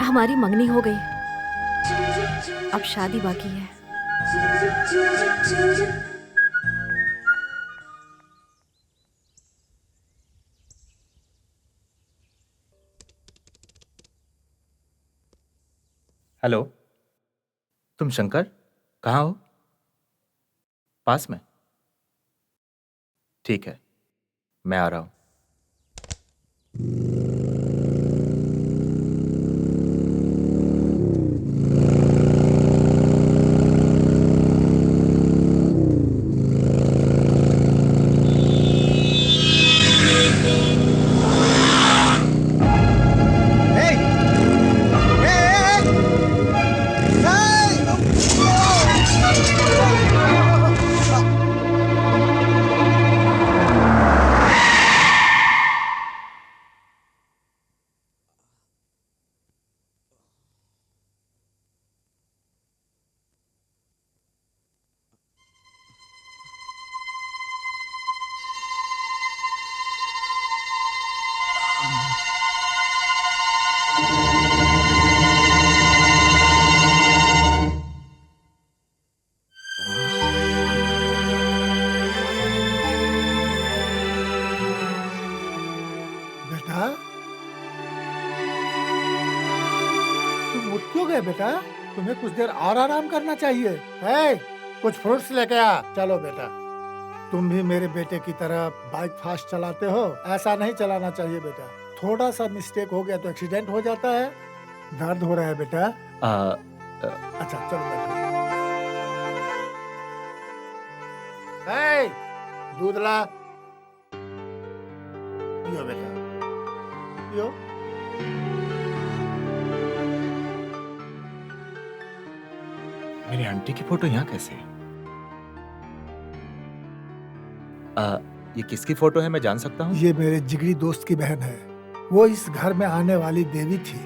हमारी मंगनी हो गई, अब शादी बाकी है। हेलो, तुम शंकर कहाँ हो? पास में? ठीक है, मैं आ रहा हूं। बेटा तुम उठ क्यों गए बेटा? तुम्हें कुछ देर और आराम करना चाहिए। है कुछ फ्रूट्स लेके आ। चलो बेटा, तुम भी मेरे बेटे की तरह बाइक फास्ट चलाते हो, ऐसा नहीं चलाना चाहिए बेटा। थोड़ा सा मिस्टेक हो गया तो एक्सीडेंट हो जाता है। दर्द हो रहा है बेटा? अच्छा चलो बैठो। है दूध ला, पियो बेटा, पियो। मेरी आंटी की फोटो यहाँ कैसे है? ये किसकी फोटो है, मैं जान सकता हूँ? ये मेरे जिगरी दोस्त की बहन है। वो इस घर में आने वाली देवी थी,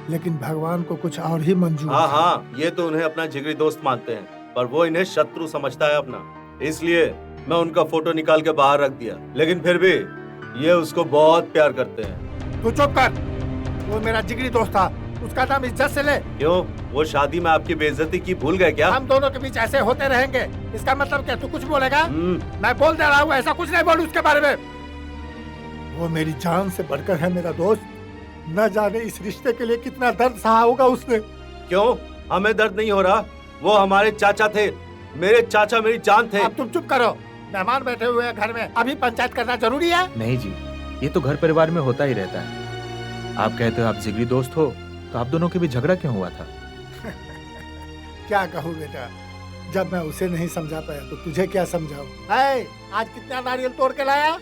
लेकिन भगवान को कुछ और ही मंजूर। हाँ हाँ, ये तो उन्हें अपना जिगरी दोस्त मानते हैं, पर वो इन्हें शत्रु समझता है अपना। इसलिए मैं उनका फोटो निकाल के बाहर रख दिया, लेकिन फिर भी ये उसको बहुत प्यार करते हैं। तू चुप कर। वो मेरा जिगरी दोस्त था, उसका नाम इज्जत से ले। क्यों, वो शादी में आपकी बेइज्जती की भूल गए क्या? हम दोनों के बीच ऐसे होते रहेंगे, इसका मतलब क्या? तू कुछ बोलेगा? मैं बोल दे रहा हूँ, ऐसा कुछ नहीं बोलूं उसके बारे में। वो मेरी जान से बढ़कर है मेरा दोस्त। न जाने इस रिश्ते के लिए कितना दर्द सहा होगा उसने। क्यों, हमें दर्द नहीं हो रहा? वो हमारे चाचा थे, मेरे चाचा मेरी जान थे। अब तुम चुप करो, मेहमान बैठे हुए हैं घर में, अभी पंचायत करना जरूरी है? नहीं जी, ये तो घर परिवार में होता ही रहता है। आप कहते हो आप जिगरी दोस्त हो, तो आप दोनों के बीच झगड़ा क्यों हुआ था? क्या कहूँ बेटा, जब मैं उसे नहीं समझा पाया तो तुझे क्या समझाऊं? है, आज कितना नारियल तोड़ के लाया?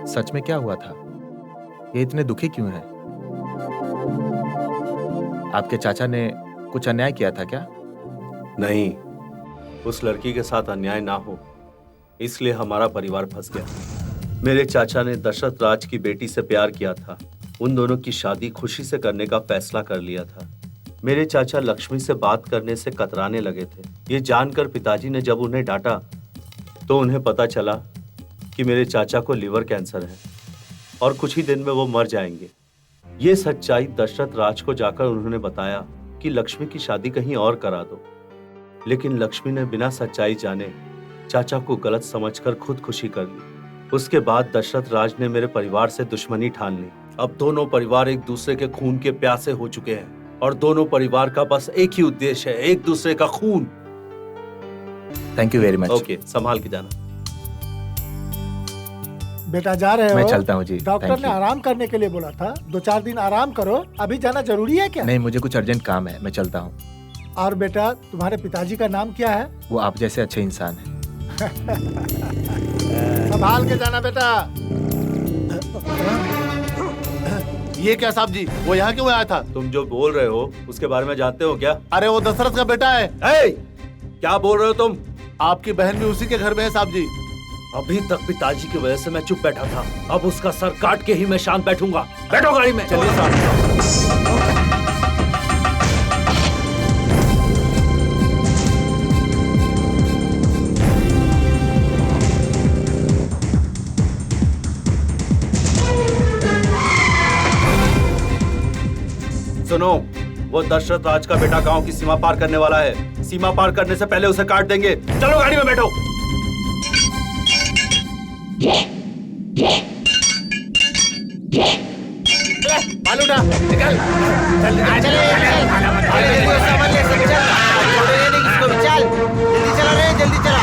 सच में क्या हुआ था? ये इतने दुखी क्यों हैं? आपके चाचा ने कुछ अन्याय किया था क्या? नहीं, उस लड़की के साथ अन्याय ना हो इसलिए हमारा परिवार फंस गया। मेरे चाचा ने दशरथ राज की बेटी से प्यार किया था। उन दोनों की शादी खुशी से करने का फैसला कर लिया था। मेरे चाचा लक्ष्मी से बात करने से कतराने लगे थे। ये जानकर पिताजी ने जब उन्हें डांटा तो उन्हें पता चला कि मेरे चाचा को लिवर कैंसर है और कुछ ही दिन में वो मर जाएंगे। ये सच्चाई दशरथ राज को जाकर उन्होंने बताया कि लक्ष्मी की शादी कहीं और करा दो, लेकिन लक्ष्मी ने बिना सच्चाई जाने चाचा को गलत समझकर खुदकुशी कर ली। उसके बाद दशरथ राज ने मेरे परिवार से दुश्मनी ठान ली। अब दोनों परिवार एक दूसरे के खून के प्यासे हो चुके हैं और दोनों परिवार का बस एक ही उद्देश्य है, एक दूसरे का खून। Thank you very much. Okay, संभाल के जाना। बेटा जा रहे हो? मैं चलता हूँ जी। डॉक्टर ने आराम करने के लिए बोला था, 2-4 दिन आराम करो। अभी जाना जरूरी है क्या? नहीं, मुझे कुछ अर्जेंट काम है, मैं चलता हूँ। और बेटा, तुम्हारे पिताजी का नाम क्या है? वो आप जैसे अच्छे इंसान हैं। संभाल के जाना बेटा। ये क्या साहब जी, वो यहाँ क्यों आया था? तुम जो बोल रहे हो उसके बारे में जानते हो क्या? अरे वो दशरथ का बेटा है। क्या बोल रहे हो तुम? आपकी बहन भी उसी के घर में है साहब जी। अभी तक पिताजी की वजह से मैं चुप बैठा था, अब उसका सर काट के ही मैं शांत बैठूंगा। बैठो गाड़ी में। चलिए साहब। सुनो, वो दशरथ राज का बेटा गांव की सीमा पार करने वाला है। सीमा पार करने से पहले उसे काट देंगे। चलो गाड़ी में बैठो। माल उठा, निकल। चल सामान ले सब, चल छोड़ेंगे नहीं किसको भी, चल जल्दी चला रे, जल्दी चला।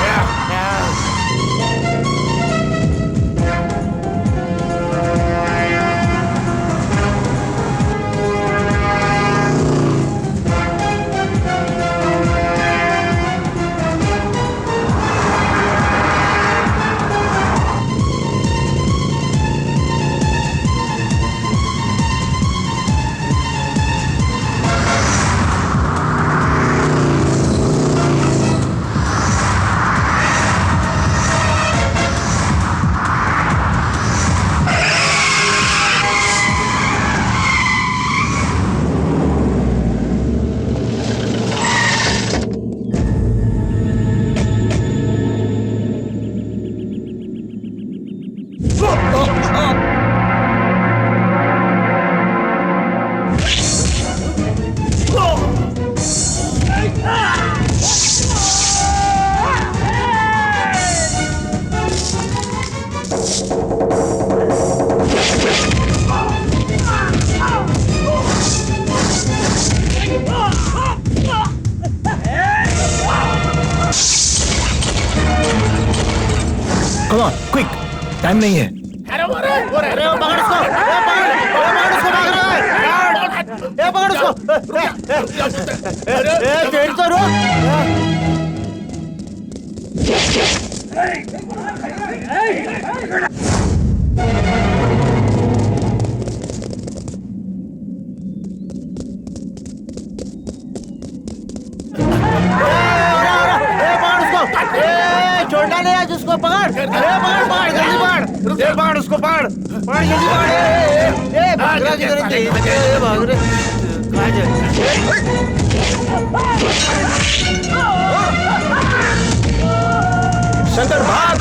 Come on, quick! टाइम नहीं है। अरे वो पकड़ उसको, पकड़ उसको, भाग रहा है, पकड़ उसको, तेज तो रुक। छोड़ना नहीं आज उसको, पकड़, पकड़ जल्दी पकड़, पकड़ उसको, पकड़ जल्दी पकड़, भाग रहा, भाग रहे, कहाँ जाए? शंकर भाग।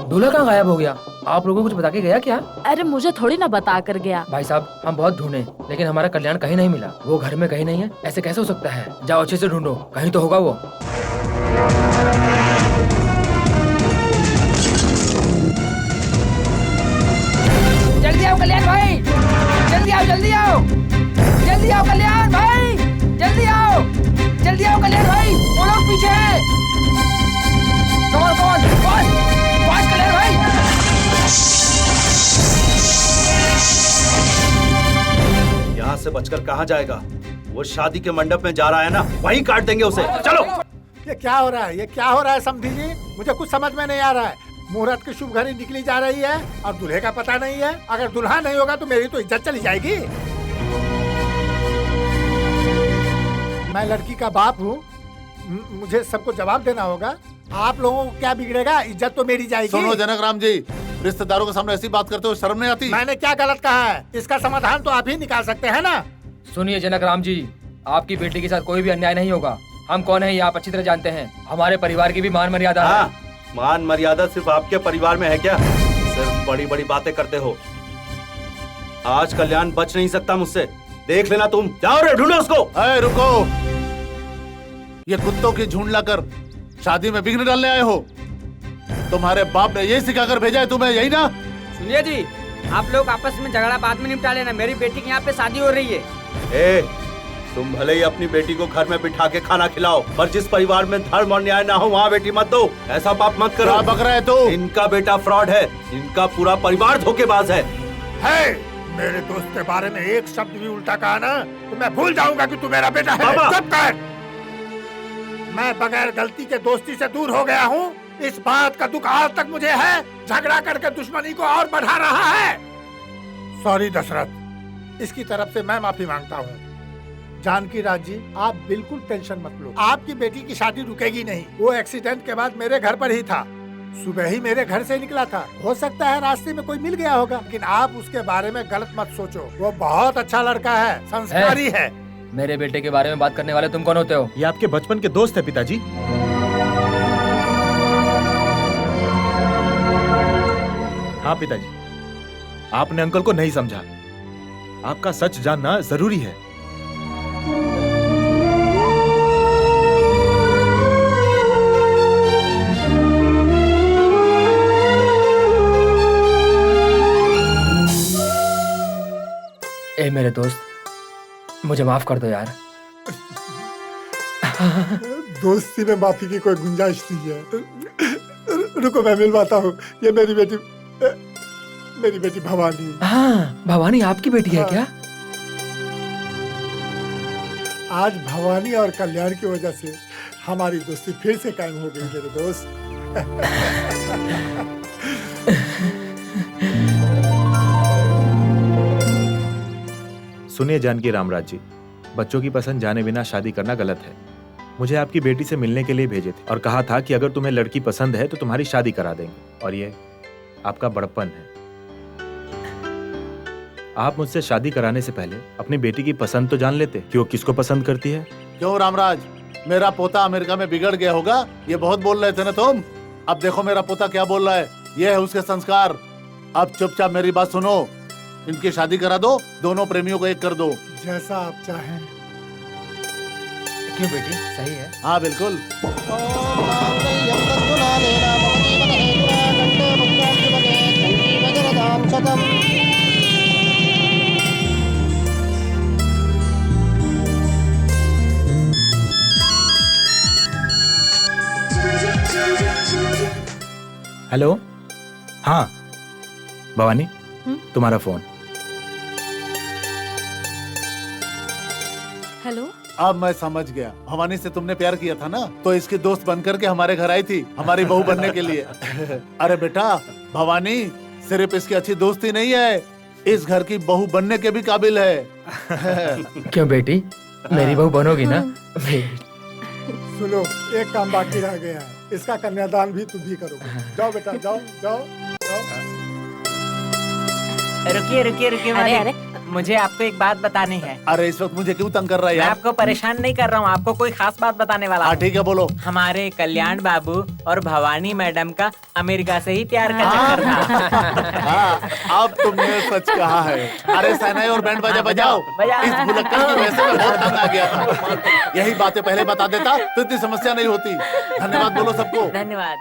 दूल्हा कहाँ गायब हो गया? आप लोगों को कुछ बता के गया क्या? अरे मुझे थोड़ी ना बता कर गया। भाई साहब हम बहुत ढूंढे लेकिन हमारा कल्याण कहीं नहीं मिला। वो घर में कहीं नहीं है। ऐसे कैसे हो सकता है? जाओ अच्छे से ढूंढो, कहीं तो होगा वो। जल्दी आओ कल्याण भाई, जल्दी आओ, जल्दी आओ, जल्दी आओ कल्याण भाई, जल्दी आओ, जल्दी आओ कल्याण भाई, वो लोग पीछे हैं। कौन कौन कौन? पास कल्याण भाई। यहाँ से बचकर कहाँ जाएगा? वो शादी के मंडप में जा रहा है ना, वहीं काट देंगे उसे। चलो। ये क्या हो रहा है? ये क्या हो रहा है समधी जी? मुझे कुछ समझ में नहीं आ रहा है। मुहूर्त की शुभ घड़ी निकली जा रही है और दूल्हे का पता नहीं है। अगर दुल्हा नहीं होगा तो मेरी तो इज्जत चली जाएगी। मैं लड़की का बाप हूँ, मुझे सबको जवाब देना होगा। आप लोगों को क्या बिगड़ेगा? इज्जत तो मेरी जाएगी। सुनो जनक राम जी, रिश्तेदारों के सामने ऐसी बात करते हो शर्म नहीं आती? मैंने क्या गलत कहा है? इसका समाधान तो आप ही निकाल सकते हैं ना। सुनिए जनक राम जी, आपकी बेटी के साथ कोई भी अन्याय नहीं होगा। हम कौन है ये आप अच्छी तरह जानते हैं। हमारे परिवार की भी मान मर्यादा है। मान मर्यादा सिर्फ आपके परिवार में है क्या? सिर्फ बड़ी बड़ी बातें करते हो। आज कल्याण बच नहीं सकता मुझसे, देख लेना तुम। जाओ रे, ढूंढो उसको। अरे रुको, ये कुत्तों की झुंड लाकर शादी में विघ्न डालने आए हो? तुम्हारे बाप ने यही सिखाकर भेजा है तुम्हें, यही ना? सुनिए जी, आप लोग आपस में झगड़ा बाद में निपटा लेना। मेरी बेटी की यहाँ पे शादी हो रही है। ए, तुम भले ही अपनी बेटी को घर में बिठा के खाना खिलाओ, पर जिस परिवार में धर्म और न्याय ना हो वहाँ बेटी मत दो। ऐसा पाप मत करो। क्या बक रहा है तू? इनका बेटा फ्रॉड है, इनका पूरा परिवार धोखेबाज है। मेरे दोस्त के बारे में एक शब्द भी उल्टा कहा ना तो मैं भूल जाऊंगा कि तू मेरा बेटा है। चुप कर। मैं बगैर गलती के दोस्ती से दूर हो गया हूँ। इस बात का दुख आज तक मुझे है। झगड़ा करके दुश्मनी को और बढ़ा रहा है। सॉरी दशरथ, इसकी तरफ से मैं माफी मांगता हूँ। जानकी राज जी, आप बिल्कुल टेंशन मत लो। आपकी बेटी की शादी रुकेगी नहीं। वो एक्सीडेंट के बाद मेरे घर पर ही था। सुबह ही मेरे घर से निकला था। हो सकता है रास्ते में कोई मिल गया होगा, लेकिन आप उसके बारे में गलत मत सोचो। वो बहुत अच्छा लड़का है, संस्कारी है। मेरे बेटे के बारे में बात करने वाले तुम कौन होते हो? ये आपके बचपन के दोस्त है पिताजी। हाँ पिताजी, आपने अंकल को नहीं समझा। आपका सच जानना जरूरी है। ए मेरे दोस्त, मुझे माफ कर दो यार। दोस्ती में माफी की कोई गुंजाइश नहीं है। रुको मैं मिलवाता हूँ। ये मेरी बेटी भवानी। हाँ, भवानी आपकी बेटी है क्या? आज भवानी और कल्याण की वजह से हमारी दोस्ती फिर से कायम हो गई मेरे दोस्त। सुनिए जानकी रामराज जी, बच्चों की पसंद जाने बिना शादी करना गलत है। मुझे आपकी बेटी से मिलने के लिए भेजे थे और कहा था कि अगर तुम्हें लड़की पसंद है तो तुम्हारी शादी करा देंगे, और ये आपका बड़प्पन है। आप मुझसे शादी कराने से पहले अपनी बेटी की पसंद तो जान लेते कि वो किसको पसंद करती है। क्यों रामराज, मेरा पोता अमेरिका में बिगड़ गया होगा, ये बहुत बोल रहे थे ना तुम। अब देखो मेरा पोता क्या बोल रहा है, ये है उसके संस्कार। अब चुपचाप मेरी बात सुनो, इनकी शादी करा दो, दोनों प्रेमियों को एक कर दो। जैसा आप चाहें। क्यों बेटी, सही है? हाँ बिल्कुल। हेलो, हाँ भवानी, तुम्हारा फोन। हेलो। अब मैं समझ गया, भवानी से तुमने प्यार किया था ना, तो इसकी दोस्त बनकर के हमारे घर आई थी, हमारी बहू बनने के लिए। अरे बेटा, भवानी सिर्फ इसकी अच्छी दोस्ती नहीं है, इस घर की बहू बनने के भी काबिल है। क्यों बेटी, मेरी बहू बनोगी ना? सुनो, एक काम बाकी रह गया है, इसका कन्यादान भी तुम भी करोगे। जाओ बेटा, जाओ जाओ जाओ। रुकिए रुकिए रुकिए मालिक, मुझे आपको एक बात बतानी है। अरे इस वक्त मुझे क्यों तंग कर रहा है यार? मैं आपको परेशान नहीं कर रहा हूँ, आपको कोई खास बात बताने वाला हूँ। ठीक है बोलो। हमारे कल्याण बाबू और भवानी मैडम का अमेरिका से ही प्यार का चक्कर था। हाँ, अब तुमने सच कहा है। अरे सहनाई और बैंड बाजा बजाओ। इस भुलक्कड़ की वजह से मैं बहुत तंग आ गया था। यही बातें पहले बता देता तो इतनी समस्या नहीं होती। धन्यवाद बोलो सबको। धन्यवाद।